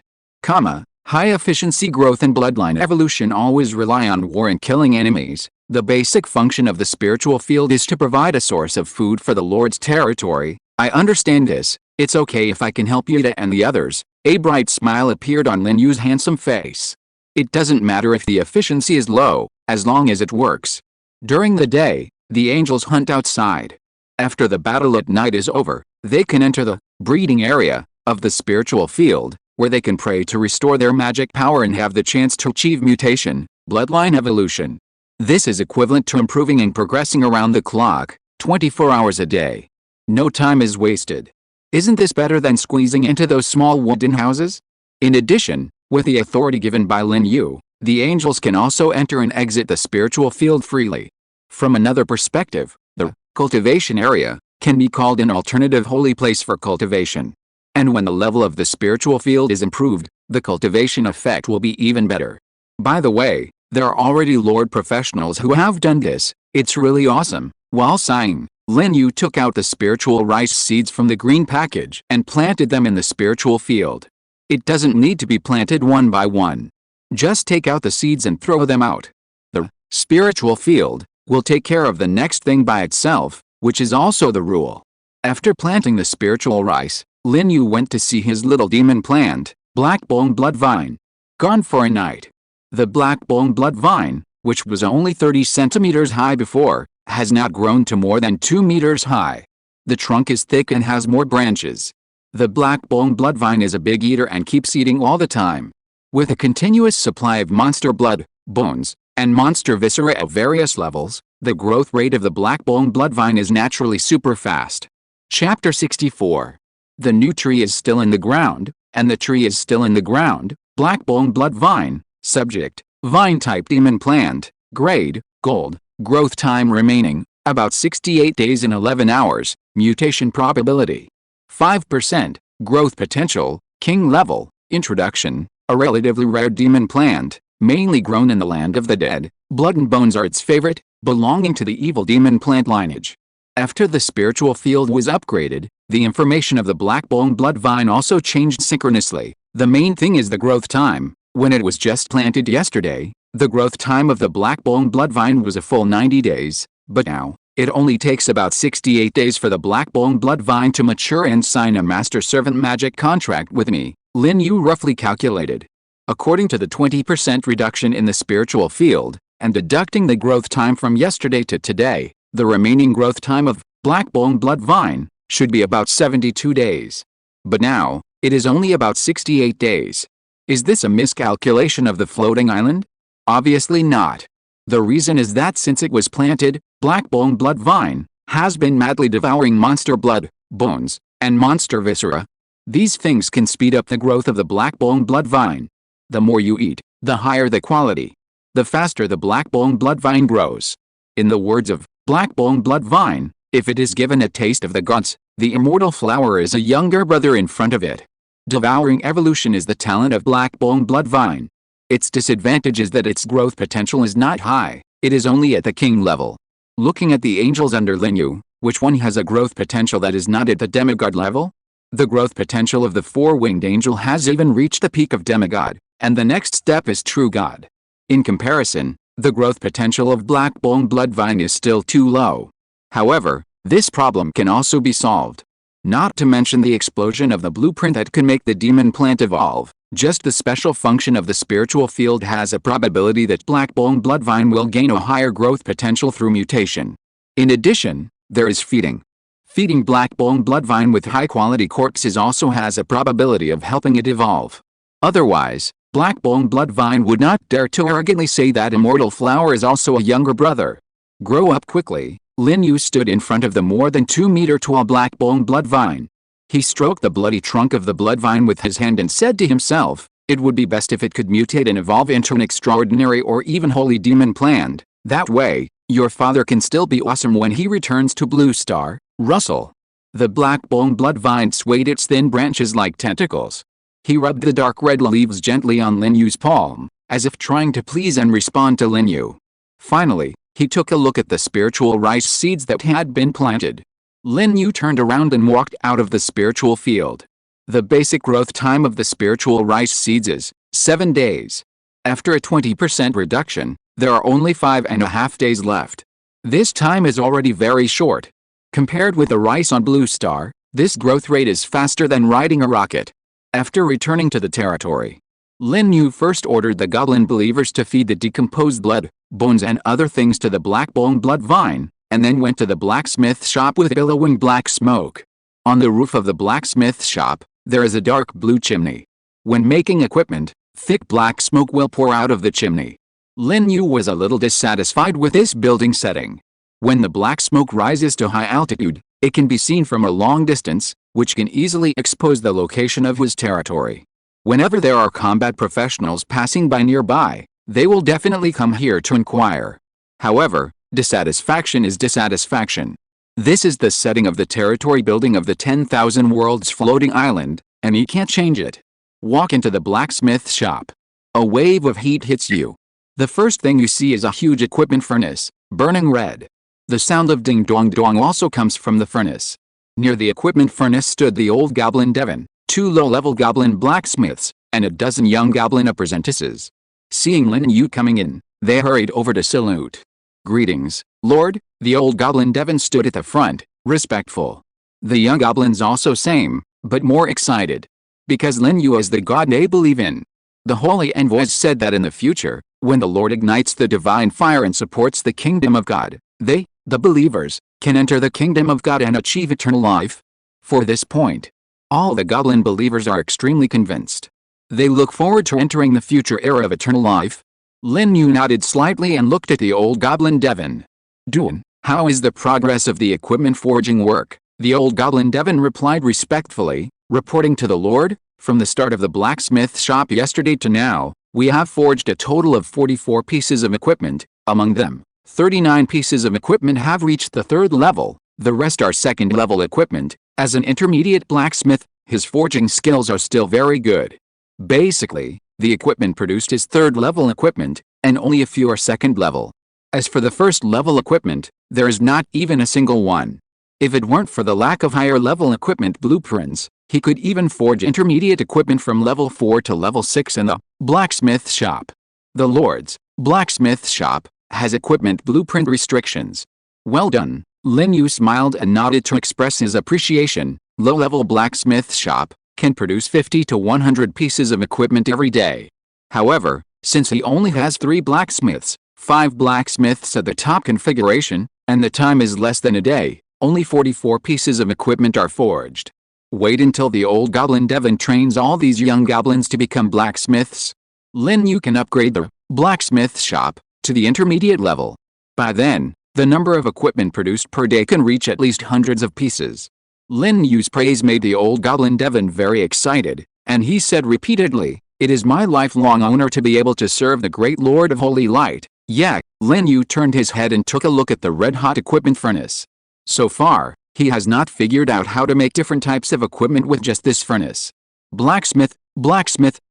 High efficiency growth and bloodline evolution always rely on war and killing enemies. The basic function of the spiritual field is to provide a source of food for the Lord's territory. I understand this. It's okay if I can help you and the others. A bright smile appeared on Lin Yu's handsome face. It doesn't matter if the efficiency is low, as long as it works. During the day, the angels hunt outside. After the battle at night is over, they can enter the breeding area of the spiritual field, where they can pray to restore their magic power and have the chance to achieve mutation, bloodline evolution. This is equivalent to improving and progressing around the clock, 24 hours a day. No time is wasted. Isn't this better than squeezing into those small wooden houses? In addition, with the authority given by Lin Yu, the angels can also enter and exit the spiritual field freely. From another perspective, the cultivation area can be called an alternative holy place for cultivation. And when the level of the spiritual field is improved, the cultivation effect will be even better. By the way, there are already Lord professionals who have done this. It's really awesome. While sighing, Lin Yu took out the spiritual rice seeds from the green package and planted them in the spiritual field. It doesn't need to be planted one by one. Just take out the seeds and throw them out. The spiritual field will take care of the next thing by itself, which is also the rule. After planting the spiritual rice, Lin Yu went to see his little demon plant, Blackbone Blood Vine. Gone for a night. The Blackbone Blood Vine, which was only 30 centimeters high before, has now grown to more than 2 meters high. The trunk is thick and has more branches. The Blackbone Blood Vine is a big eater and keeps eating all the time. With a continuous supply of monster blood, bones, and monster viscera of various levels, the growth rate of the Blackbone Blood Vine is naturally super fast. Chapter 64. The new tree is still in the ground, and the tree is still in the ground. Blackbone Blood Vine. Subject: Vine type demon plant. Grade: Gold. Growth time remaining: about 68 days and 11 hours. Mutation probability: 5%. Growth potential: King level. Introduction: a relatively rare demon plant, mainly grown in the land of the dead. Blood and bones are its favorite, belonging to the evil demon plant lineage. After the spiritual field was upgraded, the information of the Blackbone Blood Vine also changed synchronously. The main thing is the growth time. When it was just planted yesterday, The growth time of the black-bone bloodvine was a full 90 days, but now, it only takes about 68 days for the black-bone bloodvine to mature and sign a master-servant magic contract with me, Lin Yu roughly calculated. According to the 20% reduction in the spiritual field, and deducting the growth time from yesterday to today, the remaining growth time of black-bone bloodvine should be about 72 days. But now, it is only about 68 days. Is this a miscalculation of the floating island? Obviously not. The reason is that since it was planted, black-bone bloodvine has been madly devouring monster blood, bones, and monster viscera. These things can speed up the growth of the black-bone bloodvine. The more you eat, the higher the quality. The faster the black-bone bloodvine grows. In the words of black-bone bloodvine, if it is given a taste of the gods, the immortal flower is a younger brother in front of it. Devouring evolution is the talent of black-bone bloodvine. Its disadvantage is that its growth potential is not high, it is only at the king level. Looking at the angels under Lin Yu, which one has a growth potential that is not at the demigod level? The growth potential of the four-winged angel has even reached the peak of demigod, and the next step is true god. In comparison, the growth potential of black-bone bloodvine is still too low. However, this problem can also be solved. Not to mention the explosion of the blueprint that can make the demon plant evolve. Just the special function of the spiritual field has a probability that black-bone bloodvine will gain a higher growth potential through mutation. In addition, there is feeding. Feeding black-bone bloodvine with high-quality corpses also has a probability of helping it evolve. Otherwise, black-bone bloodvine would not dare to arrogantly say that immortal flower is also a younger brother. Grow up quickly. Lin Yu stood in front of the more than 2-meter-tall black-bone bloodvine. He stroked the bloody trunk of the bloodvine with his hand and said to himself, it would be best if it could mutate and evolve into an extraordinary or even holy demon plant. That way, your father can still be awesome when he returns to Blue Star, Russell. The black-bone bloodvine swayed its thin branches like tentacles. He rubbed the dark red leaves gently on Lin Yu's palm, as if trying to please and respond to Lin Yu. Finally, he took a look at the spiritual rice seeds that had been planted. Lin Yu turned around and walked out of the spiritual field. The basic growth time of the spiritual rice seeds is 7 days. After a 20% reduction, there are only 5.5 days left. This time is already very short. Compared with the rice on Blue Star, this growth rate is faster than riding a rocket. After returning to the territory, Lin Yu first ordered the goblin believers to feed the decomposed blood, bones and other things to the black-bone bloodvine, and then went to the blacksmith shop with billowing black smoke. On the roof of the blacksmith shop, there is a dark blue chimney. When making equipment, thick black smoke will pour out of the chimney. Lin Yu was a little dissatisfied with this building setting. When the black smoke rises to high altitude, it can be seen from a long distance, which can easily expose the location of his territory. Whenever there are combat professionals passing by nearby, they will definitely come here to inquire. However, dissatisfaction is dissatisfaction. This is the setting of the territory building of the 10,000 worlds floating island, and you can't change it. Walk into the blacksmith shop. A wave of heat hits you. The first thing you see is a huge equipment furnace, burning red. The sound of ding-dong-dong also comes from the furnace. Near the equipment furnace stood the old goblin Devon, 2 low-level goblin blacksmiths, and a dozen young goblin apprentices. Seeing Lin Yu coming in, they hurried over to salute. Greetings, Lord. The old goblin Devon stood at the front, respectful. The young goblins also same, but more excited. Because Lin Yu is the god they believe in. The holy envoys said that in the future, when the Lord ignites the divine fire and supports the kingdom of God, they, the believers, can enter the kingdom of God and achieve eternal life. For this point, all the goblin believers are extremely convinced. They look forward to entering the future era of eternal life. Lin Yu nodded slightly and looked at the old goblin Devon. Duan, how is the progress of the equipment forging work? The old goblin Devon replied respectfully, reporting to the Lord, from the start of the blacksmith shop yesterday to now, we have forged a total of 44 pieces of equipment. Among them, 39 pieces of equipment have reached the 3rd level, the rest are 2nd level equipment. As an intermediate blacksmith, his forging skills are still very good. Basically, the equipment produced is 3rd level equipment, and only a few are 2nd level. As for the 1st level equipment, there is not even a single one. If it weren't for the lack of higher level equipment blueprints, he could even forge intermediate equipment from level 4 to level 6 in the blacksmith shop. The lords, Blacksmith shop has equipment blueprint restrictions. Well done. Lin Yu smiled and nodded to express his appreciation. Low-level blacksmith shop can produce 50 to 100 pieces of equipment every day. However, since he only has 3 blacksmiths, 5 blacksmiths at the top configuration, and the time is less than a day, only 44 pieces of equipment are forged. Wait until the old goblin Devon trains all these young goblins to become blacksmiths. Lin Yu can upgrade the blacksmith shop to the intermediate level. By then, the number of equipment produced per day can reach at least hundreds of pieces. Lin Yu's praise made the old goblin Devon very excited, and he said repeatedly, "It is my lifelong honor to be able to serve the great Lord of Holy Light." Yeah, Lin Yu turned his head and took a look at the red-hot equipment furnace. So far, he has not figured out how to make different types of equipment with just this furnace. Blacksmith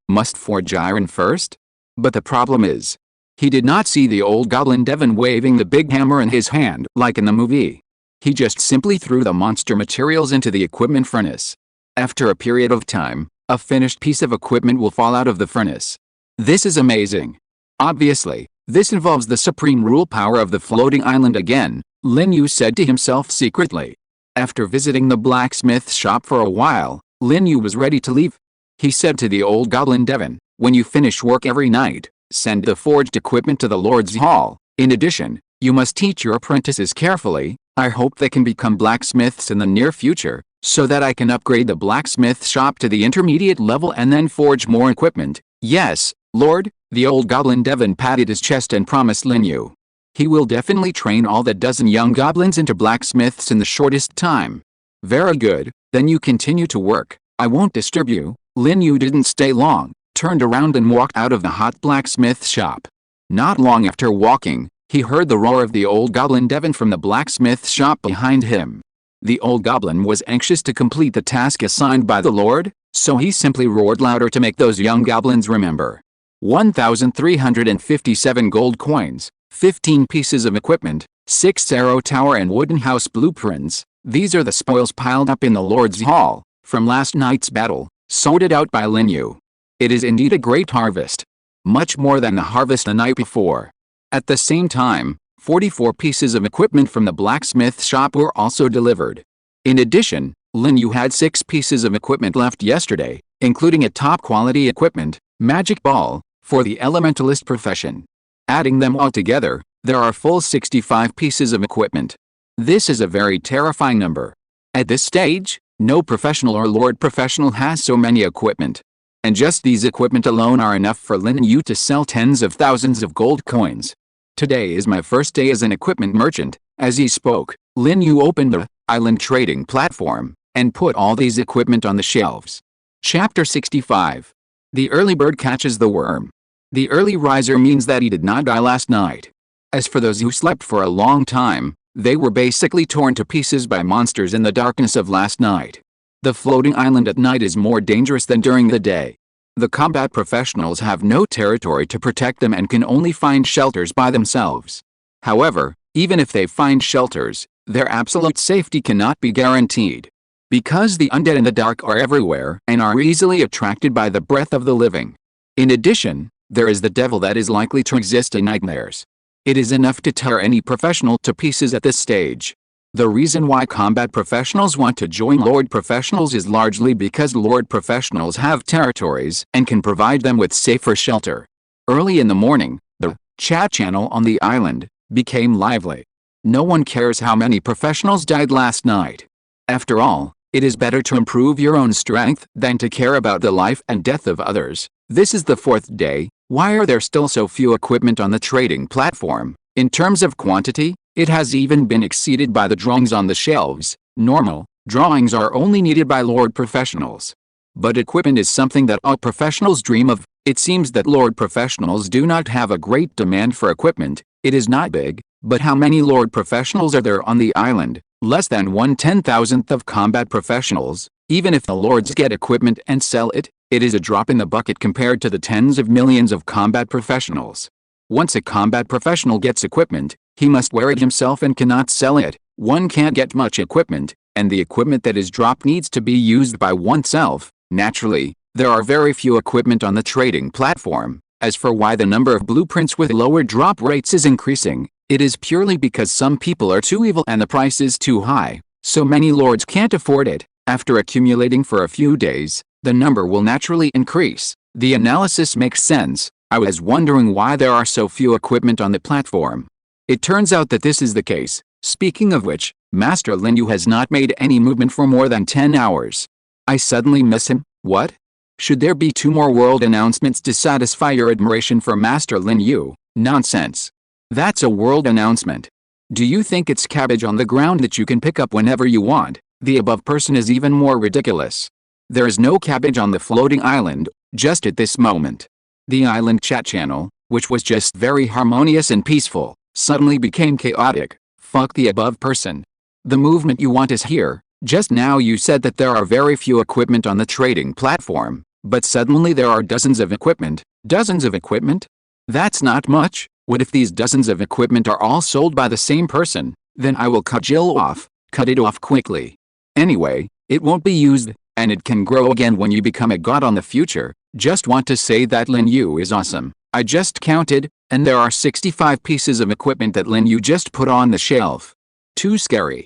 must forge iron first? But the problem is, he did not see the old goblin Devon waving the big hammer in his hand like in the movie. He just simply threw the monster materials into the equipment furnace. After a period of time, a finished piece of equipment will fall out of the furnace. This is amazing. Obviously, this involves the supreme rule power of the floating island again, Lin Yu said to himself secretly. After visiting the blacksmith shop for a while, Lin Yu was ready to leave. He said to the old goblin Devon, "When you finish work every night, send the forged equipment to the Lord's Hall. In addition, you must teach your apprentices carefully. I hope they can become blacksmiths in the near future, so that I can upgrade the blacksmith shop to the intermediate level and then forge more equipment." "Yes, Lord," the old goblin Devon patted his chest and promised Lin Yu. He will definitely train all the dozen young goblins into blacksmiths in the shortest time. "Very good, then you continue to work. I won't disturb you." Lin Yu didn't stay long, turned around and walked out of the hot blacksmith shop. Not long after walking, he heard the roar of the old goblin Devon from the blacksmith shop behind him. The old goblin was anxious to complete the task assigned by the Lord, so he simply roared louder to make those young goblins remember. 1,357 gold coins, 15 pieces of equipment, 6 arrow tower and wooden house blueprints. These are the spoils piled up in the Lord's Hall from last night's battle, sorted out by Lin Yu. It is indeed a great harvest. Much more than the harvest the night before. At the same time, 44 pieces of equipment from the blacksmith shop were also delivered. In addition, Lin Yu had 6 pieces of equipment left yesterday, including a top-quality equipment, magic ball, for the elementalist profession. Adding them all together, there are full 65 pieces of equipment. This is a very terrifying number. At this stage, no professional or lord professional has so many equipment. And just these equipment alone are enough for Lin Yu to sell tens of thousands of gold coins. "Today is my first day as an equipment merchant." As he spoke, Lin Yu opened the island trading platform and put all these equipment on the shelves. Chapter 65. The early bird catches the worm. The early riser means that he did not die last night. As for those who slept for a long time, they were basically torn to pieces by monsters in the darkness of last night. The floating island at night is more dangerous than during the day. The combat professionals have no territory to protect them and can only find shelters by themselves. However, even if they find shelters, their absolute safety cannot be guaranteed. Because the undead in the dark are everywhere and are easily attracted by the breath of the living. In addition, there is the devil that is likely to exist in nightmares. It is enough to tear any professional to pieces at this stage. The reason why combat professionals want to join Lord professionals is largely because Lord professionals have territories and can provide them with safer shelter. Early in the morning, the chat channel on the island became lively. No one cares how many professionals died last night. After all, it is better to improve your own strength than to care about the life and death of others. This is the 4th day. Why are there still so few equipment on the trading platform? In terms of quantity, it has even been exceeded by the drawings on the shelves. Normal drawings are only needed by Lord professionals. But equipment is something that all professionals dream of. It seems that Lord professionals do not have a great demand for equipment. It is not big, but how many Lord professionals are there on the island? Less than 1/10,000th of combat professionals. Even if the Lords get equipment and sell it, it is a drop in the bucket compared to the tens of millions of combat professionals. Once a combat professional gets equipment, he must wear it himself and cannot sell it. One can't get much equipment, and the equipment that is dropped needs to be used by oneself. Naturally, there are very few equipment on the trading platform. As for why the number of blueprints with lower drop rates is increasing, it is purely because some people are too evil and the price is too high, so many lords can't afford it. After accumulating for a few days, the number will naturally increase. The analysis makes sense. I was wondering why there are so few equipment on the platform. It turns out that this is the case. Speaking of which, Master Lin Yu has not made any movement for more than 10 hours. I suddenly miss him. What? Should there be 2 more world announcements to satisfy your admiration for Master Lin Yu? Nonsense. That's a world announcement. Do you think it's cabbage on the ground that you can pick up whenever you want? The above person is even more ridiculous. There is no cabbage on the floating island, just at this moment. The island chat channel, which was just very harmonious and peaceful, suddenly became chaotic. Fuck the above person. The movement you want is here. Just now you said that there are very few equipment on the trading platform, but suddenly there are dozens of equipment. Dozens of equipment? That's not much. What if these dozens of equipment are all sold by the same person? Then I will cut it off quickly. Anyway, it won't be used, and it can grow again when you become a god on the future. Just want to say that Lin Yu is awesome. I just counted, and there are 65 pieces of equipment that Lin Yu just put on the shelf. Too scary.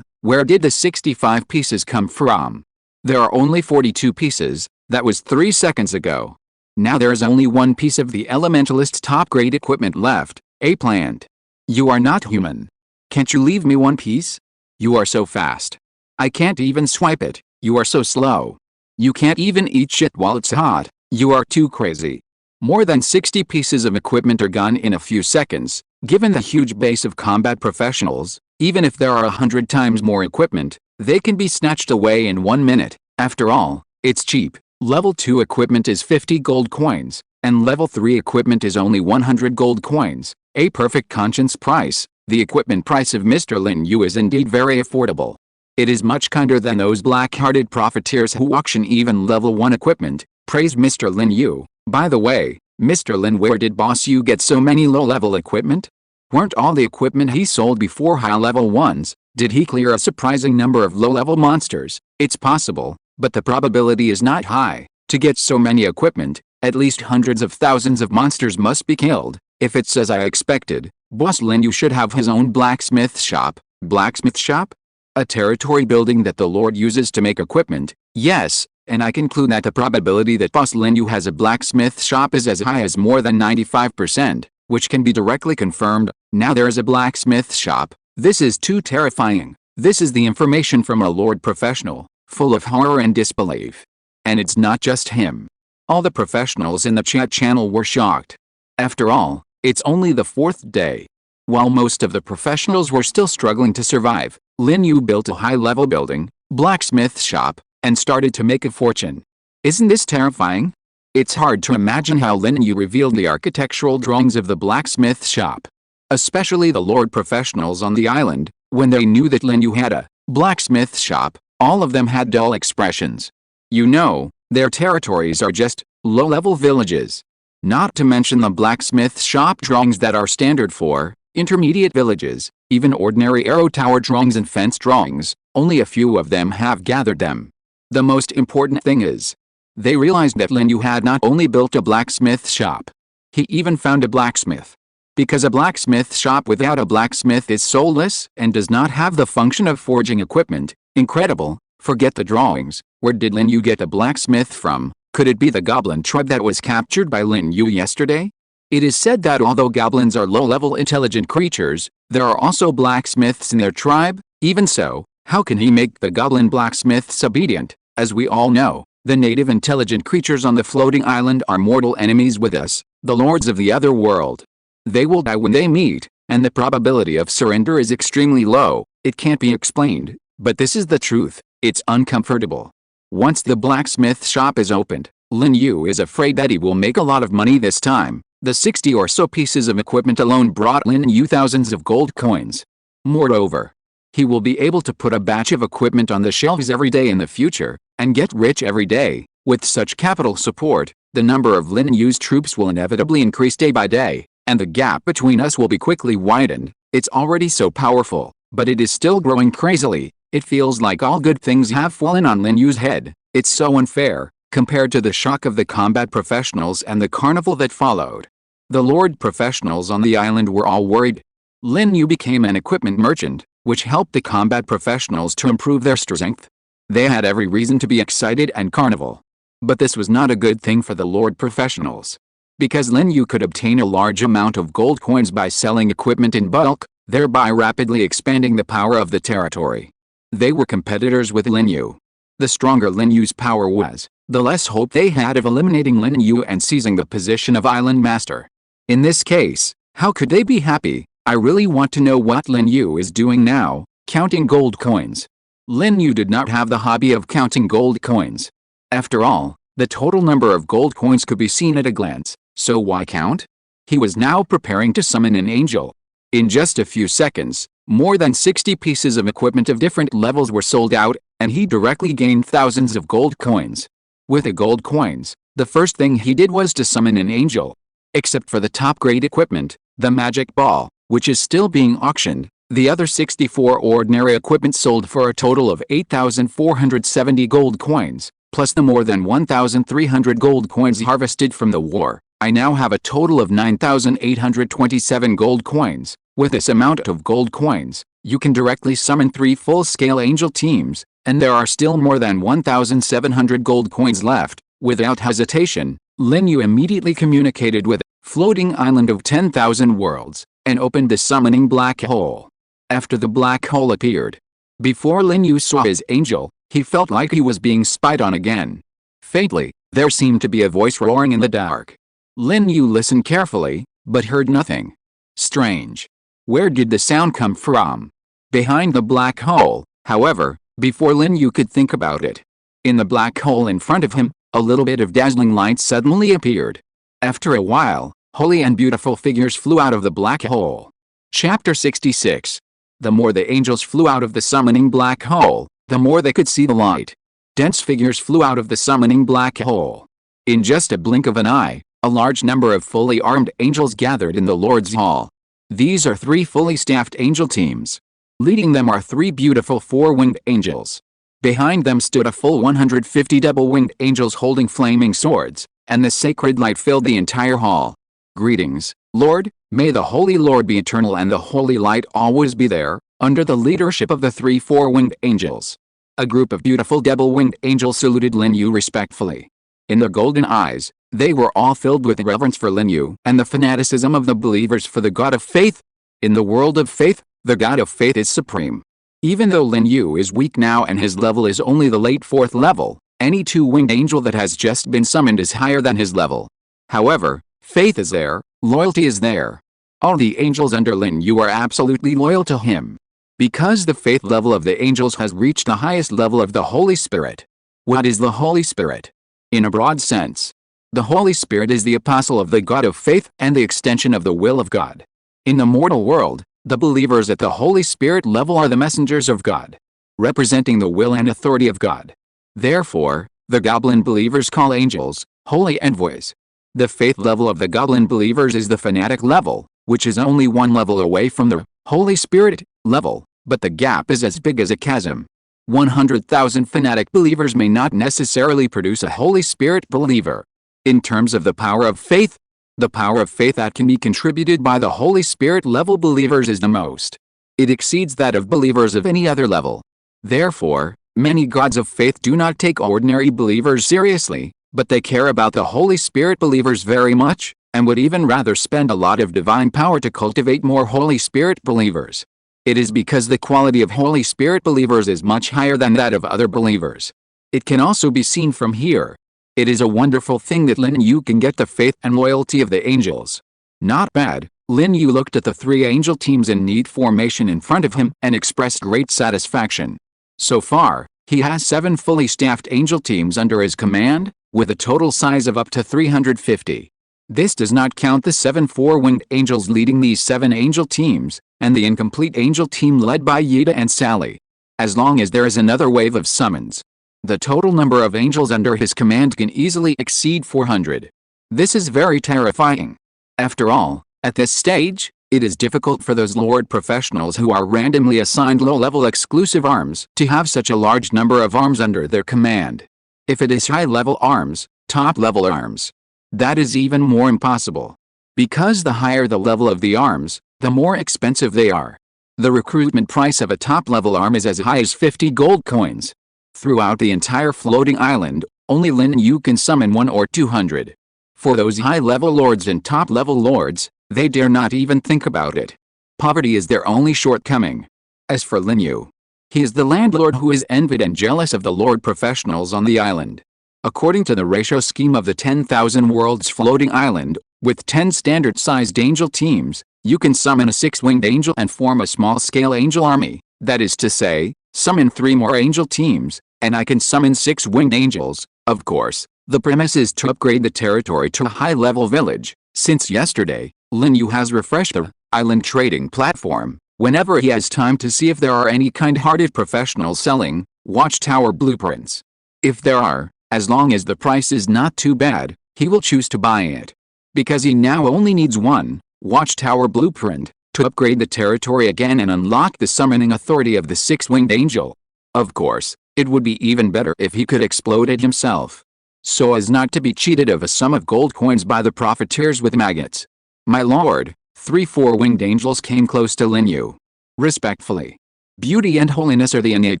Where did the 65 pieces come from? There are only 42 pieces, that was 3 seconds ago. Now there is only 1 piece of the Elementalist's top-grade equipment left, a plant. You are not human. Can't you leave me 1 piece? You are so fast. I can't even swipe it, you are so slow. You can't even eat shit while it's hot, you are too crazy. More than 60 pieces of equipment are gone in a few seconds. Given the huge base of combat professionals, even if there are 100 times more equipment, they can be snatched away in 1 minute. After all, it's cheap. Level 2 equipment is 50 gold coins, and level 3 equipment is only 100 gold coins. A perfect conscience price. The equipment price of Mr. Lin Yu is indeed very affordable. It is much kinder than those black-hearted profiteers who auction even level 1 equipment. Praise Mr. Lin Yu. By the way, Mr. Lin, where did Boss Yu get so many low-level equipment? Weren't all the equipment he sold before high-level ones? Did he clear a surprising number of low-level monsters? It's possible, but the probability is not high. To get so many equipment, at least hundreds of thousands of monsters must be killed. If it's as I expected, Boss Lin Yu should have his own blacksmith shop. Blacksmith shop? A territory building that the Lord uses to make equipment. Yes, and I conclude that the probability that Boss Lin Yu has a blacksmith shop is as high as more than 95%, which can be directly confirmed. Now there is a blacksmith shop. This is too terrifying. This is the information from a Lord professional, full of horror and disbelief. And it's not just him. All the professionals in the chat channel were shocked. After all, it's only the 4th day. While most of the professionals were still struggling to survive, Lin Yu built a high-level building, blacksmith shop, and started to make a fortune. Isn't this terrifying? It's hard to imagine how Lin Yu revealed the architectural drawings of the blacksmith shop. Especially the Lord professionals on the island, when they knew that Lin Yu had a blacksmith shop, all of them had dull expressions. You know, their territories are just low-level villages. Not to mention the blacksmith shop drawings that are standard for intermediate villages, even ordinary arrow tower drawings and fence drawings, only a few of them have gathered them. The most important thing is, they realized that Lin Yu had not only built a blacksmith shop, he even found a blacksmith. Because a blacksmith shop without a blacksmith is soulless and does not have the function of forging equipment. Incredible. Forget the drawings. Where did Lin Yu get a blacksmith from? Could it be the goblin tribe that was captured by Lin Yu yesterday? It is said that although goblins are low-level intelligent creatures, there are also blacksmiths in their tribe. Even so, how can he make the goblin blacksmiths obedient? As we all know, the native intelligent creatures on the floating island are mortal enemies with us, the lords of the other world. They will die when they meet, and the probability of surrender is extremely low. It can't be explained, but this is the truth. It's uncomfortable. Once the blacksmith shop is opened, Lin Yu is afraid that he will make a lot of money this time. The 60 or so pieces of equipment alone brought Lin Yu thousands of gold coins. Moreover, he will be able to put a batch of equipment on the shelves every day in the future, and get rich every day. With such capital support, the number of Lin Yu's troops will inevitably increase day by day, and the gap between us will be quickly widened. It's already so powerful, but it is still growing crazily. It feels like all good things have fallen on Lin Yu's head. It's so unfair. compared to the shock of the combat professionals and the carnival that followed. The Lord professionals on the island were all worried. Lin Yu became an equipment merchant, which helped the combat professionals to improve their strength. They had every reason to be excited and carnival. But this was not a good thing for the Lord professionals. Because Lin Yu could obtain a large amount of gold coins by selling equipment in bulk, thereby rapidly expanding the power of the territory. They were competitors with Lin Yu. The stronger Lin Yu's power was, the less hope they had of eliminating Lin Yu and seizing the position of island master. In this case, how could they be happy? I really want to know what Lin Yu is doing now, counting gold coins. Lin Yu did not have the hobby of counting gold coins. After all, the total number of gold coins could be seen at a glance, so why count? He was now preparing to summon an angel. In just a few seconds, more than 60 pieces of equipment of different levels were sold out, and he directly gained thousands of gold coins. With the gold coins, the first thing he did was to summon an angel. Except for the top-grade equipment, the magic ball, which is still being auctioned, the other 64 ordinary equipment sold for a total of 8,470 gold coins, plus the more than 1,300 gold coins harvested from the war. I now have a total of 9,827 gold coins. With this amount of gold coins, you can directly summon 3 full-scale angel teams, and there are still more than 1,700 gold coins left. Without hesitation, Lin Yu immediately communicated with the floating island of 10,000 worlds, and opened the summoning black hole. After the black hole appeared, before Lin Yu saw his angel, he felt like he was being spied on again. Faintly, there seemed to be a voice roaring in the dark. Lin Yu listened carefully, but heard nothing. Strange. Where did the sound come from? Behind the black hole, however, before Lin Yu could think about it. In the black hole in front of him, a little bit of dazzling light suddenly appeared. After a while, holy and beautiful figures flew out of the black hole. Chapter 66. The more the angels flew out of the summoning black hole, the more they could see the light. Dense figures flew out of the summoning black hole. In just a blink of an eye, a large number of fully armed angels gathered in the Lord's Hall. These are 3 fully staffed angel teams. Leading them are 3 beautiful 4-winged angels. Behind them stood a full 150 double-winged angels holding flaming swords, and the sacred light filled the entire hall. Greetings, Lord, may the Holy Lord be eternal and the holy light always be there, under the leadership of the 3 4-winged angels. A group of beautiful double-winged angels saluted Lin Yu respectfully. In their golden eyes, they were all filled with reverence for Lin Yu and the fanaticism of the believers for the God of faith. In the world of faith, the God of faith is supreme. Even though Lin Yu is weak now and his level is only the late 4th level, any 2-winged angel that has just been summoned is higher than his level. However, faith is there, loyalty is there. All the angels under Lin Yu are absolutely loyal to him. Because the faith level of the angels has reached the highest level of the Holy Spirit. What is the Holy Spirit? In a broad sense, the Holy Spirit is the apostle of the God of faith and the extension of the will of God. In the mortal world, the believers at the Holy Spirit level are the messengers of God, representing the will and authority of God. Therefore, the goblin believers call angels holy envoys. The faith level of the goblin believers is the fanatic level, which is only 1 level away from the Holy Spirit level, but the gap is as big as a chasm. 100,000 fanatic believers may not necessarily produce a Holy Spirit believer. In terms of the power of faith, the power of faith that can be contributed by the Holy Spirit level believers is the most. It exceeds that of believers of any other level. Therefore, many gods of faith do not take ordinary believers seriously, but they care about the Holy Spirit believers very much, and would even rather spend a lot of divine power to cultivate more Holy Spirit believers. It is because the quality of Holy Spirit believers is much higher than that of other believers. It can also be seen from here. It is a wonderful thing that Lin Yu can get the faith and loyalty of the angels. Not bad. Lin Yu looked at the 3 angel teams in neat formation in front of him and expressed great satisfaction. So far, he has 7 fully staffed angel teams under his command, with a total size of up to 350. This does not count the 7 4-winged angels leading these 7 angel teams, and the incomplete angel team led by Yida and Sally. As long as there is another wave of summons, the total number of angels under his command can easily exceed 400. This is very terrifying. After all, at this stage, it is difficult for those Lord professionals who are randomly assigned low-level exclusive arms to have such a large number of arms under their command. If it is high-level arms, top-level arms, that is even more impossible. Because the higher the level of the arms, the more expensive they are. The recruitment price of a top-level arm is as high as 50 gold coins. Throughout the entire floating island, only Lin Yu can summon 1 or 200. For those high-level lords and top-level lords, they dare not even think about it. Poverty is their only shortcoming. As for Lin Yu, he is the landlord who is envied and jealous of the lord professionals on the island. According to the ratio scheme of the 10,000 worlds floating island, with 10 standard-sized angel teams, you can summon a 6-winged angel and form a small-scale angel army. That is to say, summon 3 more angel teams, and I can summon 6 winged angels. Of course, the premise is to upgrade the territory to a high-level village. Since yesterday, Lin Yu has refreshed the island trading platform. Whenever he has time to see if there are any kind-hearted professionals selling watchtower blueprints. If there are, as long as the price is not too bad, he will choose to buy it. Because he now only needs 1 watchtower blueprint to upgrade the territory again and unlock the summoning authority of the 6-winged angel. Of course, it would be even better if he could explode it himself, so as not to be cheated of a sum of gold coins by the profiteers with maggots. My lord, 3 4-winged angels came close to Lin Yu. Respectfully. Beauty and holiness are the innate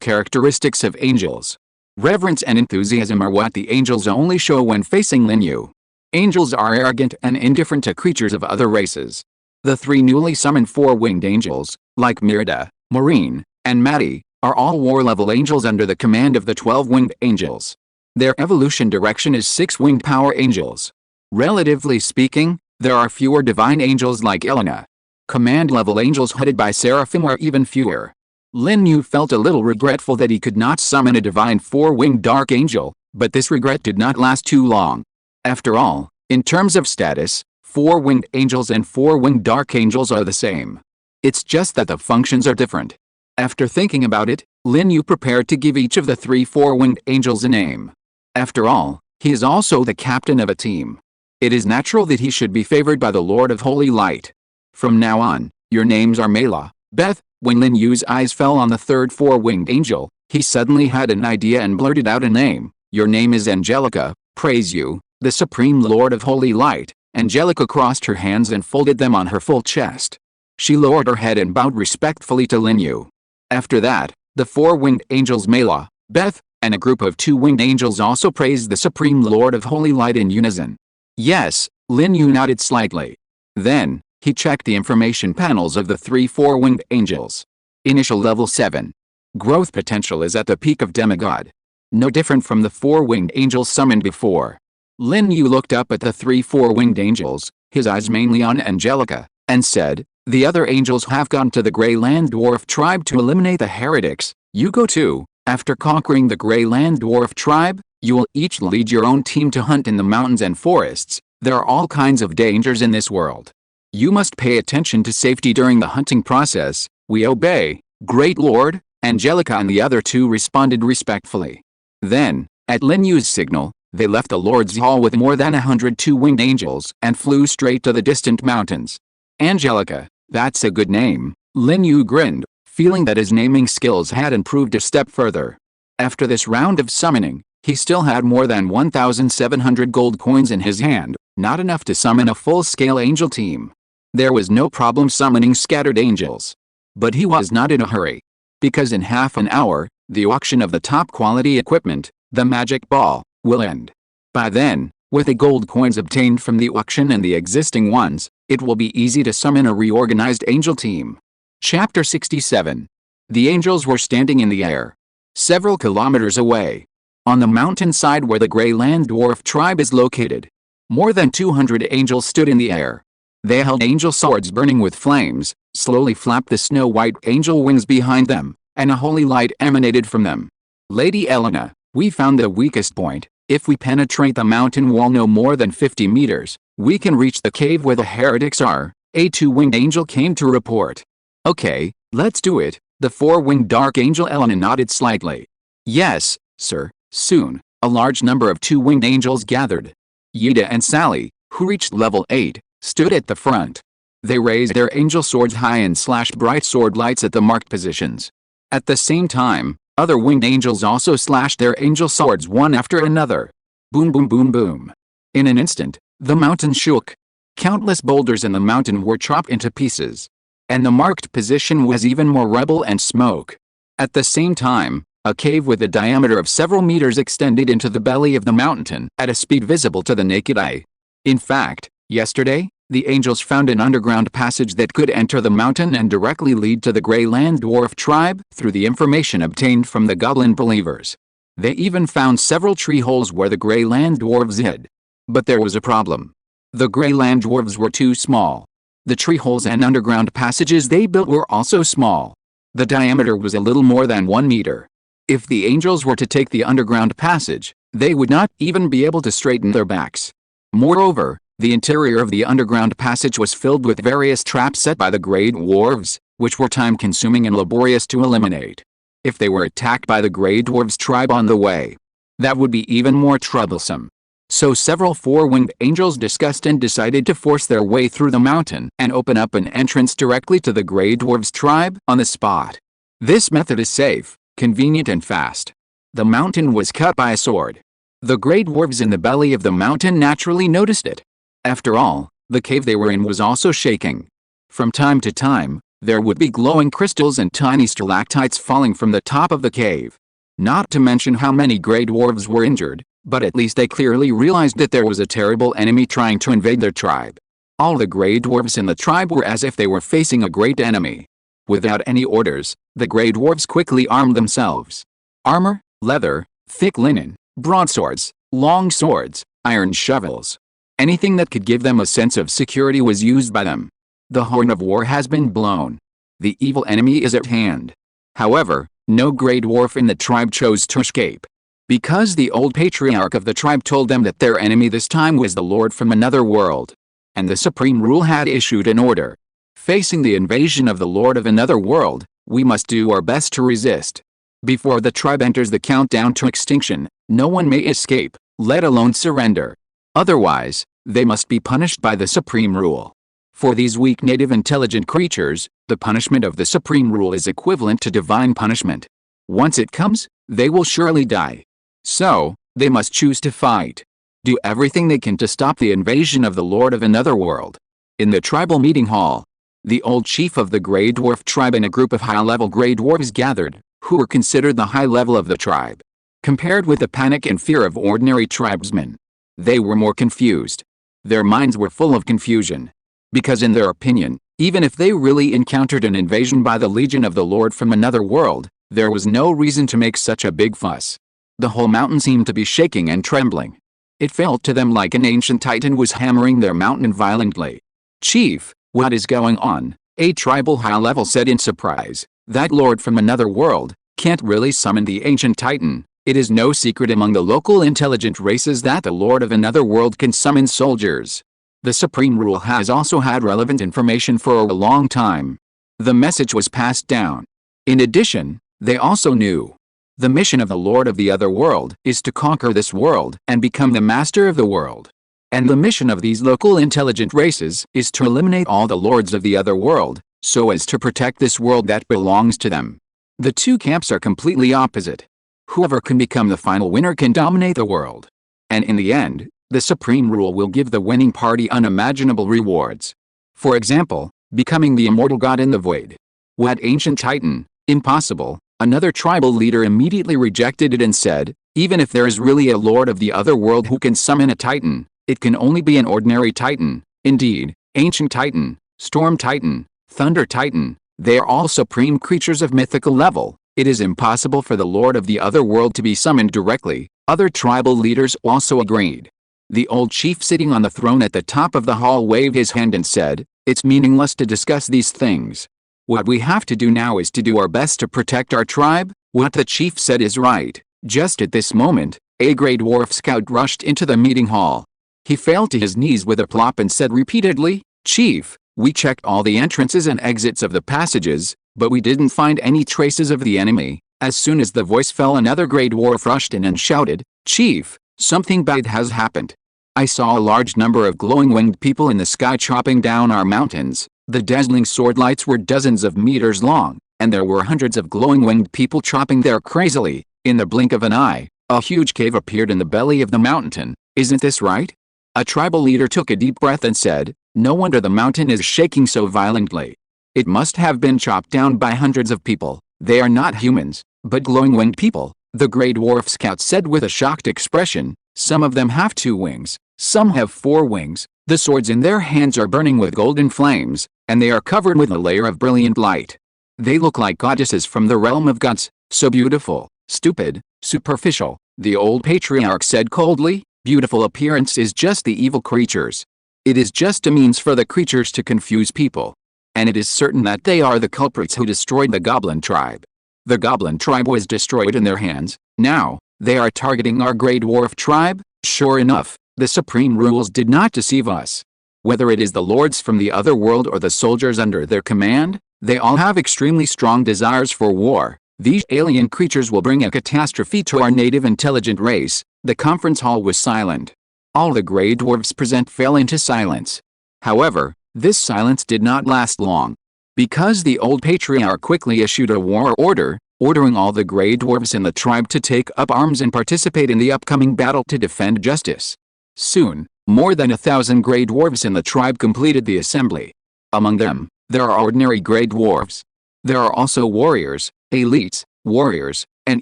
characteristics of angels. Reverence and enthusiasm are what the angels only show when facing Lin Yu. Angels are arrogant and indifferent to creatures of other races. The 3 newly summoned 4-winged angels, like Mirda, Maureen, and Maddie, are all war-level angels under the command of the 12-winged angels. Their evolution direction is 6-winged power angels. Relatively speaking, there are fewer divine angels like Elena. Command-level angels headed by Seraphim are even fewer. Lin Yu felt a little regretful that he could not summon a divine 4-winged dark angel, but this regret did not last too long. After all, in terms of status, 4-winged angels and 4-winged dark angels are the same. It's just that the functions are different. After thinking about it, Lin Yu prepared to give each of the 3 4-winged angels a name. After all, he is also the captain of a team. It is natural that he should be favored by the Lord of Holy Light. From now on, your names are Mela, Beth. When Lin Yu's eyes fell on the 3rd 4-winged angel, he suddenly had an idea and blurted out a name. Your name is Angelica, praise you, the Supreme Lord of Holy Light. Angelica crossed her hands and folded them on her full chest. She lowered her head and bowed respectfully to Lin Yu. After that, the 4-winged angels Mela, Beth, and a group of 2-winged angels also praised the Supreme Lord of Holy Light in unison. Yes, Lin Yu nodded slightly. Then, he checked the information panels of the 3 4-winged angels. Initial level 7. Growth potential is at the peak of demigod. No different from the 4-winged angels summoned before. Lin Yu looked up at the 3 4-winged angels, his eyes mainly on Angelica, and said, the other angels have gone to the Grey Land Dwarf tribe to eliminate the heretics. You go too. After conquering the Grey Land Dwarf tribe, you will each lead your own team to hunt in the mountains and forests. There are all kinds of dangers in this world. You must pay attention to safety during the hunting process. We obey, Great Lord. Angelica and the other 2 responded respectfully. Then, at Lin Yu's signal, they left the Lord's Hall with more than 100 2-winged angels and flew straight to the distant mountains. Angelica, that's a good name. Lin Yu grinned, feeling that his naming skills had improved a step further. After this round of summoning, he still had more than 1,700 gold coins in his hand, not enough to summon a full-scale angel team. There was no problem summoning scattered angels. But he was not in a hurry. Because in half an hour, the auction of the top-quality equipment, the magic ball, will end. By then, with the gold coins obtained from the auction and the existing ones, it will be easy to summon a reorganized angel team. Chapter 67. The angels were standing in the air, several kilometers away, on the mountainside where the Grey Land Dwarf tribe is located. More than 200 angels stood in the air. They held angel swords burning with flames, slowly flapped the snow-white angel wings behind them, and a holy light emanated from them. Lady Elena, we found the weakest point. If we penetrate the mountain wall no more than 50 meters, we can reach the cave where the heretics are, a 2-winged angel came to report. Okay, let's do it. The 4-winged dark angel Elena nodded slightly. Yes, sir. Soon, a large number of 2-winged angels gathered. Yida and Sally, who reached level 8, stood at the front. They raised their angel swords high and slashed bright sword lights at the marked positions. At the same time, Other winged angels also slashed their angel swords one after another. Boom boom boom boom. In an instant, the mountain shook. Countless boulders in the mountain were chopped into pieces. And the marked position was even more rubble and smoke. At the same time, a cave with a diameter of several meters extended into the belly of the mountain at a speed visible to the naked eye. In fact, yesterday, the angels found an underground passage that could enter the mountain and directly lead to the Grey Land Dwarf tribe through the information obtained from the goblin believers. They even found several tree holes where the Grey Land Dwarves hid. But there was a problem. The Grey Land Dwarves were too small. The tree holes and underground passages they built were also small. The diameter was a little more than 1 meter. If the angels were to take the underground passage, they would not even be able to straighten their backs. Moreover, the interior of the underground passage was filled with various traps set by the Grey Dwarves, which were time-consuming and laborious to eliminate. If they were attacked by the Grey Dwarves tribe on the way, that would be even more troublesome. So several four-winged angels discussed and decided to force their way through the mountain and open up an entrance directly to the Grey Dwarves tribe on the spot. This method is safe, convenient and fast. The mountain was cut by a sword. The Grey Dwarves in the belly of the mountain naturally noticed it. After all, the cave they were in was also shaking. From time to time, there would be glowing crystals and tiny stalactites falling from the top of the cave. Not to mention how many Grey Dwarves were injured, but at least they clearly realized that there was a terrible enemy trying to invade their tribe. All the Grey Dwarves in the tribe were as if they were facing a great enemy. Without any orders, the Grey Dwarves quickly armed themselves. Armor, leather, thick linen, broadswords, long swords, iron shovels. Anything that could give them a sense of security was used by them. The horn of war has been blown. The evil enemy is at hand. However, no Grey Dwarf in the tribe chose to escape. Because the old patriarch of the tribe told them that their enemy this time was the Lord from another world. And the supreme rule had issued an order. Facing the invasion of the Lord of another world, we must do our best to resist. Before the tribe enters the countdown to extinction, no one may escape, let alone surrender. Otherwise, they must be punished by the supreme rule. For these weak native intelligent creatures, the punishment of the supreme rule is equivalent to divine punishment. Once it comes, they will surely die. So, they must choose to fight. Do everything they can to stop the invasion of the Lord of another world. In the tribal meeting hall, the old chief of the Grey Dwarf tribe and a group of high-level Grey Dwarves gathered, who were considered the high level of the tribe. Compared with the panic and fear of ordinary tribesmen, they were more confused. Their minds were full of confusion. Because in their opinion, even if they really encountered an invasion by the Legion of the Lord from another world, there was no reason to make such a big fuss. The whole mountain seemed to be shaking and trembling. It felt to them like an ancient titan was hammering their mountain violently. "Chief, what is going on?" a tribal high-level said in surprise. "That lord from another world can't really summon the ancient titan. It is no secret among the local intelligent races that the lord of another world can summon soldiers. The supreme rule has also had relevant information for a long time. The message was passed down. In addition, they also knew. The mission of the lord of the other world is to conquer this world and become the master of the world. And the mission of these local intelligent races is to eliminate all the lords of the other world, so as to protect this world that belongs to them. The two camps are completely opposite. Whoever can become the final winner can dominate the world. And in the end, the supreme rule will give the winning party unimaginable rewards. For example, becoming the immortal god in the void. What ancient titan? Impossible. Another tribal leader immediately rejected it and said, even if there is really a lord of the other world who can summon a titan, it can only be an ordinary titan. Indeed, ancient titan, storm titan, thunder titan, they are all supreme creatures of mythical level. It is impossible for the lord of the other world to be summoned directly. Other tribal leaders also agreed. The old chief sitting on the throne at the top of the hall waved his hand and said, "It's meaningless to discuss these things. What we have to do now is to do our best to protect our tribe." What the chief said is right. Just at this moment, a Grey Dwarf scout rushed into the meeting hall. He fell to his knees with a plop and said repeatedly, "Chief, we checked all the entrances and exits of the passages, but we didn't find any traces of the enemy." As soon as the voice fell, another Grey Dwarf rushed in and shouted, "Chief, something bad has happened. I saw a large number of glowing winged people in the sky chopping down our mountains. The dazzling sword lights were dozens of meters long, and there were hundreds of glowing winged people chopping there crazily. In the blink of an eye, a huge cave appeared in the belly of the mountain. Isn't this right? A tribal leader took a deep breath and said, "No wonder the mountain is shaking so violently. It must have been chopped down by hundreds of people. They are not humans, but glowing winged people," the Grey Dwarf Scout said with a shocked expression. "Some of them have 2 wings, some have 4 wings. The swords in their hands are burning with golden flames, and they are covered with a layer of brilliant light. They look like goddesses from the realm of gods, so beautiful." "Stupid, superficial," the old patriarch said coldly. "Beautiful appearance is just the evil creatures. It is just a means for the creatures to confuse people. And it is certain that they are the culprits who destroyed the Goblin tribe. The Goblin tribe was destroyed in their hands. Now, they are targeting our Grey Dwarf tribe." Sure enough, the supreme rules did not deceive us. Whether it is the lords from the other world or the soldiers under their command, they all have extremely strong desires for war. These alien creatures will bring a catastrophe to our native intelligent race. The conference hall was silent. All the Grey Dwarfs present fell into silence. However, this silence did not last long. Because the old patriarch quickly issued a war order, ordering all the Grey Dwarfs in the tribe to take up arms and participate in the upcoming battle to defend justice. Soon, more than 1,000 Grey Dwarfs in the tribe completed the assembly. Among them, there are ordinary Grey Dwarfs. There are also warriors, elites, warriors, and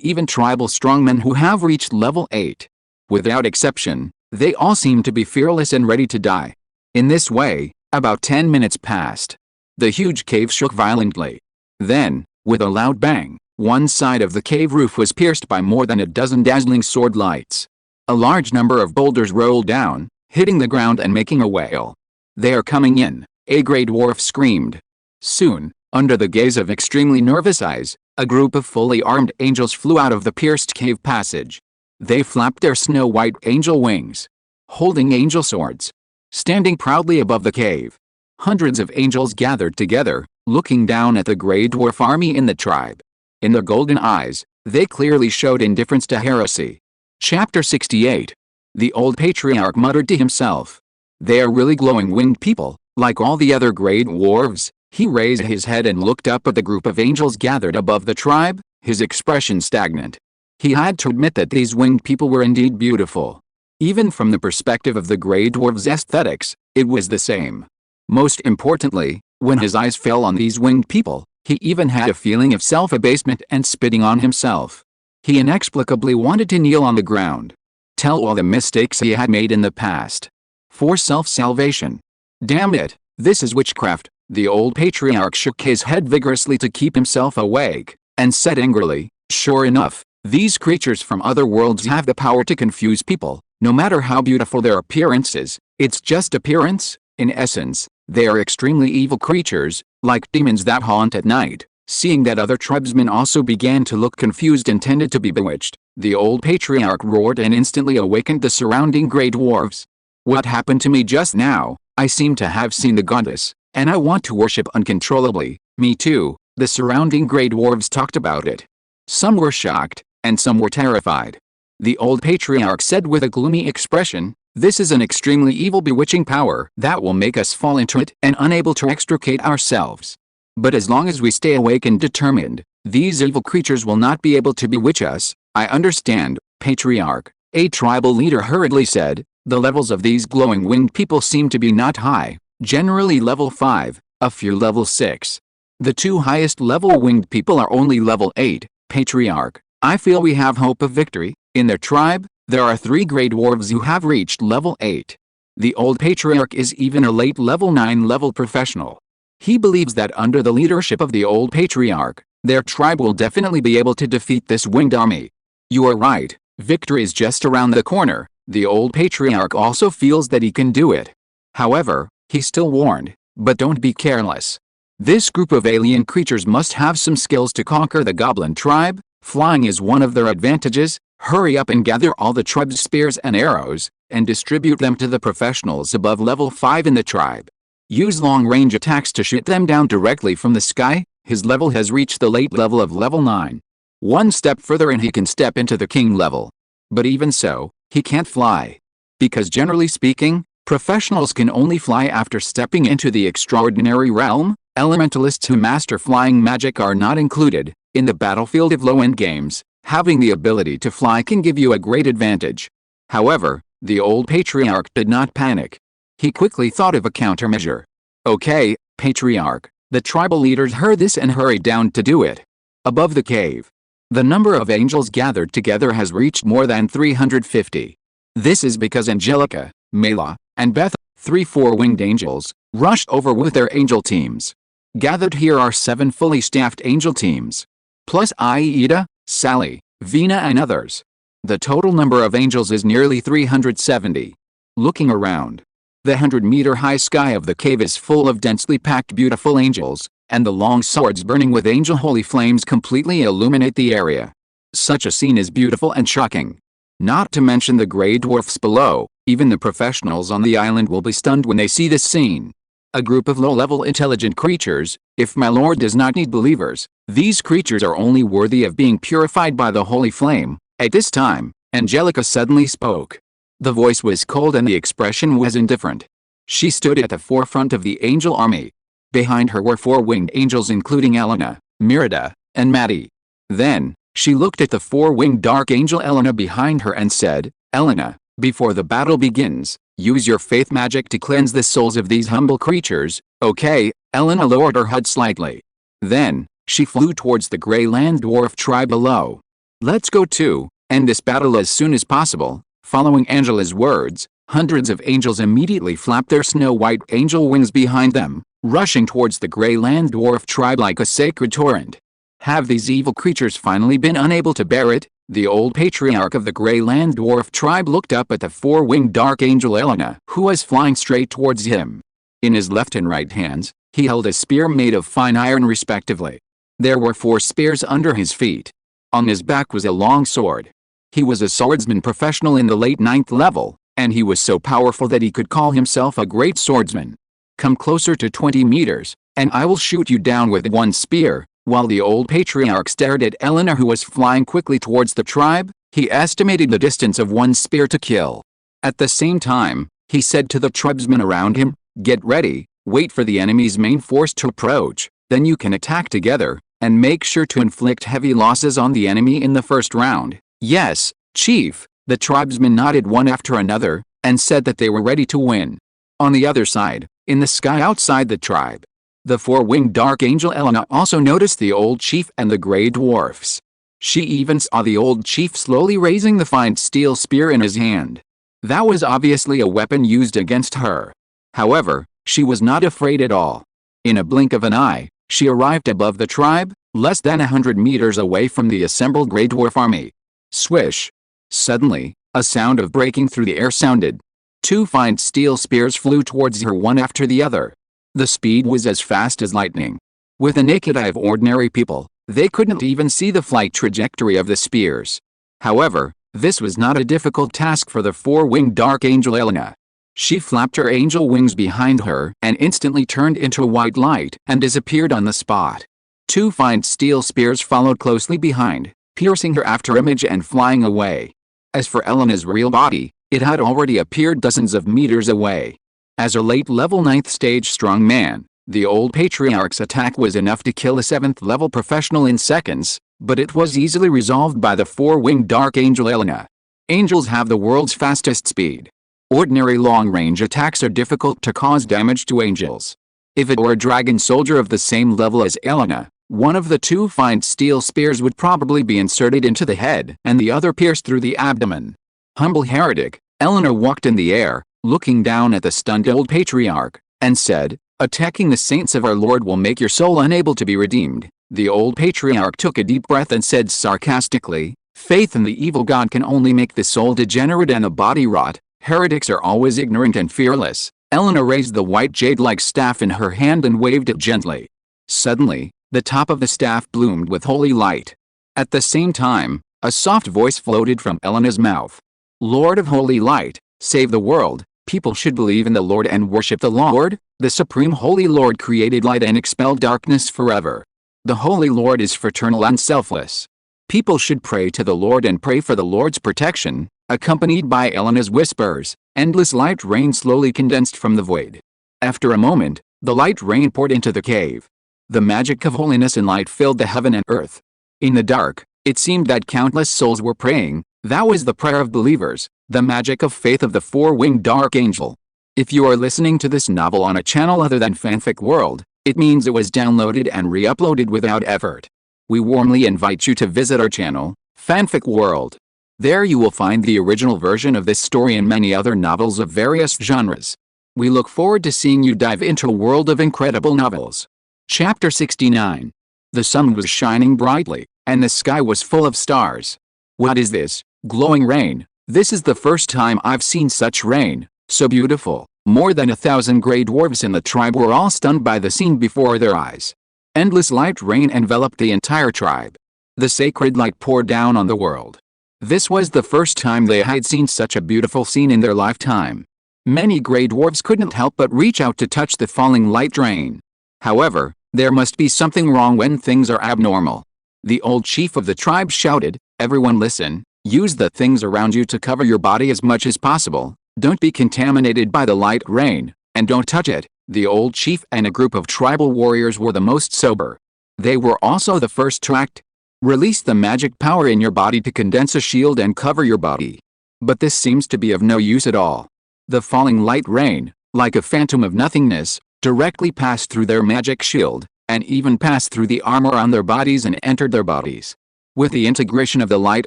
even tribal strongmen who have reached level 8. Without exception, they all seem to be fearless and ready to die. In this way, about 10 minutes passed. The huge cave shook violently. Then, with a loud bang, one side of the cave roof was pierced by more than a dozen dazzling sword lights. A large number of boulders rolled down, hitting the ground and making a wail. "They are coming in," a Grey Dwarf screamed. Soon, under the gaze of extremely nervous eyes, a group of fully armed angels flew out of the pierced cave passage. They flapped their snow-white angel wings, holding angel swords. Standing proudly above the cave, hundreds of angels gathered together, looking down at the Grey Dwarf army in the tribe. In their golden eyes, they clearly showed indifference to heresy. Chapter 68. The old patriarch muttered to himself. "They are really glowing winged people, like all the other Grey Dwarves." He raised his head and looked up at the group of angels gathered above the tribe, his expression stagnant. He had to admit that these winged people were indeed beautiful. Even from the perspective of the Grey Dwarf's aesthetics, it was the same. Most importantly, when his eyes fell on these winged people, he even had a feeling of self-abasement and spitting on himself. He inexplicably wanted to kneel on the ground, tell all the mistakes he had made in the past, for self-salvation. Damn it, this is witchcraft. The old patriarch shook his head vigorously to keep himself awake, and said angrily, "Sure enough, these creatures from other worlds have the power to confuse people, no matter how beautiful their appearance is. It's just appearance. In essence, they are extremely evil creatures, like demons that haunt at night." Seeing that other tribesmen also began to look confused and tended to be bewitched, the old patriarch roared and instantly awakened the surrounding Grey Dwarfs. "What happened to me just now? I seem to have seen the goddess, and I want to worship uncontrollably." "Me too." The surrounding Grey Dwarves talked about it. Some were shocked, and some were terrified. The old patriarch said with a gloomy expression, "This is an extremely evil bewitching power that will make us fall into it and unable to extricate ourselves. But as long as we stay awake and determined, these evil creatures will not be able to bewitch us." "I understand, Patriarch," a tribal leader hurriedly said. "The levels of these glowing winged people seem to be not high, generally level 5, a few level 6. The 2 highest level winged people are only level 8, Patriarch. I feel we have hope of victory. In their tribe, there are 3 Grey Dwarves who have reached level 8. The old patriarch is even a late level 9 level professional. He believes that under the leadership of the old patriarch, their tribe will definitely be able to defeat this winged army." "You are right, victory is just around the corner." The old patriarch also feels that he can do it. However, he still warned, "But don't be careless. This group of alien creatures must have some skills to conquer the Goblin tribe. Flying is one of their advantages. Hurry up and gather all the tribe's spears and arrows, and distribute them to the professionals above level 5 in the tribe. Use long-range attacks to shoot them down directly from the sky." His level has reached the late level of level 9. One step further and he can step into the king level. But even so, he can't fly. Because generally speaking, Professionals can only fly after stepping into the extraordinary realm. Elementalists who master flying magic are not included. In the battlefield of low-end games, having the ability to fly can give you a great advantage. However, the old patriarch did not panic. He quickly thought of a countermeasure. Okay, patriarch. The tribal leaders heard this and hurried down to do it. Above the cave, the number of angels gathered together has reached more than 350. This is because Angelica, Mela, and Beth, 3 four-winged angels, rushed over with their angel teams. Gathered here are 7 fully staffed angel teams, plus Aida, Sally, Vina and others. The total number of angels is nearly 370. Looking around, the 100-meter-high sky of the cave is full of densely packed beautiful angels, and the long swords burning with angel holy flames completely illuminate the area. Such a scene is beautiful and shocking. Not to mention the gray dwarfs below. Even the professionals on the island will be stunned when they see this scene. A group of low-level intelligent creatures. If my lord does not need believers, these creatures are only worthy of being purified by the holy flame. At this time, Angelica suddenly spoke. The voice was cold and the expression was indifferent. She stood at the forefront of the angel army. Behind her were 4 winged angels including Elena, Merida, and Maddie. Then, she looked at the 4-winged dark angel Elena behind her and said, Elena, before the battle begins, use your faith magic to cleanse the souls of these humble creatures. Okay, Elena lowered her HUD slightly. Then, she flew towards the gray land dwarf tribe below. Let's go to, end this battle as soon as possible. Following Angela's words, hundreds of angels immediately flapped their snow-white angel wings behind them, rushing towards the gray land dwarf tribe like a sacred torrent. Have these evil creatures finally been unable to bear it? The old patriarch of the gray land dwarf tribe looked up at the 4-winged dark angel Elena, who was flying straight towards him. In his left and right hands, he held a spear made of fine iron respectively. There were 4 spears under his feet. On his back was a long sword. He was a swordsman professional in the late 9th level, and he was so powerful that he could call himself a great swordsman. Come closer to 20 meters, and I will shoot you down with 1 spear. While the old patriarch stared at Elena who was flying quickly towards the tribe, he estimated the distance of 1 spear to kill. At the same time, he said to the tribesmen around him, get ready, wait for the enemy's main force to approach, then you can attack together, and make sure to inflict heavy losses on the enemy in the first round. Yes, Chief, the tribesmen nodded one after another, and said that they were ready to win. On the other side, in the sky outside the tribe, the 4-winged dark angel Elena also noticed the old chief and the gray dwarfs. She even saw the old chief slowly raising the fine steel spear in his hand. That was obviously a weapon used against her. However, she was not afraid at all. In a blink of an eye, she arrived above the tribe, less than 100 meters away from the assembled gray dwarf army. Swish! Suddenly, a sound of breaking through the air sounded. 2 fine steel spears flew towards her one after the other. The speed was as fast as lightning. With the naked eye of ordinary people, they couldn't even see the flight trajectory of the spears. However, this was not a difficult task for the 4-winged dark angel Elena. She flapped her angel wings behind her and instantly turned into a white light and disappeared on the spot. 2 fine steel spears followed closely behind, piercing her afterimage and flying away. As for Elena's real body, it had already appeared dozens of meters away. As a late-level 9th stage strong man, the old patriarch's attack was enough to kill a 7th-level professional in seconds, but it was easily resolved by the 4-winged dark angel Elena. Angels have the world's fastest speed. Ordinary long-range attacks are difficult to cause damage to angels. If it were a dragon soldier of the same level as Elena, one of the 2 fine steel spears would probably be inserted into the head and the other pierced through the abdomen. Humble heretic, Elena walked in the air, looking down at the stunned old patriarch, and said, attacking the saints of our Lord will make your soul unable to be redeemed. The old patriarch took a deep breath and said sarcastically, faith in the evil God can only make the soul degenerate and the body rot. Heretics are always ignorant and fearless. Elena raised the white jade-like staff in her hand and waved it gently. Suddenly, the top of the staff bloomed with holy light. At the same time, a soft voice floated from Elena's mouth. Lord of holy light, save the world. People should believe in the Lord and worship the Lord. The supreme holy Lord created light and expelled darkness forever. The holy Lord is fraternal and selfless. People should pray to the Lord and pray for the Lord's protection, accompanied by Elena's whispers. Endless light rain slowly condensed from the void. After a moment, the light rain poured into the cave. The magic of holiness and light filled the heaven and earth. In the dark, it seemed that countless souls were praying. That was the prayer of believers, the magic of faith of the four-winged archangel. If you are listening to this novel on a channel other than Fanfic World, it means it was downloaded and re-uploaded without effort. We warmly invite you to visit our channel, Fanfic World. There you will find the original version of this story and many other novels of various genres. We look forward to seeing you dive into a world of incredible novels. Chapter 69. The sun was shining brightly, and the sky was full of stars. What is this? Glowing rain. This is the first time I've seen such rain, so beautiful. More than 1,000 grey dwarves in the tribe were all stunned by the scene before their eyes. Endless light rain enveloped the entire tribe. The sacred light poured down on the world. This was the first time they had seen such a beautiful scene in their lifetime. Many grey dwarves couldn't help but reach out to touch the falling light rain. However, there must be something wrong when things are abnormal. The old chief of the tribe shouted, "Everyone listen, use the things around you to cover your body as much as possible. Don't be contaminated by the light rain, and don't touch it." The old chief and a group of tribal warriors were the most sober. They were also the first to act. Release the magic power in your body to condense a shield and cover your body. But this seems to be of no use at all. The falling light rain, like a phantom of nothingness, directly passed through their magic shield, and even passed through the armor on their bodies and entered their bodies. With the integration of the light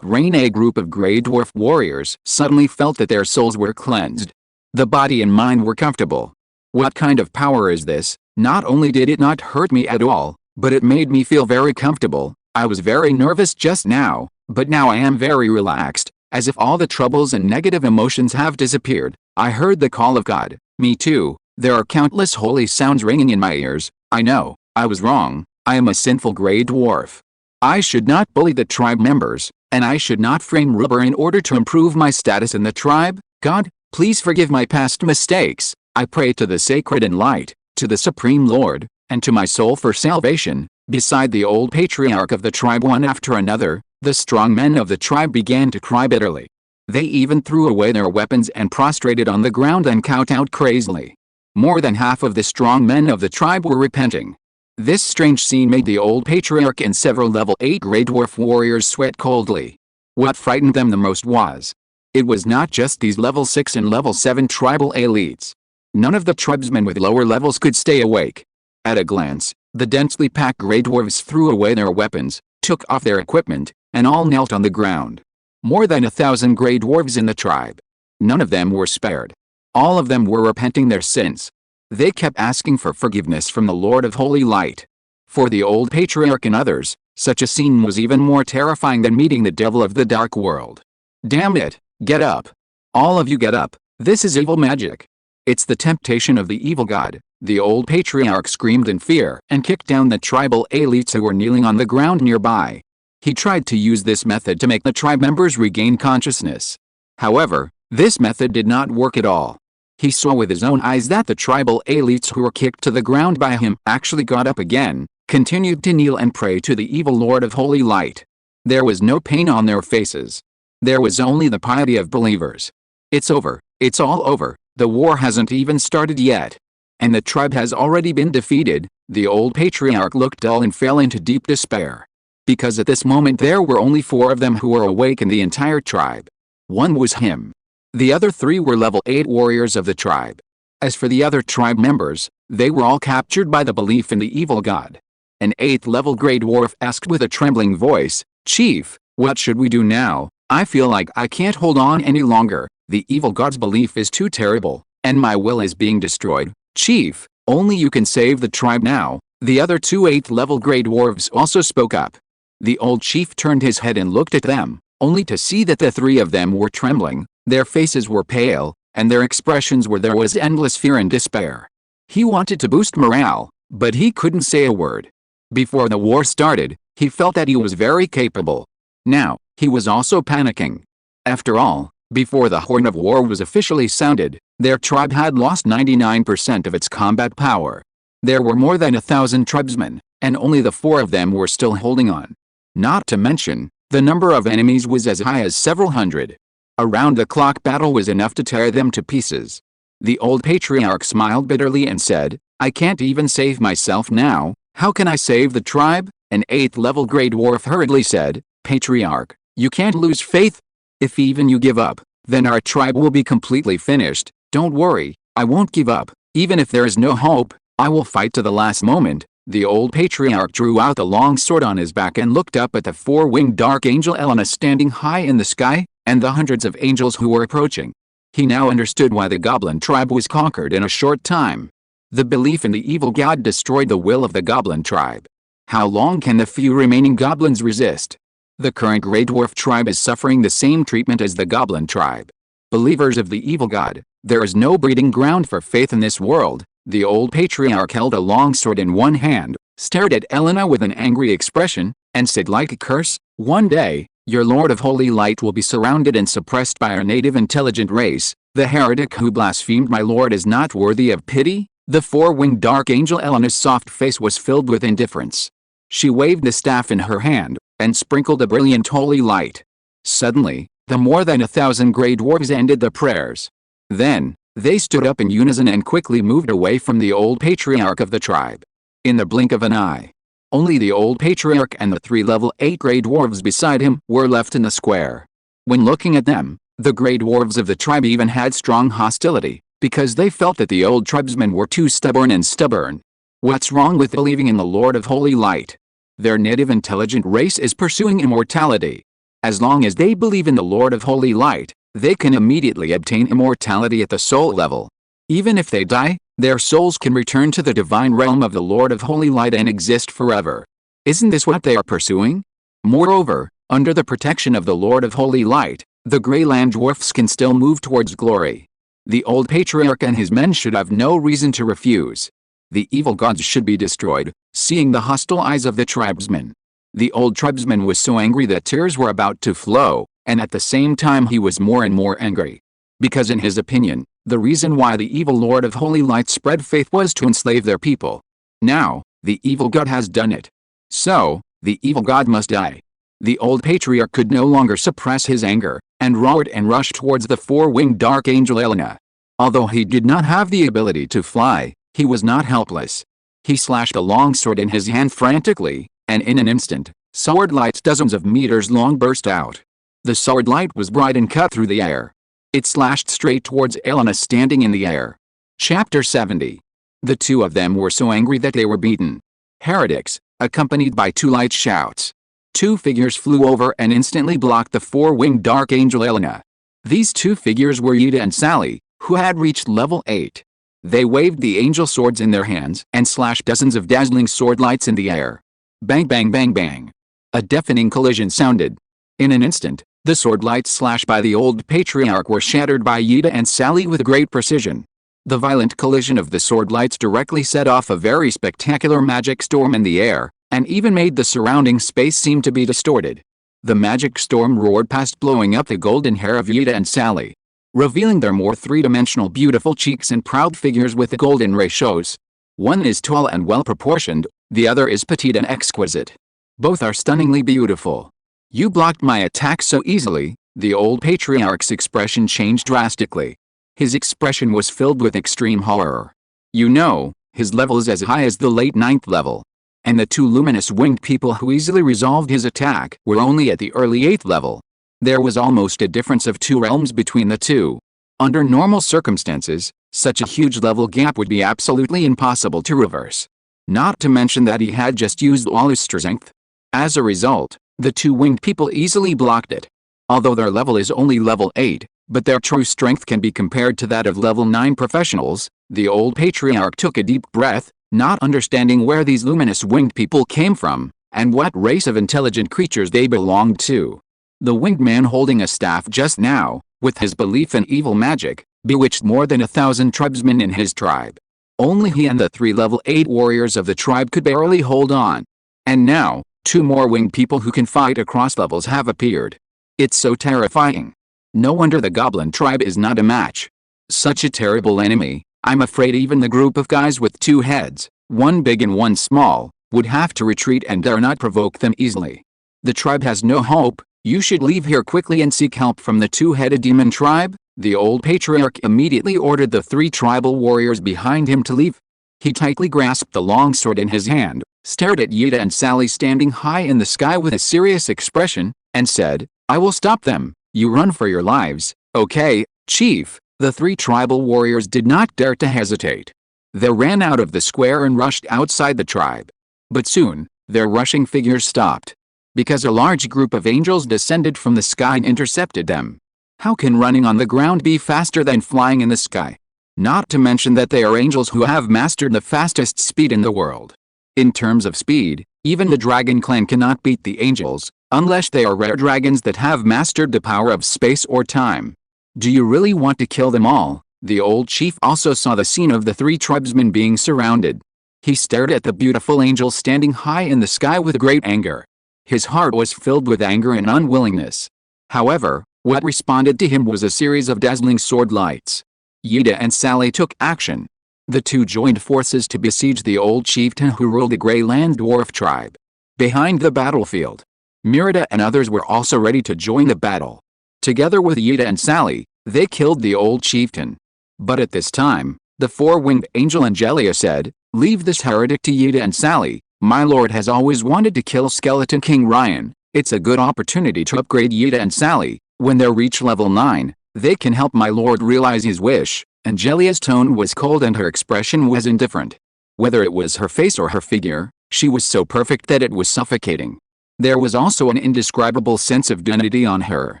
rain, a group of grey dwarf warriors suddenly felt that their souls were cleansed. The body and mind were comfortable. What kind of power is this? Not only did it not hurt me at all, but it made me feel very comfortable. I was very nervous just now, but now I am very relaxed, as if all the troubles and negative emotions have disappeared. I heard the call of God. Me too. There are countless holy sounds ringing in my ears. I know, I was wrong. I am a sinful grey dwarf. I should not bully the tribe members, and I should not frame rubber in order to improve my status in the tribe. God, please forgive my past mistakes. I pray to the sacred and light, to the Supreme Lord, and to my soul for salvation. Beside the old patriarch of the tribe, one after another, the strong men of the tribe began to cry bitterly. They even threw away their weapons and prostrated on the ground and kowtowed crazily. More than half of the strong men of the tribe were repenting. This strange scene made the old patriarch and several level 8 grey dwarf warriors sweat coldly. What frightened them the most was, it was not just these level 6 and level 7 tribal elites. None of the tribesmen with lower levels could stay awake. At a glance, the densely packed grey dwarves threw away their weapons, took off their equipment, and all knelt on the ground. More than 1,000 grey dwarves in the tribe. None of them were spared. All of them were repenting their sins. They kept asking for forgiveness from the Lord of Holy Light. For the old patriarch and others, such a scene was even more terrifying than meeting the devil of the dark world. Damn it, get up. All of you get up. This is evil magic. It's the temptation of the evil god. The old patriarch screamed in fear and kicked down the tribal elites who were kneeling on the ground nearby. He tried to use this method to make the tribe members regain consciousness. However, this method did not work at all. He saw with his own eyes that the tribal elites who were kicked to the ground by him actually got up again, continued to kneel and pray to the evil Lord of Holy Light. There was no pain on their faces. There was only the piety of believers. It's over. It's all over. The war hasn't even started yet. And the tribe has already been defeated. The old patriarch looked dull and fell into deep despair. Because at this moment there were only 4 of them who were awake in the entire tribe. One was him. The other 3 were level 8 warriors of the tribe. As for the other tribe members, they were all captured by the belief in the evil god. An 8th level grey dwarf asked with a trembling voice, "Chief, what should we do now? I feel like I can't hold on any longer. The evil god's belief is too terrible, and my will is being destroyed. Chief, only you can save the tribe now." The other 2 8th level grey dwarves also spoke up. The old chief turned his head and looked at them, only to see that the 3 of them were trembling. Their faces were pale, and their expressions were there was endless fear and despair. He wanted to boost morale, but he couldn't say a word. Before the war started, he felt that he was very capable. Now, he was also panicking. After all, before the horn of war was officially sounded, their tribe had lost 99% of its combat power. There were more than 1,000 tribesmen, and only the 4 of them were still holding on. Not to mention, The number of enemies was as high as several hundred. A round-the-clock battle was enough to tear them to pieces. The old patriarch smiled bitterly and said, "I can't even save myself now, how can I save the tribe?" An 8th-level Grey Dwarf hurriedly said, "Patriarch, you can't lose faith. If even you give up, then our tribe will be completely finished. Don't worry, I won't give up. Even if there is no hope, I will fight to the last moment." The old patriarch drew out the long sword on his back and looked up at the 4-winged dark angel Elena standing high in the sky, and the hundreds of angels who were approaching. He now understood why the goblin tribe was conquered in a short time. The belief in the evil god destroyed the will of the goblin tribe. How long can the few remaining goblins resist? The current Grey Dwarf tribe is suffering the same treatment as the goblin tribe. Believers of the evil god, there is no breeding ground for faith in this world. The old patriarch held a long sword in one hand, stared at Elena with an angry expression, and said like a curse, "One day, your Lord of Holy Light will be surrounded and suppressed by our native intelligent race. The heretic who blasphemed my Lord is not worthy of pity." The 4-winged dark angel Elena's soft face was filled with indifference. She waved the staff in her hand, and sprinkled a brilliant holy light. Suddenly, the more than 1,000 Grey Dwarves ended the prayers. Then, they stood up in unison and quickly moved away from the old patriarch of the tribe. In the blink of an eye, only the old patriarch and the 3 level 8 Grey Dwarves beside him were left in the square. When looking at them, the Grey Dwarves of the tribe even had strong hostility, because they felt that the old tribesmen were too stubborn. What's wrong with believing in the Lord of Holy Light? Their native intelligent race is pursuing immortality. As long as they believe in the Lord of Holy Light, they can immediately obtain immortality at the soul level. Even if they die, their souls can return to the divine realm of the Lord of Holy Light and exist forever. Isn't this what they are pursuing? Moreover, under the protection of the Lord of Holy Light, the Grey Land Dwarfs can still move towards glory. The old patriarch and his men should have no reason to refuse. The evil gods should be destroyed, seeing the hostile eyes of the tribesmen. The old tribesman was so angry that tears were about to flow, and at the same time he was more and more angry. Because in his opinion, the reason why the evil Lord of Holy Light spread faith was to enslave their people. Now, the evil god has done it. So, the evil god must die. The old patriarch could no longer suppress his anger, and roared and rushed towards the 4-winged dark angel Elena. Although he did not have the ability to fly, he was not helpless. He slashed a long sword in his hand frantically, and in an instant, sword lights dozens of meters long burst out. The sword light was bright and cut through the air. It slashed straight towards Elena standing in the air. Chapter 70. The two of them were so angry that they were beaten. Heretics, accompanied by 2 light shouts. 2 figures flew over and instantly blocked the 4-winged dark angel Elena. These 2 figures were Yida and Sally, who had reached level 8. They waved the angel swords in their hands and slashed dozens of dazzling sword lights in the air. Bang bang bang bang. A deafening collision sounded. In an instant, the sword lights slashed by the old patriarch were shattered by Yida and Sally with great precision. The violent collision of the sword lights directly set off a very spectacular magic storm in the air, and even made the surrounding space seem to be distorted. The magic storm roared past, blowing up the golden hair of Yida and Sally, revealing their more three-dimensional beautiful cheeks and proud figures with the golden ratios. One is tall and well-proportioned, the other is petite and exquisite. Both are stunningly beautiful. "You blocked my attack so easily." The old patriarch's expression changed drastically. His expression was filled with extreme horror. You know, his level is as high as the late 9th level. And the 2 luminous winged people who easily resolved his attack were only at the early 8th level. There was almost a difference of 2 realms between the two. Under normal circumstances, such a huge level gap would be absolutely impossible to reverse. Not to mention that he had just used all his strength. As a result, the 2 winged people easily blocked it. Although their level is only level 8, but their true strength can be compared to that of level 9 professionals. The old patriarch took a deep breath, not understanding where these luminous winged people came from, and what race of intelligent creatures they belonged to. The winged man holding a staff just now, with his belief in evil magic, bewitched more than 1,000 tribesmen in his tribe. Only he and the 3 level 8 warriors of the tribe could barely hold on. And now, 2 more winged people who can fight across levels have appeared. It's so terrifying. No wonder the goblin tribe is not a match. Such a terrible enemy. I'm afraid even the group of guys with 2 heads, one big and one small, would have to retreat and dare not provoke them easily. The tribe has no hope. You should leave here quickly and seek help from the two-headed demon tribe. The old patriarch immediately ordered the 3 tribal warriors behind him to leave. He tightly grasped the longsword in his hand, stared at Yida and Sally standing high in the sky with a serious expression, and said, "I will stop them. You run for your lives." "Okay, chief." The 3 tribal warriors did not dare to hesitate. They ran out of the square and rushed outside the tribe. But soon, their rushing figures stopped, because a large group of angels descended from the sky and intercepted them. How can running on the ground be faster than flying in the sky? Not to mention that they are angels who have mastered the fastest speed in the world. In terms of speed, even the dragon clan cannot beat the angels, unless they are rare dragons that have mastered the power of space or time. Do you really want to kill them all? The old chief also saw the scene of the 3 tribesmen being surrounded. He stared at the beautiful angels standing high in the sky with great anger. His heart was filled with anger and unwillingness. However, what responded to him was a series of dazzling sword lights. Yida and Sally took action. The 2 joined forces to besiege the old chieftain who ruled the Grey Land Dwarf tribe. Behind the battlefield, Merida and others were also ready to join the battle. Together with Yida and Sally, they killed the old chieftain. But at this time, the 4-winged angel Angelia said, "Leave this heretic to Yida and Sally. My lord has always wanted to kill Skeleton King Ryan. It's a good opportunity to upgrade Yida and Sally. When they reach level 9, they can help my lord realize his wish." Angelia's tone was cold and her expression was indifferent. Whether it was her face or her figure, she was so perfect that it was suffocating. There was also an indescribable sense of dignity on her.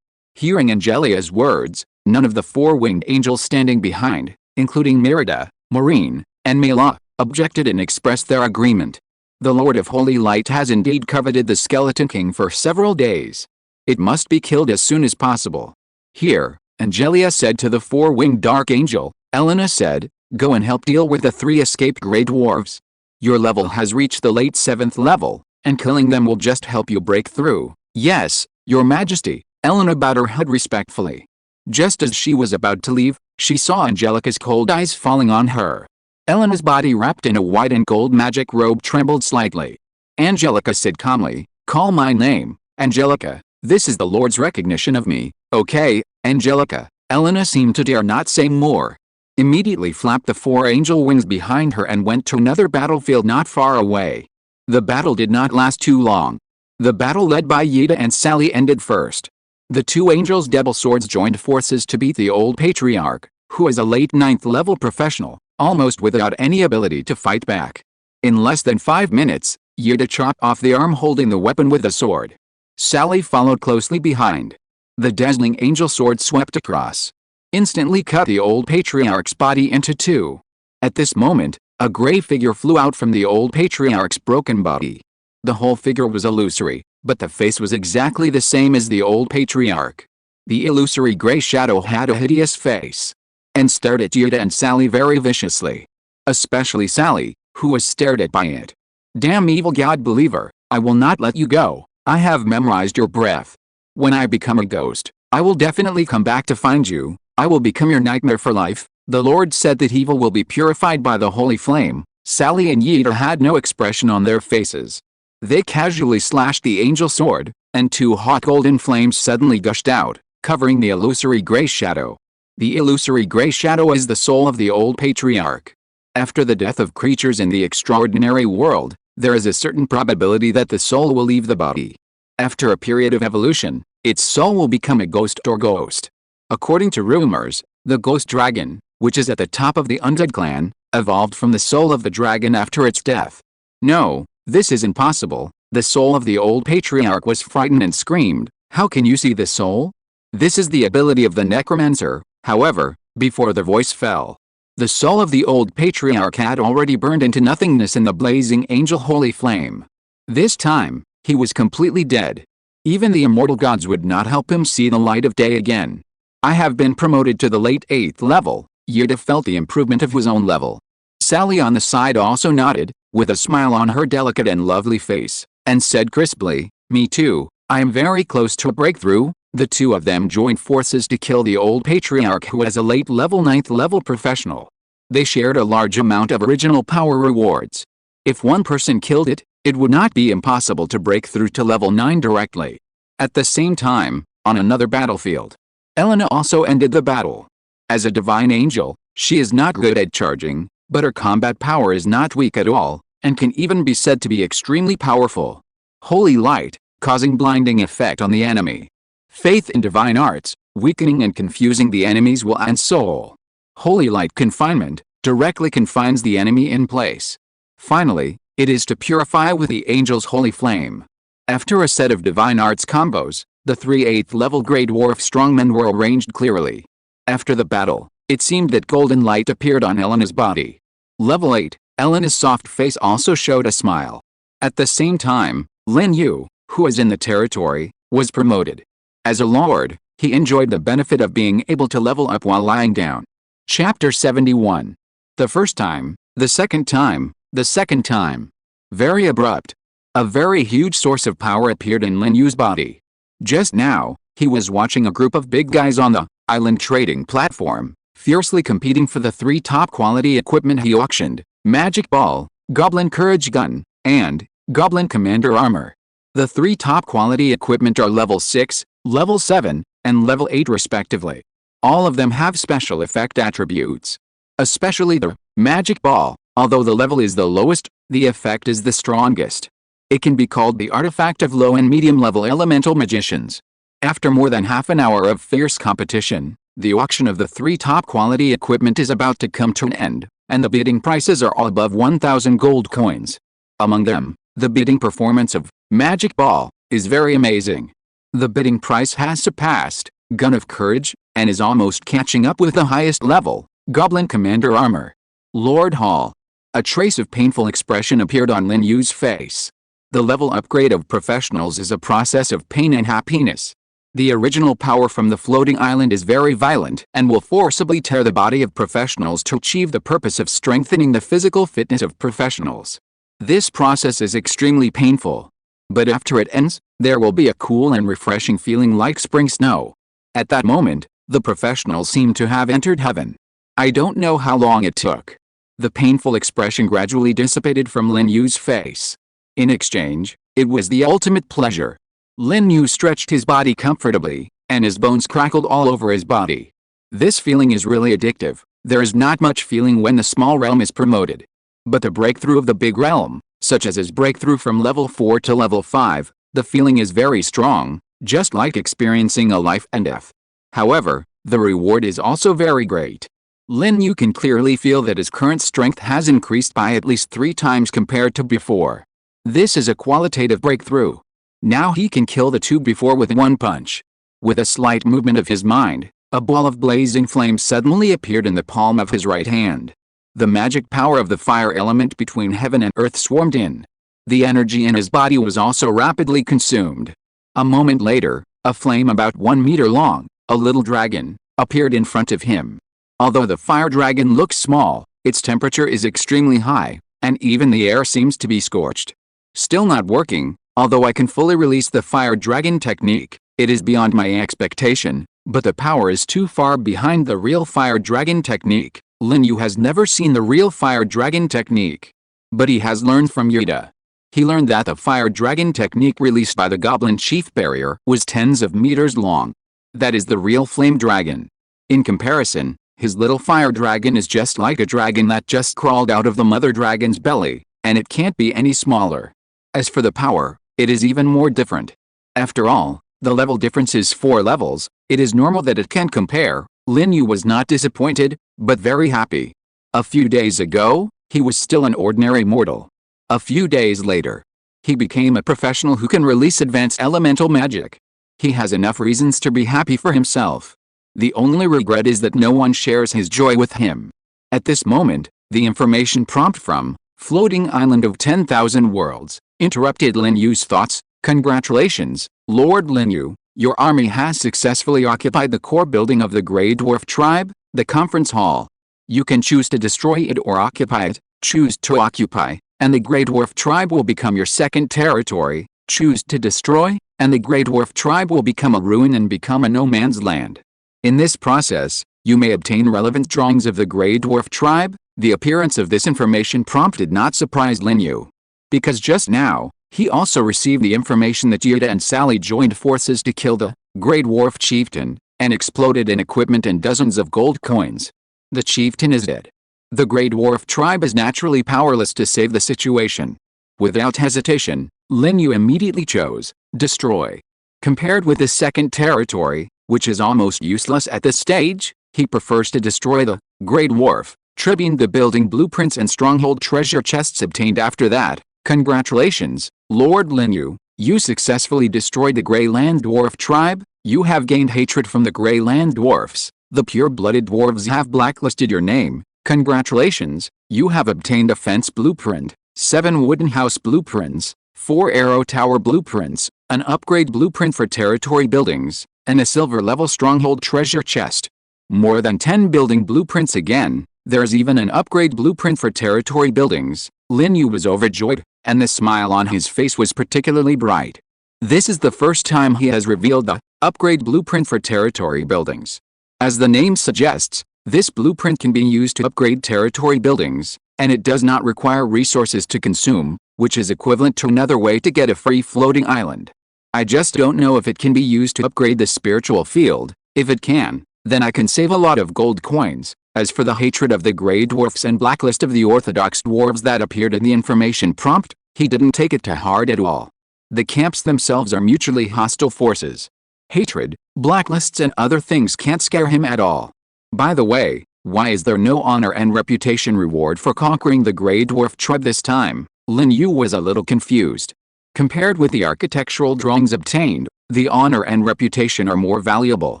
Hearing Angelia's words, none of the 4-winged angels standing behind, including Merida, Maureen, and Mela, objected and expressed their agreement. The Lord of Holy Light has indeed coveted the Skeleton King for several days. It must be killed as soon as possible. Here, Angelia said to the 4-winged dark angel. Elena said, "Go and help deal with the 3 escaped Grey Dwarves. Your level has reached the late 7th level, and killing them will just help you break through." "Yes, Your Majesty." Elena bowed her head respectfully. Just as she was about to leave, she saw Angelica's cold eyes falling on her. Elena's body wrapped in a white and gold magic robe trembled slightly. Angelica said calmly, "Call my name, Angelica. This is the Lord's recognition of me." "Okay, Angelica." Elena seemed to dare not say more. Immediately flapped the 4 angel wings behind her and went to another battlefield not far away. The battle did not last too long. The battle led by Yida and Sally ended first. The 2 angels' double swords joined forces to beat the old patriarch, who is a late 9th level professional, almost without any ability to fight back. In less than 5 minutes, Yida chopped off the arm holding the weapon with the sword. Sally followed closely behind. The dazzling angel sword swept across, instantly cut the old patriarch's body into 2. At this moment, a gray figure flew out from the old patriarch's broken body. The whole figure was illusory, but the face was exactly the same as the old patriarch. The illusory gray shadow had a hideous face, and stared at Yida and Sally very viciously. Especially Sally, who was stared at by it. "Damn evil god believer, I will not let you go. I have memorized your breath. When I become a ghost, I will definitely come back to find you. I will become your nightmare for life." The Lord said that evil will be purified by the holy flame. Sally and Yida had no expression on their faces. They casually slashed the angel sword, and 2 hot golden flames suddenly gushed out, covering the illusory gray shadow. The illusory gray shadow is the soul of the old patriarch. After the death of creatures in the extraordinary world, there is a certain probability that the soul will leave the body. After a period of evolution, its soul will become a ghost or ghost. According to rumors, the ghost dragon, which is at the top of the undead clan, evolved from the soul of the dragon after its death. "No, this is impossible." The soul of the old patriarch was frightened and screamed, "How can you see the soul? This is the ability of the necromancer." However, before the voice fell, the soul of the old patriarch had already burned into nothingness in the blazing angel holy flame. This time, he was completely dead. Even the immortal gods would not help him see the light of day again. "I have been promoted to the late 8th level." Yida felt the improvement of his own level. Sally on the side also nodded, with a smile on her delicate and lovely face, and said crisply, "Me too, I am very close to a breakthrough." The 2 of them joined forces to kill the old patriarch who was a late level 9th level professional. They shared a large amount of original power rewards. If one person killed it, it would not be impossible to break through to level 9 directly. At the same time, on another battlefield, Elena also ended the battle. As a divine angel, she is not good at charging, but her combat power is not weak at all, and can even be said to be extremely powerful. Holy light, causing blinding effect on the enemy. Faith in divine arts, weakening and confusing the enemy's will and soul. Holy light confinement, directly confines the enemy in place. Finally, it is to purify with the angel's holy flame. After a set of divine arts combos, the 3 8th level Grey Dwarf strongmen were arranged clearly. After the battle, it seemed that golden light appeared on Elena's body. Level 8, Elena's soft face also showed a smile. At the same time, Lin Yu, who was in the territory, was promoted. As a lord, he enjoyed the benefit of being able to level up while lying down. Chapter 71. The first time, the second time, the second time. Very abrupt. A very huge source of power appeared in Lin Yu's body. Just now, he was watching a group of big guys on the island trading platform, fiercely competing for the 3 top quality equipment he auctioned: Magic Ball, Goblin Courage Gun, and Goblin Commander Armor. The 3 top quality equipment are level 6, level 7, and level 8 respectively. All of them have special effect attributes. Especially the Magic Ball, although the level is the lowest, the effect is the strongest. It can be called the artifact of low and medium level elemental magicians. After more than half an hour of fierce competition, the auction of the 3 top quality equipment is about to come to an end, and the bidding prices are all above 1,000 gold coins. Among them, the bidding performance of Magic Ball is very amazing. The bidding price has surpassed Gun of Courage, and is almost catching up with the highest level, Goblin Commander Armor. Lord Hall. A trace of painful expression appeared on Lin Yu's face. The level upgrade of professionals is a process of pain and happiness. The original power from the floating island is very violent and will forcibly tear the body of professionals to achieve the purpose of strengthening the physical fitness of professionals. This process is extremely painful. But after it ends, there will be a cool and refreshing feeling like spring snow. At that moment, the professionals seem to have entered heaven. I don't know how long it took. The painful expression gradually dissipated from Lin Yu's face. In exchange, it was the ultimate pleasure. Lin Yu stretched his body comfortably, and his bones crackled all over his body. This feeling is really addictive. There is not much feeling when the small realm is promoted. But the breakthrough of the big realm, such as his breakthrough from level 4 to level 5, the feeling is very strong, just like experiencing a life and death. However, the reward is also very great. Lin Yu can clearly feel that his current strength has increased by at least 3 times compared to before. This is a qualitative breakthrough. Now he can kill the 2 before with 1 punch. With a slight movement of his mind, a ball of blazing flame suddenly appeared in the palm of his right hand. The magic power of the fire element between heaven and earth swarmed in. The energy in his body was also rapidly consumed. A moment later, a flame about 1 meter long, a little dragon, appeared in front of him. Although the fire dragon looks small, its temperature is extremely high, and even the air seems to be scorched. Still not working, although I can fully release the fire dragon technique. It is beyond my expectation, but the power is too far behind the real fire dragon technique. Lin Yu has never seen the real fire dragon technique. But he has learned from Yuta. He learned that the fire dragon technique released by the goblin chief barrier was tens of meters long. That is the real flame dragon. In comparison, his little fire dragon is just like a dragon that just crawled out of the mother dragon's belly, and it can't be any smaller. As for the power, it is even more different. After all, the level difference is 4 levels. It is normal that it can compare. Lin Yu was not disappointed, but very happy. A few days ago, he was still an ordinary mortal. A few days later, he became a professional who can release advanced elemental magic. He has enough reasons to be happy for himself. The only regret is that no one shares his joy with him. At this moment, the information prompt from Floating Island of 10,000 Worlds interrupted Lin Yu's thoughts. Congratulations, Lord Lin Yu. Your army has successfully occupied the core building of the Grey Dwarf tribe, the conference hall. You can choose to destroy it or occupy it. Choose to occupy, and the Grey Dwarf tribe will become your second territory. Choose to destroy, and the Grey Dwarf tribe will become a ruin and become a no man's land. In this process, you may obtain relevant drawings of the Grey Dwarf tribe. The appearance of this information prompt did not surprise Lin Yu. Because just now, he also received the information that Yuta and Sally joined forces to kill the Grey Dwarf chieftain, and exploded in equipment and dozens of gold coins. The chieftain is dead. The Grey Dwarf tribe is naturally powerless to save the situation. Without hesitation, Lin Yu immediately chose destroy. Compared with the second territory, which is almost useless at this stage, he prefers to destroy the Grey Dwarf, tribbing the building blueprints and stronghold treasure chests obtained after that. Congratulations, Lord Lin Yu. You successfully destroyed the Grey Land Dwarf tribe. You have gained hatred from the Grey Land Dwarfs. The pure-blooded dwarves have blacklisted your name. Congratulations, you have obtained a fence blueprint, 7 wooden house blueprints, 4 arrow tower blueprints, an upgrade blueprint for territory buildings, and a silver-level stronghold treasure chest. More than 10 building blueprints again. There's even an upgrade blueprint for territory buildings. Lin Yu was overjoyed, and the smile on his face was particularly bright. This is the first time he has revealed the upgrade blueprint for territory buildings. As the name suggests, this blueprint can be used to upgrade territory buildings, and it does not require resources to consume, which is equivalent to another way to get a free floating island. I just don't know if it can be used to upgrade the spiritual field. If it can, then I can save a lot of gold coins. As for the hatred of the Grey Dwarfs and blacklist of the Orthodox dwarves that appeared in the information prompt, he didn't take it to heart at all. The camps themselves are mutually hostile forces. Hatred, blacklists and other things can't scare him at all. By the way, why is there no honor and reputation reward for conquering the Grey Dwarf tribe this time? Lin Yu was a little confused. Compared with the architectural drawings obtained, the honor and reputation are more valuable.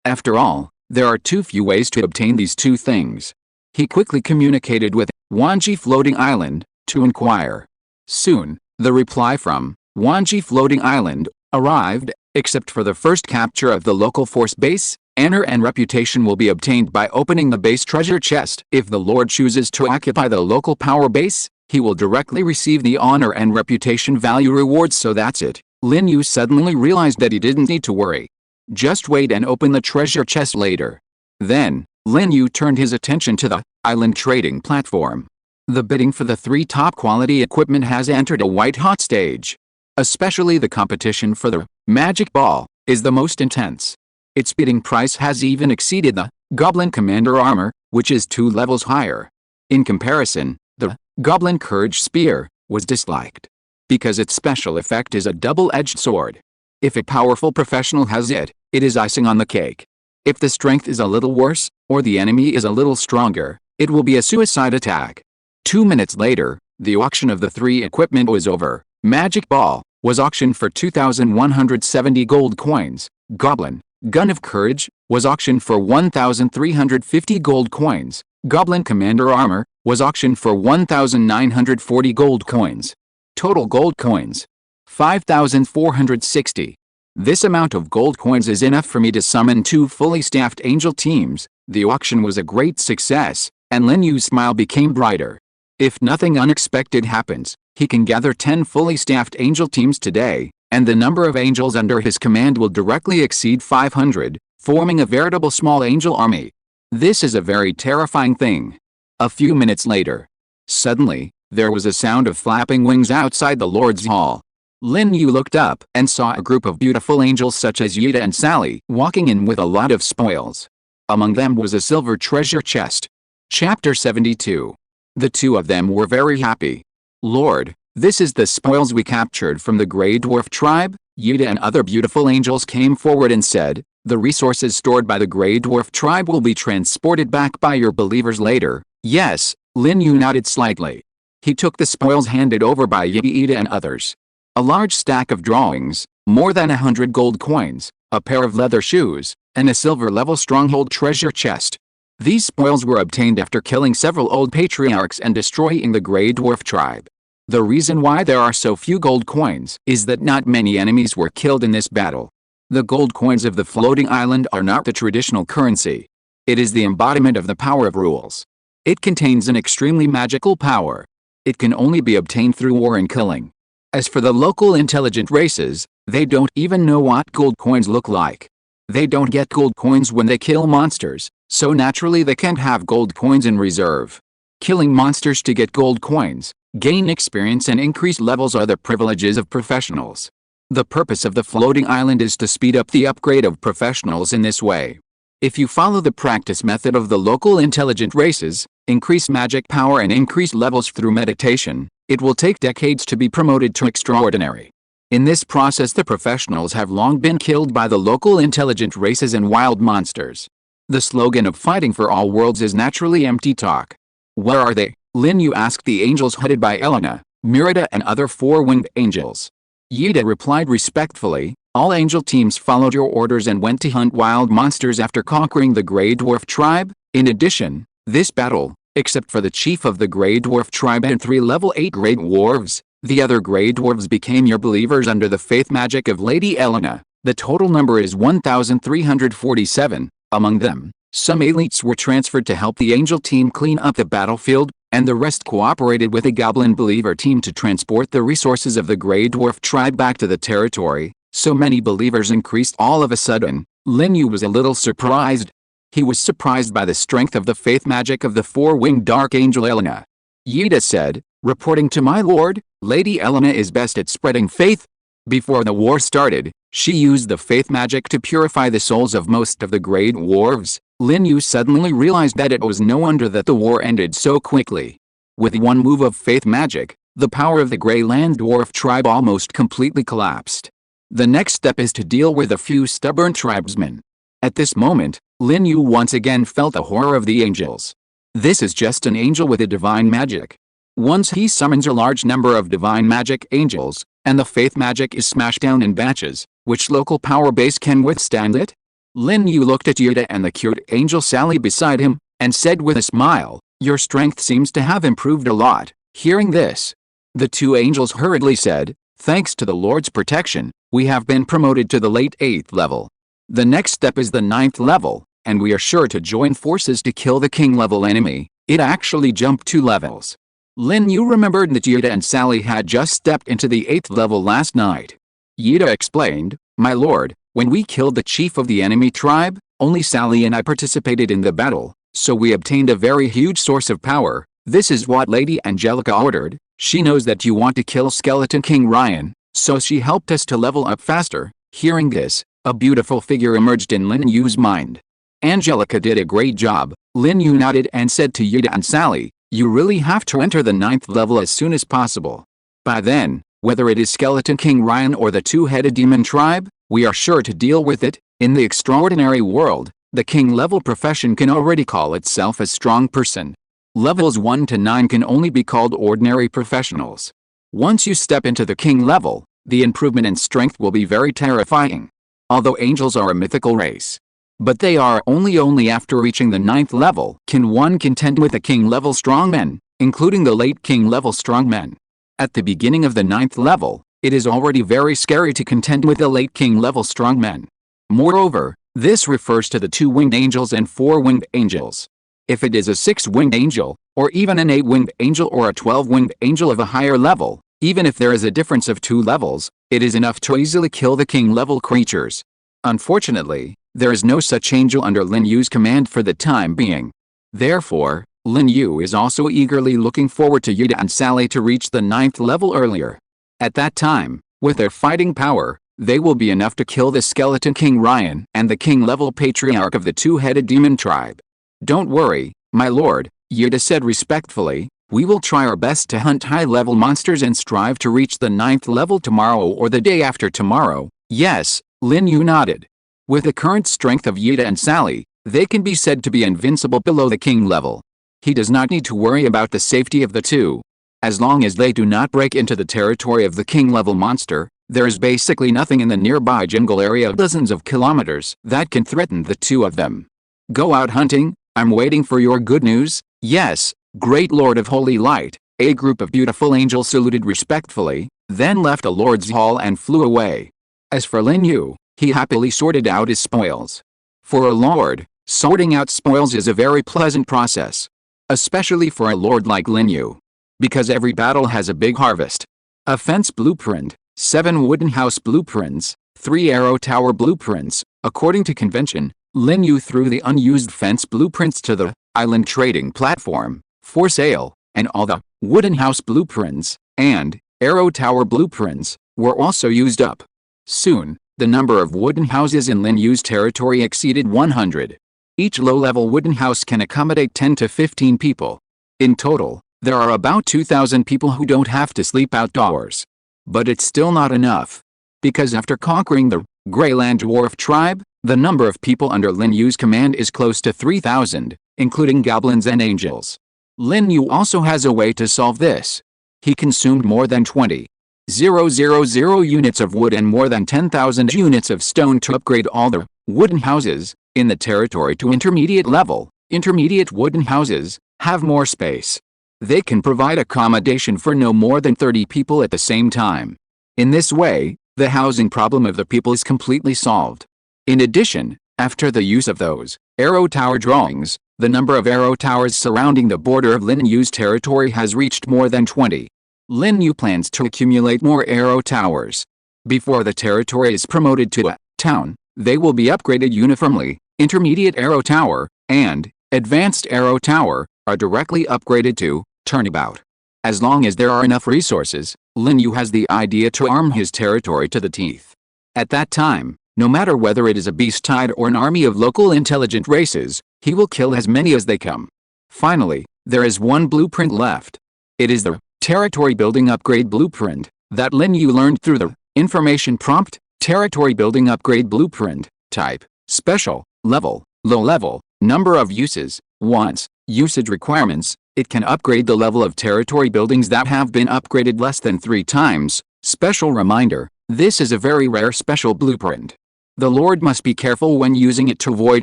After all, there are too few ways to obtain these two things. He quickly communicated with Wanji Floating Island to inquire. Soon, the reply from Wanji Floating Island arrived. Except for the first capture of the local force base, honor and reputation will be obtained by opening the base treasure chest. If the Lord chooses to occupy the local power base, he will directly receive the honor and reputation value rewards. So that's it. Lin Yu suddenly realized that he didn't need to worry. Just wait and open the treasure chest later. Then, Lin Yu turned his attention to the island trading platform. The bidding for the 3 top quality equipment has entered a white-hot stage. Especially the competition for the magic ball is the most intense. Its bidding price has even exceeded the Goblin Commander armor, which is 2 levels higher. In comparison, the Goblin Courage Spear was disliked because its special effect is a double-edged sword. If a powerful professional has it, it is icing on the cake. If the strength is a little worse, or the enemy is a little stronger, it will be a suicide attack. 2 minutes later, the auction of the 3 equipment was over. Magic Ball was auctioned for 2,170 gold coins. Goblin Gun of Courage was auctioned for 1,350 gold coins. Goblin Commander Armor was auctioned for 1,940 gold coins. Total gold coins 5,460. This amount of gold coins is enough for me to summon 2 fully staffed angel teams. The auction was a great success, and Lin Yu's smile became brighter. If nothing unexpected happens, he can gather 10 fully staffed angel teams today, and the number of angels under his command will directly exceed 500, forming a veritable small angel army. This is a very terrifying thing. A few minutes later, suddenly, there was a sound of flapping wings outside the Lord's Hall. Lin Yu looked up and saw a group of beautiful angels such as Yuta and Sally walking in with a lot of spoils. Among them was a silver treasure chest. Chapter 72. The 2 of them were very happy. Lord, this is the spoils we captured from the Grey Dwarf tribe. Yuta and other beautiful angels came forward and said, the resources stored by the Grey Dwarf tribe will be transported back by your believers later. Yes, Lin Yu nodded slightly. He took the spoils handed over by Yuta and others. A large stack of drawings, more than 100 gold coins, a pair of leather shoes, and a silver-level stronghold treasure chest. These spoils were obtained after killing several old patriarchs and destroying the Grey Dwarf tribe. The reason why there are so few gold coins is that not many enemies were killed in this battle. The gold coins of the floating island are not the traditional currency. It is the embodiment of the power of rules. It contains an extremely magical power. It can only be obtained through war and killing. As for the local intelligent races, they don't even know what gold coins look like. They don't get gold coins when they kill monsters, so naturally they can't have gold coins in reserve. Killing monsters to get gold coins Gain experience and increase levels are the privileges of professionals. The purpose of the floating island is to speed up the upgrade of professionals in this way. If you follow the practice method of the local intelligent races, increase magic power and increase levels through meditation, it will take decades to be promoted to extraordinary. In this process, the professionals have long been killed by the local intelligent races and wild monsters. The slogan of fighting for all worlds is naturally empty talk. Where are they? Lin Yu asked the angels headed by Elena, Murata and other four-winged angels. Yida replied respectfully, all angel teams followed your orders and went to hunt wild monsters after conquering the Grey Dwarf tribe. In addition, this battle, except for the chief of the Grey Dwarf tribe and 3 level 8 Grey Dwarves, the other Grey Dwarves became your believers under the faith magic of Lady Elena. The total number is 1,347. Among them, some elites were transferred to help the angel team clean up the battlefield, and the rest cooperated with a goblin believer team to transport the resources of the Grey Dwarf tribe back to the territory. So many believers increased all of a sudden. Lin Yu was a little surprised. He was surprised by the strength of the faith magic of the four-winged dark angel Elena. Yida said, reporting to my lord, Lady Elena is best at spreading faith. Before the war started, she used the faith magic to purify the souls of most of the Grey Dwarves. Lin Yu suddenly realized that it was no wonder that the war ended so quickly. With one move of faith magic, the power of the Grey Land Dwarf tribe almost completely collapsed. The next step is to deal with a few stubborn tribesmen. At this moment, Lin Yu once again felt the horror of the angels. This is just an angel with a divine magic. Once he summons a large number of divine magic angels, and the faith magic is smashed down in batches, which local power base can withstand it? Lin Yu looked at Yuta and the cute angel Sally beside him, and said with a smile, your strength seems to have improved a lot. Hearing this, the two angels hurriedly said, thanks to the Lord's protection, we have been promoted to the late 8th level. The next step is the 9th level, and we are sure to join forces to kill the king level enemy. It actually jumped 2 levels. Lin Yu remembered that Yuta and Sally had just stepped into the 8th level last night. Yuta explained, my lord, when we killed the chief of the enemy tribe, only Sally and I participated in the battle, so we obtained a very huge source of power. This is what Lady Angelica ordered. She knows that you want to kill Skeleton King Ryan, so she helped us to level up faster. Hearing this, a beautiful figure emerged in Lin Yu's mind. Angelica did a great job. Lin Yu nodded and said to Yuta and Sally, you really have to enter the 9th level as soon as possible. By then, whether it is Skeleton King Ryan or the two-headed demon tribe, we are sure to deal with it. In the extraordinary world, the king level profession can already call itself a strong person. Levels 1 to 9 can only be called ordinary professionals. Once you step into the king level, the improvement in strength will be very terrifying. Although angels are a mythical race, but they are only after reaching the 9th level can one contend with the king level strongmen, including the late king level strongmen. At the beginning of the 9th level, it is already very scary to contend with the late king level strongmen. Moreover, this refers to the 2-winged angels and 4-winged angels. If it is a 6-winged angel, or even an 8-winged angel or a 12-winged angel of a higher level, even if there is a difference of 2 levels, it is enough to easily kill the king level creatures. Unfortunately, there is no such angel under Lin Yu's command for the time being. Therefore, Lin Yu is also eagerly looking forward to Yuta and Sally to reach the 9th level earlier. At that time, with their fighting power, they will be enough to kill the Skeleton King Ryan and the king level patriarch of the two-headed demon tribe. Don't worry, my lord, Yuta said respectfully, we will try our best to hunt high-level monsters and strive to reach the 9th level tomorrow or the day after tomorrow. Yes, Lin Yu nodded. With the current strength of Yuta and Sally, they can be said to be invincible below the king level. He does not need to worry about the safety of the two. As long as they do not break into the territory of the king level monster, there is basically nothing in the nearby jungle area of dozens of kilometers that can threaten the two of them. Go out hunting, I'm waiting for your good news. Yes, great lord of holy light. A group of beautiful angels saluted respectfully, then left a lord's hall and flew away. As for Lin Yu, he happily sorted out his spoils. For a lord, sorting out spoils is a very pleasant process. Especially for a lord like Lin Yu. Because every battle has a big harvest. A fence blueprint, 7 wooden house blueprints, 3 arrow tower blueprints. According to convention, Lin Yu threw the unused fence blueprints to the island trading platform for sale. and all the wooden house blueprints and arrow tower blueprints were also used up. Soon, the number of wooden houses in Lin Yu's territory exceeded 100. Each low-level wooden house can accommodate 10 to 15 people. In total, there are about 2,000 people who don't have to sleep outdoors. But it's still not enough. Because after conquering the Greyland Dwarf tribe, the number of people under Lin Yu's command is close to 3,000, including goblins and angels. Lin Yu also has a way to solve this. He consumed more than 20,000 units of wood and more than 10,000 units of stone to upgrade all the wooden houses in the territory to intermediate level. Intermediate wooden houses have more space. They can provide accommodation for no more than 30 people at the same time. In this way, the housing problem of the people is completely solved. In addition, after the use of those arrow tower drawings, the number of arrow towers surrounding the border of Lin Yu's territory has reached more than 20. Lin Yu plans to accumulate more arrow towers. Before the territory is promoted to a town, they will be upgraded uniformly. Intermediate arrow tower and advanced arrow tower are directly upgraded to turnabout. As long as there are enough resources, Lin Yu has the idea to arm his territory to the teeth. At that time, no matter whether it is a beast tide or an army of local intelligent races, he will kill as many as they come. Finally, there is one blueprint left. It is the territory building upgrade blueprint that Lin Yu learned through the information prompt. Territory building upgrade blueprint type special level low level number of uses once usage requirements. It can upgrade the level of territory buildings that have been upgraded less than 3 times. Special reminder, this is a very rare special blueprint. The Lord must be careful when using it to avoid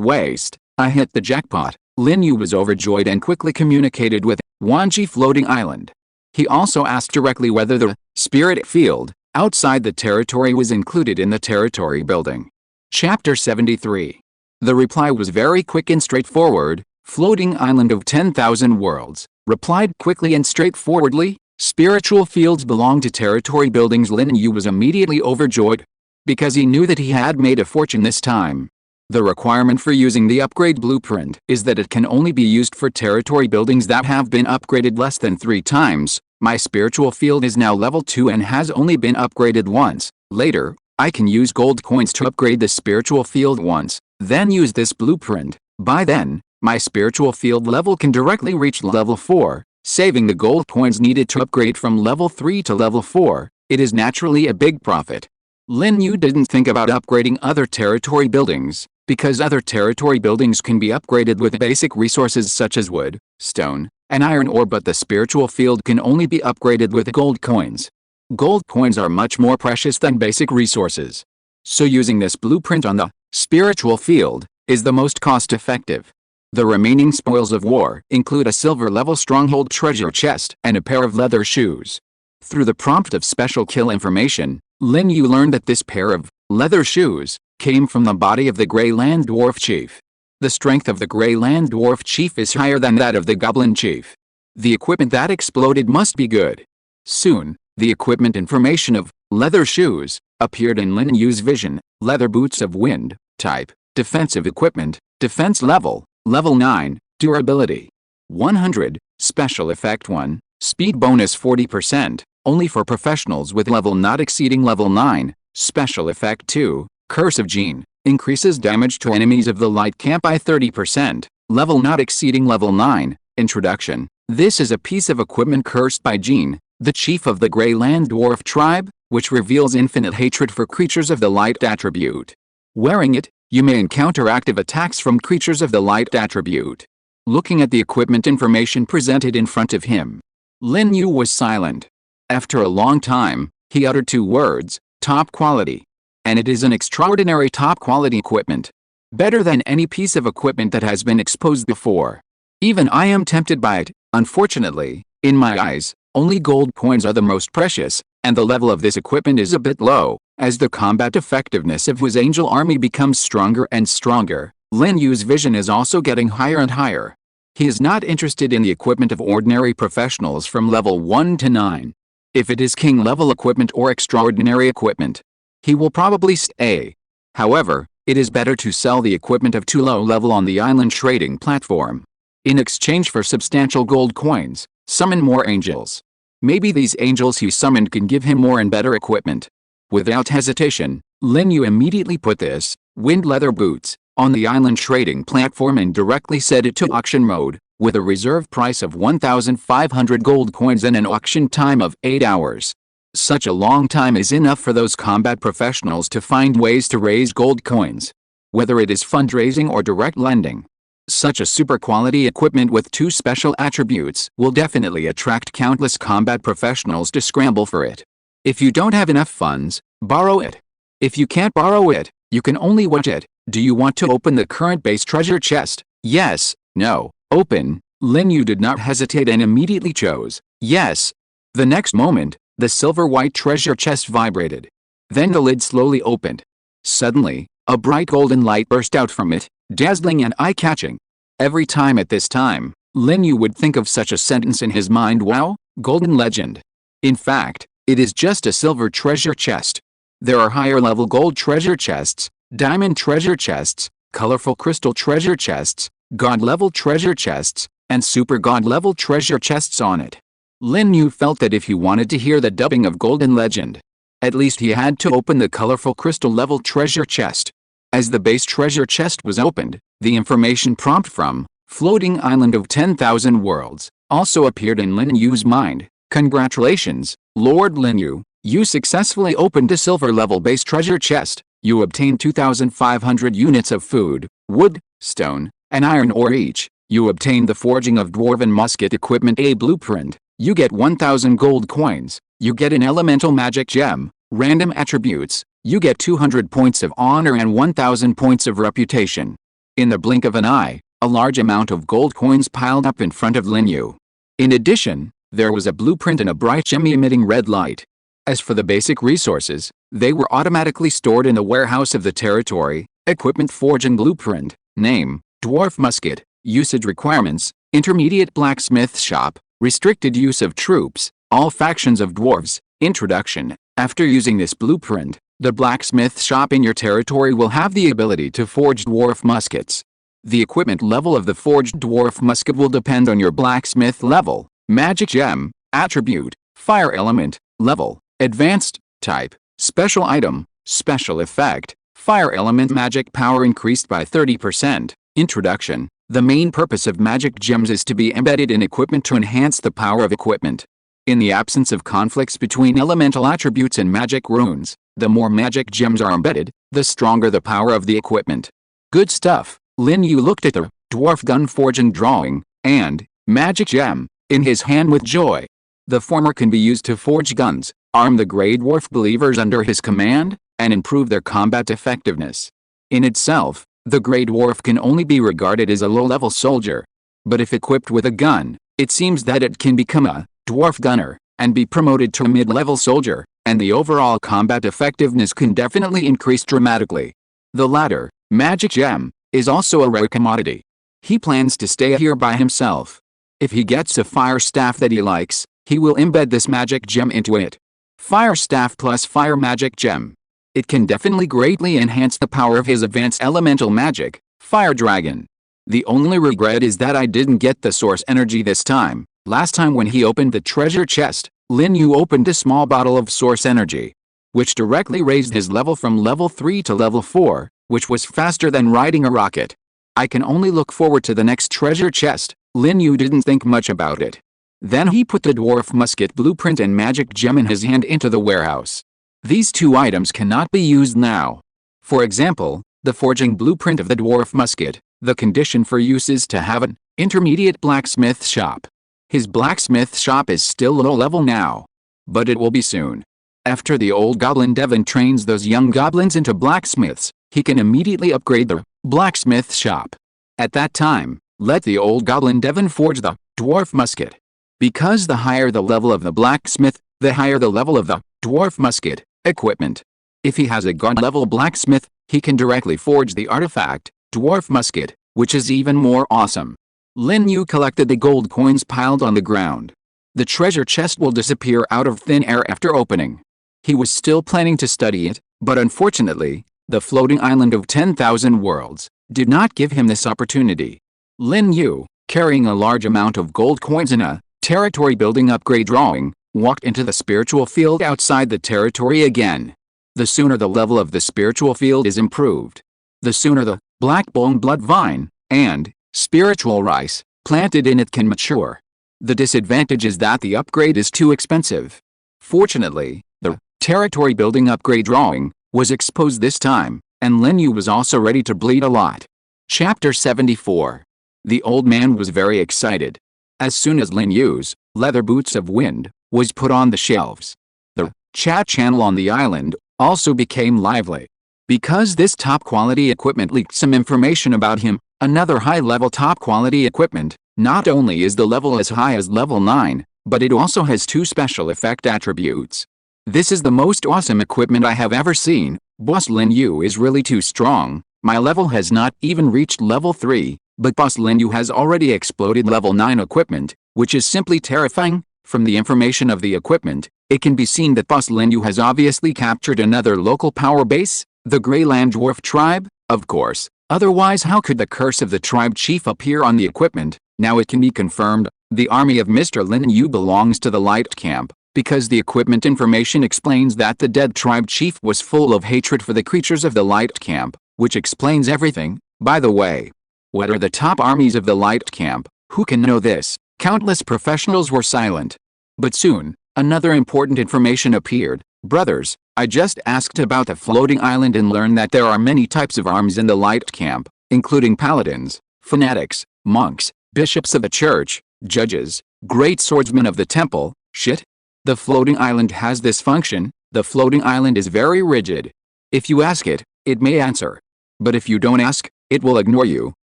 waste. I hit the jackpot. Lin Yu was overjoyed and quickly communicated with Wanji Floating Island. He also asked directly whether the spirit field outside the territory was included in the territory building. Chapter 73. The reply was very quick and straightforward. Floating Island of 10,000 Worlds replied quickly and straightforwardly, spiritual fields belong to territory buildings. Lin Yu was immediately overjoyed, because he knew that he had made a fortune this time. The requirement for using the upgrade blueprint is that it can only be used for territory buildings that have been upgraded less than 3 times. My spiritual field is now level 2 and has only been upgraded once. Later, I can use gold coins to upgrade the spiritual field once, then use this blueprint. By then, my spiritual field level can directly reach level 4, saving the gold coins needed to upgrade from level 3 to level 4. It is naturally a big profit. Lin Yu didn't think about upgrading other territory buildings, because other territory buildings can be upgraded with basic resources such as wood, stone, and iron ore, but the spiritual field can only be upgraded with gold coins. Gold coins are much more precious than basic resources. So using this blueprint on the spiritual field is the most cost-effective. The remaining spoils of war include a silver-level stronghold treasure chest and a pair of leather shoes. Through the prompt of special kill information, Lin Yu learned that this pair of leather shoes came from the body of the Greyland Dwarf Chief. The strength of the Greyland Dwarf Chief is higher than that of the Goblin Chief. The equipment that exploded must be good. Soon, the equipment information of leather shoes appeared in Lin Yu's vision. Leather boots of wind type, defensive equipment, defense level, level 9, durability 100, special effect 1, speed bonus 40%, only for professionals with level not exceeding level 9, special effect 2, curse of Jin, increases damage to enemies of the light camp by 30%, level not exceeding level 9, introduction. This is a piece of equipment cursed by Jin, the chief of the Greyland Dwarf tribe, which reveals infinite hatred for creatures of the light attribute. Wearing it, you may encounter active attacks from creatures of the light attribute. Looking at the equipment information presented in front of him, Lin Yu was silent. After a long time, he uttered 2 words, top quality. And it is an extraordinary top quality equipment. Better than any piece of equipment that has been exposed before. Even I am tempted by it. Unfortunately, in my eyes, only gold coins are the most precious, and the level of this equipment is a bit low. As the combat effectiveness of his angel army becomes stronger and stronger, Lin Yu's vision is also getting higher and higher. He is not interested in the equipment of ordinary professionals from level 1 to 9. If it is king level equipment or extraordinary equipment, he will probably stay. However, it is better to sell the equipment of too low level on the island trading platform. In exchange for substantial gold coins, Summon more angels. Maybe these angels he summoned can give him more and better equipment. Without hesitation, Lin Yu immediately put this, wind leather boots, on the island trading platform and directly set it to auction mode, with a reserve price of 1,500 gold coins and an auction time of 8 hours. Such a long time is enough for those combat professionals to find ways to raise gold coins. Whether it is fundraising or direct lending. Such a super quality equipment with 2 special attributes will definitely attract countless combat professionals to scramble for it. If you don't have enough funds, borrow it. If you can't borrow it, you can only watch it. Do you want to open the current base treasure chest? Yes, no, open. Lin Yu did not hesitate and immediately chose yes. The next moment, the silver-white treasure chest vibrated. Then the lid slowly opened. Suddenly, a bright golden light burst out from it, dazzling and eye-catching. Every time at this time, Lin Yu would think of such a sentence in his mind: wow, golden legend. In fact, it is just a silver treasure chest. There are higher-level gold treasure chests, diamond treasure chests, colorful crystal treasure chests, god-level treasure chests, and super god-level treasure chests on it. Lin Yu felt that if he wanted to hear the dubbing of Golden Legend, at least he had to open the colorful crystal-level treasure chest. As the base treasure chest was opened, the information prompt from Floating Island of 10,000 Worlds also appeared in Lin Yu's mind. Congratulations, Lord Lin Yu, you successfully opened a silver-level base treasure chest. You obtained 2,500 units of food, wood, stone, and iron ore each. You obtained the forging of dwarven musket equipment A blueprint. You get 1,000 gold coins. You get an elemental magic gem. Random attributes. You get 200 points of honor and 1,000 points of reputation. In the blink of an eye, a large amount of gold coins piled up in front of Lin Yu. In addition, there was a blueprint and a bright gem emitting red light. As for the basic resources, they were automatically stored in the warehouse of the territory. Equipment forging blueprint. Name, dwarf musket. Usage requirements, intermediate blacksmith shop. Restricted use of troops, all factions of dwarves. Introduction. After using this blueprint, the blacksmith shop in your territory will have the ability to forge dwarf muskets. The equipment level of the forged dwarf musket will depend on your blacksmith level, magic gem, attribute, fire element, level, advanced, type, special item, special effect, fire element magic power increased by 30%. Introduction. The main purpose of magic gems is to be embedded in equipment to enhance the power of equipment. In the absence of conflicts between elemental attributes and magic runes, the more magic gems are embedded, the stronger the power of the equipment. Good stuff. Lin Yu looked at the dwarf gun forging drawing and magic gem in his hand with joy. The former can be used to forge guns, arm the Grey Dwarf believers under his command, and improve their combat effectiveness. In itself, the Grey Dwarf can only be regarded as a low-level soldier. But if equipped with a gun, it seems that it can become a dwarf gunner, and be promoted to a mid-level soldier, and the overall combat effectiveness can definitely increase dramatically. The latter, magic gem, is also a rare commodity. He plans to stay here by himself. If he gets a fire staff that he likes, he will embed this magic gem into it. Fire staff plus fire magic gem. It can definitely greatly enhance the power of his advanced elemental magic, Fire Dragon. The only regret is that I didn't get the source energy this time. Last time when he opened the treasure chest, Lin Yu opened a small bottle of source energy, which directly raised his level from level 3 to level 4, which was faster than riding a rocket. I can only look forward to the next treasure chest. Lin Yu didn't think much about it. Then he put the dwarf musket blueprint and magic gem in his hand into the warehouse. These 2 items cannot be used now. For example, the forging blueprint of the dwarf musket, the condition for use is to have an intermediate blacksmith shop. His blacksmith shop is still low level now, but it will be soon. After the old goblin Devon trains those young goblins into blacksmiths, he can immediately upgrade the blacksmith shop. At that time, let the old goblin Devon forge the dwarf musket. Because the higher the level of the blacksmith, the higher the level of the dwarf musket equipment. If he has a god-level blacksmith, he can directly forge the artifact, dwarf musket, which is even more awesome. Lin Yu collected the gold coins piled on the ground. The treasure chest will disappear out of thin air after opening. He was still planning to study it, but unfortunately, the floating island of 10,000 worlds did not give him this opportunity. Lin Yu, carrying a large amount of gold coins in a territory building upgrade drawing, walked into the spiritual field outside the territory again. The sooner the level of the spiritual field is improved, the sooner the black bone blood vine and spiritual rice planted in it can mature. The disadvantage is that the upgrade is too expensive. Fortunately, the territory building upgrade drawing was exposed this time, and Lin Yu was also ready to bleed a lot. Chapter 74. The old man was very excited. As soon as Lin Yu's leather boots of wind was put on the shelves, the chat channel on the island also became lively. Because this top-quality equipment leaked some information about him, another high-level top-quality equipment. Not only is the level as high as level 9, but it also has 2 special effect attributes. This is the most awesome equipment I have ever seen. Boss Lin Yu is really too strong. My level has not even reached level 3, but Boss Lin Yu has already exploded level 9 equipment, which is simply terrifying. From the information of the equipment, it can be seen that Boss Lin Yu has obviously captured another local power base, the Greyland Dwarf tribe, of course. Otherwise, how could the curse of the tribe chief appear on the equipment? Now it can be confirmed, the army of Mr. Lin Yu belongs to the Light Camp, because the equipment information explains that the dead tribe chief was full of hatred for the creatures of the Light Camp, which explains everything. By the way, what are the top armies of the Light Camp? Who can know this? Countless professionals were silent. But soon, another important information appeared. Brothers, I just asked about the floating island and learned that there are many types of armies in the Light Camp, including paladins, fanatics, monks, bishops of the church, judges, great swordsmen of the temple. Shit. The floating island has this function. The floating island is very rigid. If you ask it, it may answer. But if you don't ask, it will ignore you.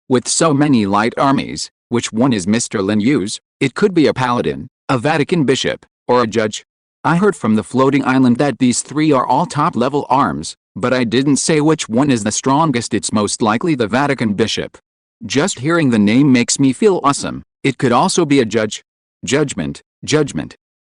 With so many light armies, which one is Mr. Lin Yu's? It could be a paladin, a Vatican bishop, or a judge. I heard from the floating island that these 3 are all top-level arms, but I didn't say which one is the strongest. It's most likely the Vatican bishop. Just hearing the name makes me feel awesome. It could also be a judge. Judgment.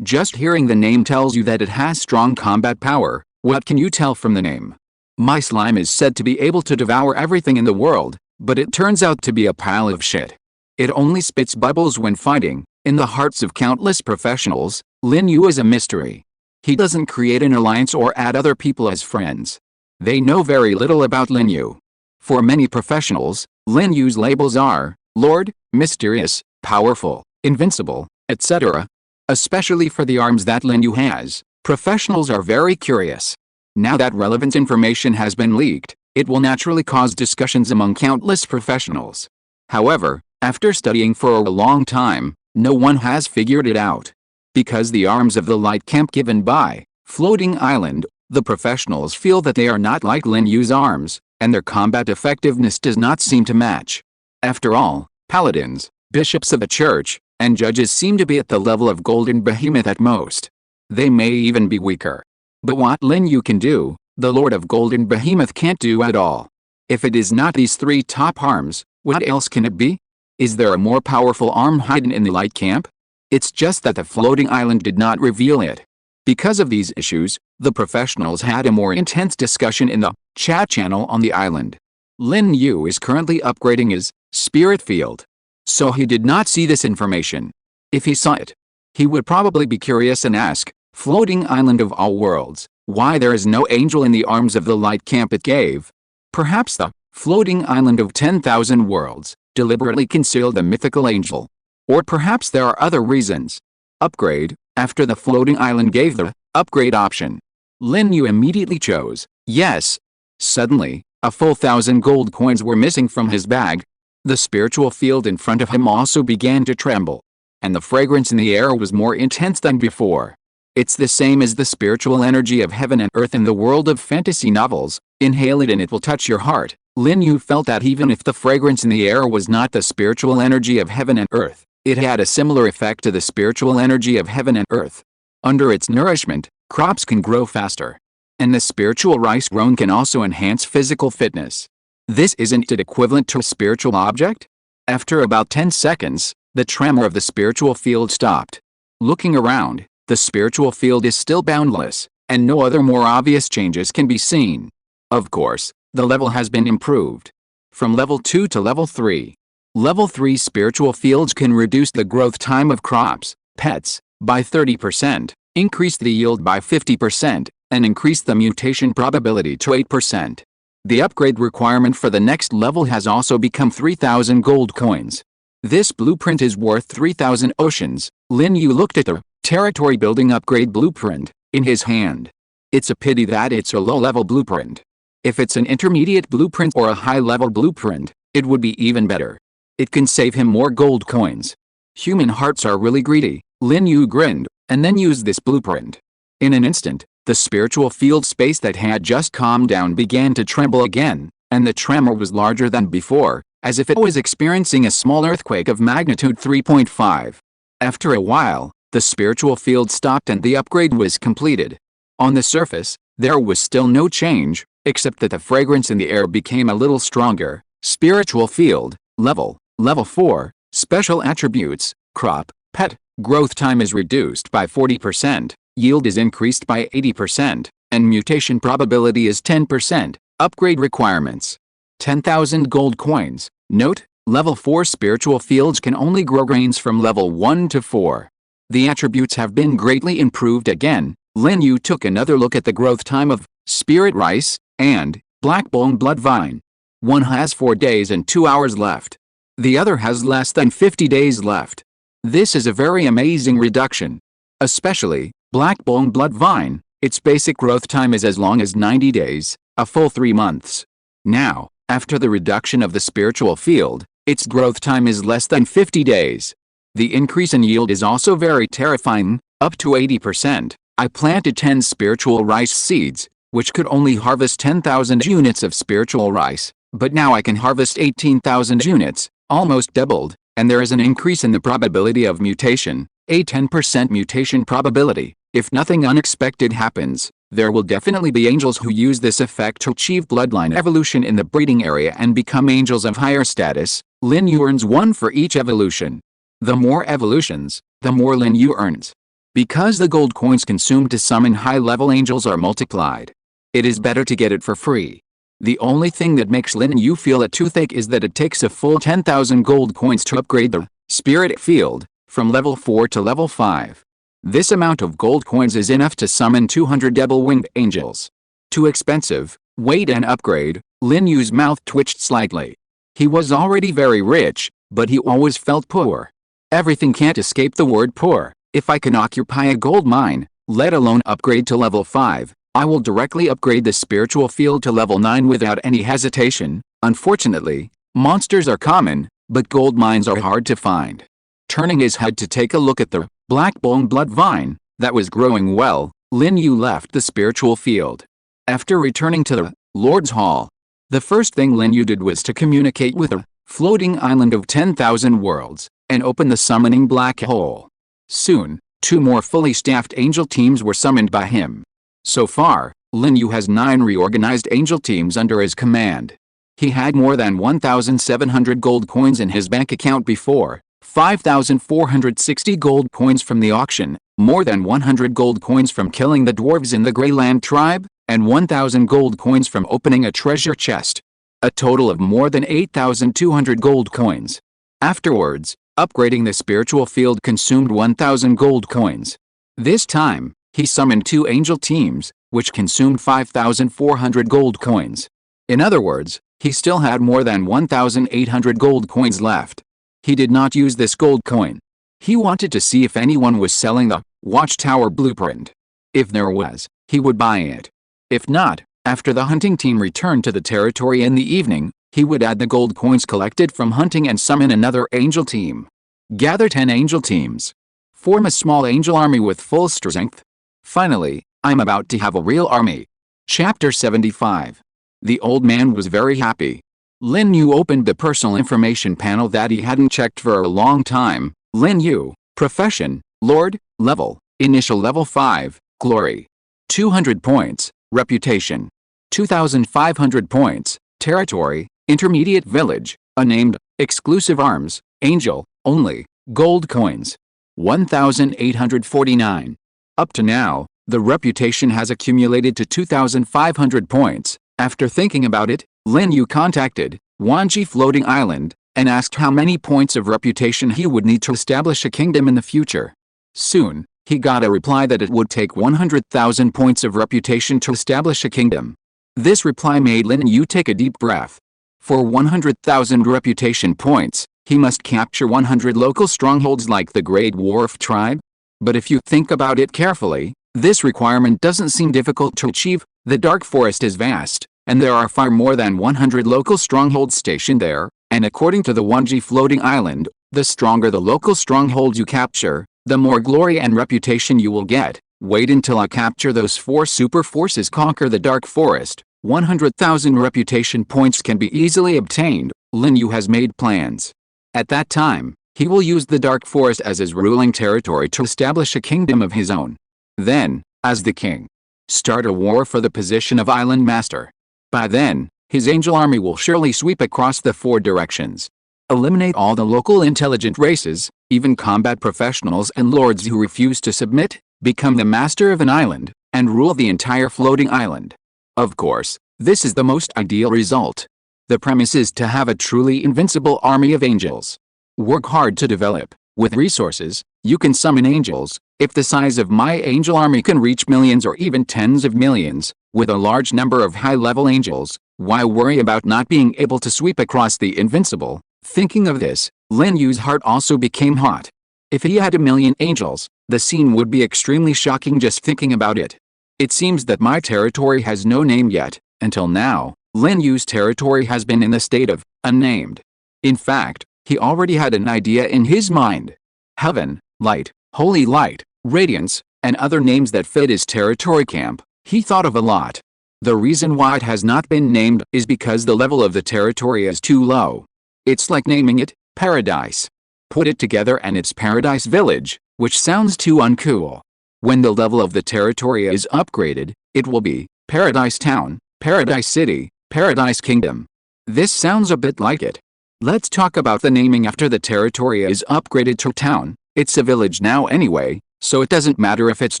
Just hearing the name tells you that it has strong combat power. What can you tell from the name? My slime is said to be able to devour everything in the world, but it turns out to be a pile of shit. It only spits bubbles when fighting. In the hearts of countless professionals, Lin Yu is a mystery. He doesn't create an alliance or add other people as friends. They know very little about Lin Yu. For many professionals, Lin Yu's labels are Lord, Mysterious, Powerful, Invincible, etc. Especially for the arms that Lin Yu has, professionals are very curious. Now that relevant information has been leaked, it will naturally cause discussions among countless professionals. However, after studying for a long time, no one has figured it out. Because the arms of the Light Camp given by Floating Island, the professionals feel that they are not like Lin Yu's arms, and their combat effectiveness does not seem to match. After all, paladins, bishops of the church, and judges seem to be at the level of Golden Behemoth at most. They may even be weaker. But what Lin Yu can do, the Lord of Golden Behemoth can't do at all. If it is not these 3 top arms, what else can it be? Is there a more powerful arm hidden in the Light Camp? It's just that the floating island did not reveal it. Because of these issues, the professionals had a more intense discussion in the chat channel on the island. Lin Yu is currently upgrading his spirit field. So he did not see this information. If he saw it, he would probably be curious and ask, Floating Island of all worlds, why there is no angel in the arms of the Light Camp it gave? Perhaps the Floating Island of 10,000 worlds deliberately concealed the mythical angel. Or perhaps there are other reasons. Upgrade. After the floating island gave the upgrade option, Lin Yu immediately chose yes. Suddenly, a full 1,000 gold coins were missing from his bag. The spiritual field in front of him also began to tremble. And the fragrance in the air was more intense than before. It's the same as the spiritual energy of heaven and earth in the world of fantasy novels. Inhale it and it will touch your heart. Lin Yu felt that even if the fragrance in the air was not the spiritual energy of heaven and earth, it had a similar effect to the spiritual energy of heaven and earth. Under its nourishment, crops can grow faster. And the spiritual rice grown can also enhance physical fitness. This isn't it equivalent to a spiritual object? After about 10 seconds, the tremor of the spiritual field stopped. Looking around, the spiritual field is still boundless, and no other more obvious changes can be seen. Of course, the level has been improved. From level 2 to level 3. Level 3 spiritual fields can reduce the growth time of crops, pets, by 30%, increased the yield by 50%, and increased the mutation probability to 8%. The upgrade requirement for the next level has also become 3,000 gold coins. This blueprint is worth 3,000 oceans. Lin Yu looked at the territory building upgrade blueprint in his hand. It's a pity that it's a low-level blueprint. If it's an intermediate blueprint or a high-level blueprint, it would be even better. It can save him more gold coins. Human hearts are really greedy. Lin Yu grinned, and then used this blueprint. In an instant, the spiritual field space that had just calmed down began to tremble again, and the tremor was larger than before, as if it was experiencing a small earthquake of magnitude 3.5. After a while, the spiritual field stopped and the upgrade was completed. On the surface, there was still no change, except that the fragrance in the air became a little stronger. Spiritual field, level 4, special attributes, crop, pet, growth time is reduced by 40%, yield is increased by 80%, and mutation probability is 10%. Upgrade requirements: 10,000 gold coins. Note, level 4 spiritual fields can only grow grains from level 1 to 4. The attributes have been greatly improved again. Lin Yu took another look at the growth time of spirit rice and blackbone blood vine. One has 4 days and 2 hours left. The other has less than 50 days left. This is a very amazing reduction. Especially, blackbone blood vine, its basic growth time is as long as 90 days, a full 3 months. Now, after the reduction of the spiritual field, its growth time is less than 50 days. The increase in yield is also very terrifying, up to 80%. I planted 10 spiritual rice seeds, which could only harvest 10,000 units of spiritual rice, but now I can harvest 18,000 units, almost doubled, and there is an increase in the probability of mutation, a 10% mutation probability. If nothing unexpected happens, there will definitely be angels who use this effect to achieve bloodline evolution in the breeding area and become angels of higher status. Lin Yu earns 1 for each evolution. The more evolutions, the more Lin Yu earns. Because the gold coins consumed to summon high-level angels are multiplied, it is better to get it for free. The only thing that makes Lin Yu feel a toothache is that it takes a full 10,000 gold coins to upgrade the spirit field from level 4 to level 5. This amount of gold coins is enough to summon 200 double-winged angels. Too expensive. Wait and upgrade. Lin Yu's mouth twitched slightly. He was already very rich, but he always felt poor. Everything can't escape the word poor. If I can occupy a gold mine, let alone upgrade to level 5, I will directly upgrade the spiritual field to level 9 without any hesitation. Unfortunately, monsters are common, but gold mines are hard to find. Turning his head to take a look at the blackbone blood vine that was growing well, Lin Yu left the spiritual field. After returning to the Lord's Hall, the first thing Lin Yu did was to communicate with the floating island of 10,000 worlds and open the summoning black hole. Soon, 2 more fully staffed angel teams were summoned by him. So far, Lin Yu has 9 reorganized angel teams under his command. He had more than 1,700 gold coins in his bank account before, 5,460 gold coins from the auction, more than 100 gold coins from killing the dwarves in the Greyland tribe, and 1,000 gold coins from opening a treasure chest. A total of more than 8,200 gold coins. Afterwards, upgrading the spiritual field consumed 1,000 gold coins. This time, he summoned 2 angel teams, which consumed 5,400 gold coins. In other words, he still had more than 1,800 gold coins left. He did not use this gold coin. He wanted to see if anyone was selling the Watchtower blueprint. If there was, he would buy it. If not, after the hunting team returned to the territory in the evening, he would add the gold coins collected from hunting and summon another angel team. Gather 10 angel teams. Form a small angel army with full strength. Finally, I'm about to have a real army. Chapter 75. The old man was very happy. Lin Yu opened the personal information panel that he hadn't checked for a long time. Lin Yu, profession, Lord, level, initial level 5, glory. 200 points, reputation. 2,500 points, territory, intermediate village, unnamed, exclusive arms, angel, only, gold coins. 1,849. Up to now, the reputation has accumulated to 2,500 points. After thinking about it, Lin Yu contacted Wanji Floating Island and asked how many points of reputation he would need to establish a kingdom in the future. Soon, he got a reply that it would take 100,000 points of reputation to establish a kingdom. This reply made Lin Yu take a deep breath. For 100,000 reputation points, he must capture 100 local strongholds like the Great Dwarf tribe. But if you think about it carefully, this requirement doesn't seem difficult to achieve. The Dark Forest is vast, and there are far more than 100 local strongholds stationed there, and according to the 1G floating island, the stronger the local strongholds you capture, the more glory and reputation you will get. Wait until I capture those 4 super forces conquer the Dark Forest. 100,000 reputation points can be easily obtained. Lin Yu has made plans. At that time, he will use the Dark Forest as his ruling territory to establish a kingdom of his own. Then, as the king, start a war for the position of island master. By then, his angel army will surely sweep across the 4 directions. Eliminate all the local intelligent races, even combat professionals and lords who refuse to submit, become the master of an island, and rule the entire floating island. Of course, this is the most ideal result. The premise is to have a truly invincible army of angels. Work hard to develop. With resources, you can summon angels. If the size of my angel army can reach millions or even tens of millions, with a large number of high-level angels, why worry about not being able to sweep across the invincible? Thinking of this, Lin Yu's heart also became hot. If he had 1,000,000 angels, the scene would be extremely shocking just thinking about it. It seems that my territory has no name yet. Until now, Lin Yu's territory has been in the state of unnamed. In fact, he already had an idea in his mind. Heaven, light, holy light, radiance, and other names that fit his territory camp. He thought of a lot. The reason why it has not been named is because the level of the territory is too low. It's like naming it Paradise. Put it together and it's Paradise Village, which sounds too uncool. When the level of the territory is upgraded, it will be Paradise Town, Paradise City, Paradise Kingdom. This sounds a bit like it. Let's talk about the naming after the territory is upgraded to town. It's a village now anyway, so it doesn't matter if it's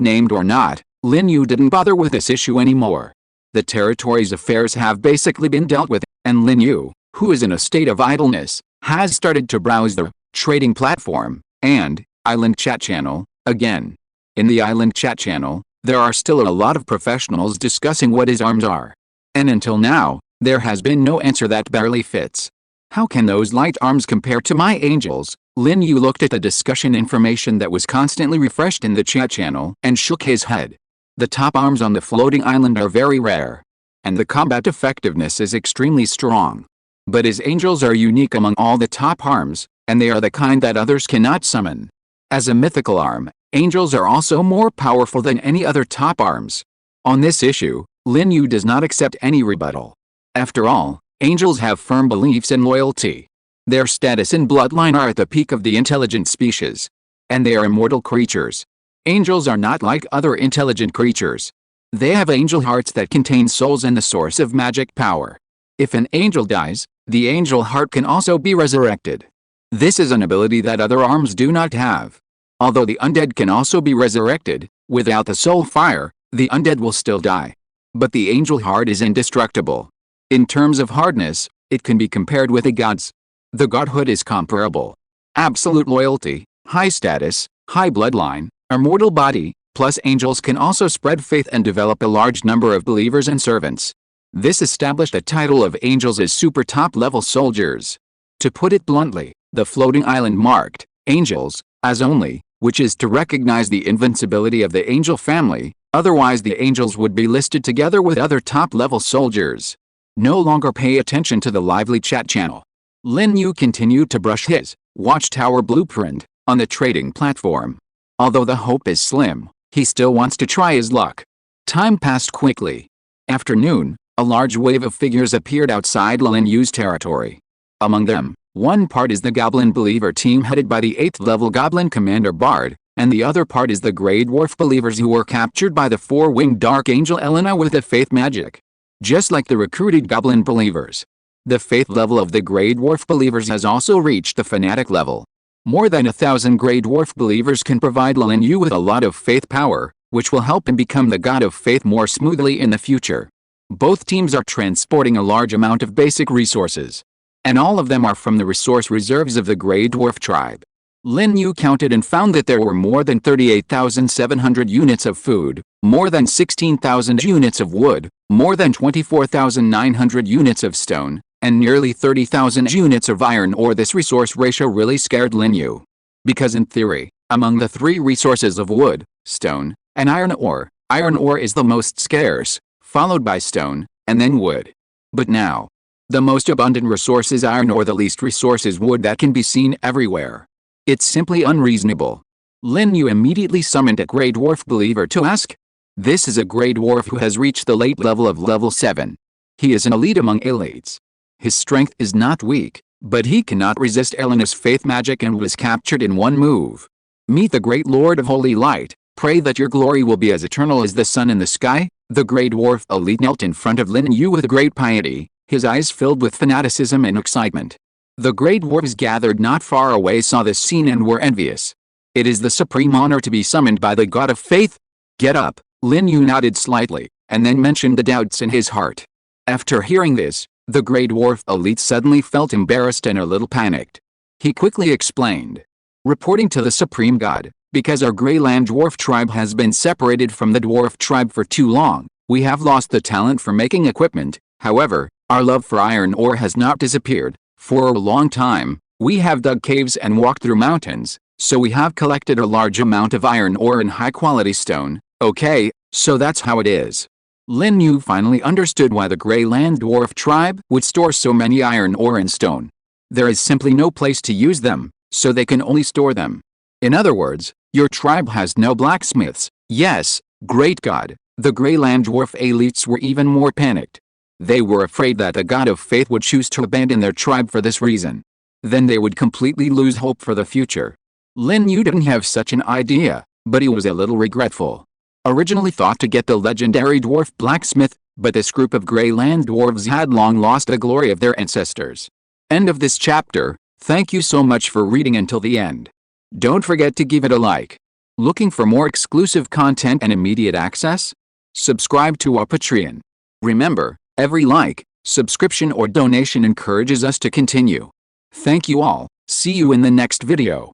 named or not. Lin Yu didn't bother with this issue anymore. The territory's affairs have basically been dealt with, and Lin Yu, who is in a state of idleness, has started to browse the trading platform and island chat channel again. In the island chat channel, there are still a lot of professionals discussing what his arms are. And until now, there has been no answer that barely fits. How can those light arms compare to my angels? Lin Yu looked at the discussion information that was constantly refreshed in the chat channel and shook his head. The top arms on the floating island are very rare, and the combat effectiveness is extremely strong. But his angels are unique among all the top arms, and they are the kind that others cannot summon. As a mythical arm, angels are also more powerful than any other top arms. On this issue, Lin Yu does not accept any rebuttal. After all, angels have firm beliefs and loyalty. Their status and bloodline are at the peak of the intelligent species. And they are immortal creatures. Angels are not like other intelligent creatures. They have angel hearts that contain souls and the source of magic power. If an angel dies, the angel heart can also be resurrected. This is an ability that other arms do not have. Although the undead can also be resurrected, without the soul fire, the undead will still die. But the angel heart is indestructible. In terms of hardness, it can be compared with a god's. The godhood is comparable. Absolute loyalty, high status, high bloodline, immortal body, plus angels can also spread faith and develop a large number of believers and servants. This established the title of angels as super top-level soldiers. To put it bluntly, the floating island marked angels as only, which is to recognize the invincibility of the angel family, otherwise the angels would be listed together with other top-level soldiers. No longer pay attention to the lively chat channel. Lin Yu continued to brush his watchtower blueprint on the trading platform. Although the hope is slim, he still wants to try his luck. Time passed quickly. Afternoon, a large wave of figures appeared outside Lin Yu's territory. Among them, one part is the Goblin Believer team headed by the 8th level Goblin Commander Bard, and the other part is the Grey Dwarf Believers who were captured by the 4-winged Dark Angel Elena with the Faith Magic. Just like the recruited Goblin Believers, the Faith level of the Grey Dwarf Believers has also reached the Fanatic level. More than 1,000 Grey Dwarf Believers can provide Lin Yu with a lot of faith power, which will help him become the god of faith more smoothly in the future. Both teams are transporting a large amount of basic resources, and all of them are from the resource reserves of the Grey Dwarf tribe. Lin Yu counted and found that there were more than 38,700 units of food, more than 16,000 units of wood, more than 24,900 units of stone, and nearly 30,000 units of iron ore. This resource ratio really scared Lin Yu. Because in theory, among the three resources of wood, stone, and iron ore is the most scarce, followed by stone, and then wood. But now, the most abundant resource is iron ore, the least resource is wood that can be seen everywhere. It's simply unreasonable. Lin Yu immediately summoned a Grey Dwarf believer to ask. This is a Grey Dwarf who has reached the late level of level 7. He is an elite among elites. His strength is not weak, but he cannot resist Elena's faith magic and was captured in one move. Meet the Great Lord of Holy Light. Pray that your glory will be as eternal as the sun in the sky. The Grey Dwarf elite knelt in front of Lin Yu with great piety, his eyes filled with fanaticism and excitement. The Grey Dwarves gathered not far away saw this scene and were envious. It is the supreme honor to be summoned by the god of faith. Get up. Lin Yu nodded slightly, and then mentioned the doubts in his heart. After hearing this, the Grey Dwarf elite suddenly felt embarrassed and a little panicked. He quickly explained. Reporting to the supreme god, because our Greyland Dwarf tribe has been separated from the Dwarf tribe for too long, we have lost the talent for making equipment. However, our love for iron ore has not disappeared. For a long time, we have dug caves and walked through mountains, so we have collected a large amount of iron ore and high-quality stone. Okay, so that's how it is. Lin Yu finally understood why the Greyland Dwarf tribe would store so many iron ore and stone. There is simply no place to use them, so they can only store them. In other words, your tribe has no blacksmiths. Yes, great god. The Greyland Dwarf elites were even more panicked. They were afraid that the god of faith would choose to abandon their tribe for this reason. Then they would completely lose hope for the future. Lin Yu didn't have such an idea, but he was a little regretful. Originally thought to get the legendary dwarf blacksmith, but this group of Greyland dwarves had long lost the glory of their ancestors. End of this chapter. Thank you so much for reading until the end. Don't forget to give it a like. Looking for more exclusive content and immediate access? Subscribe to our Patreon. Remember, every like, subscription or donation encourages us to continue. Thank you all. See you in the next video.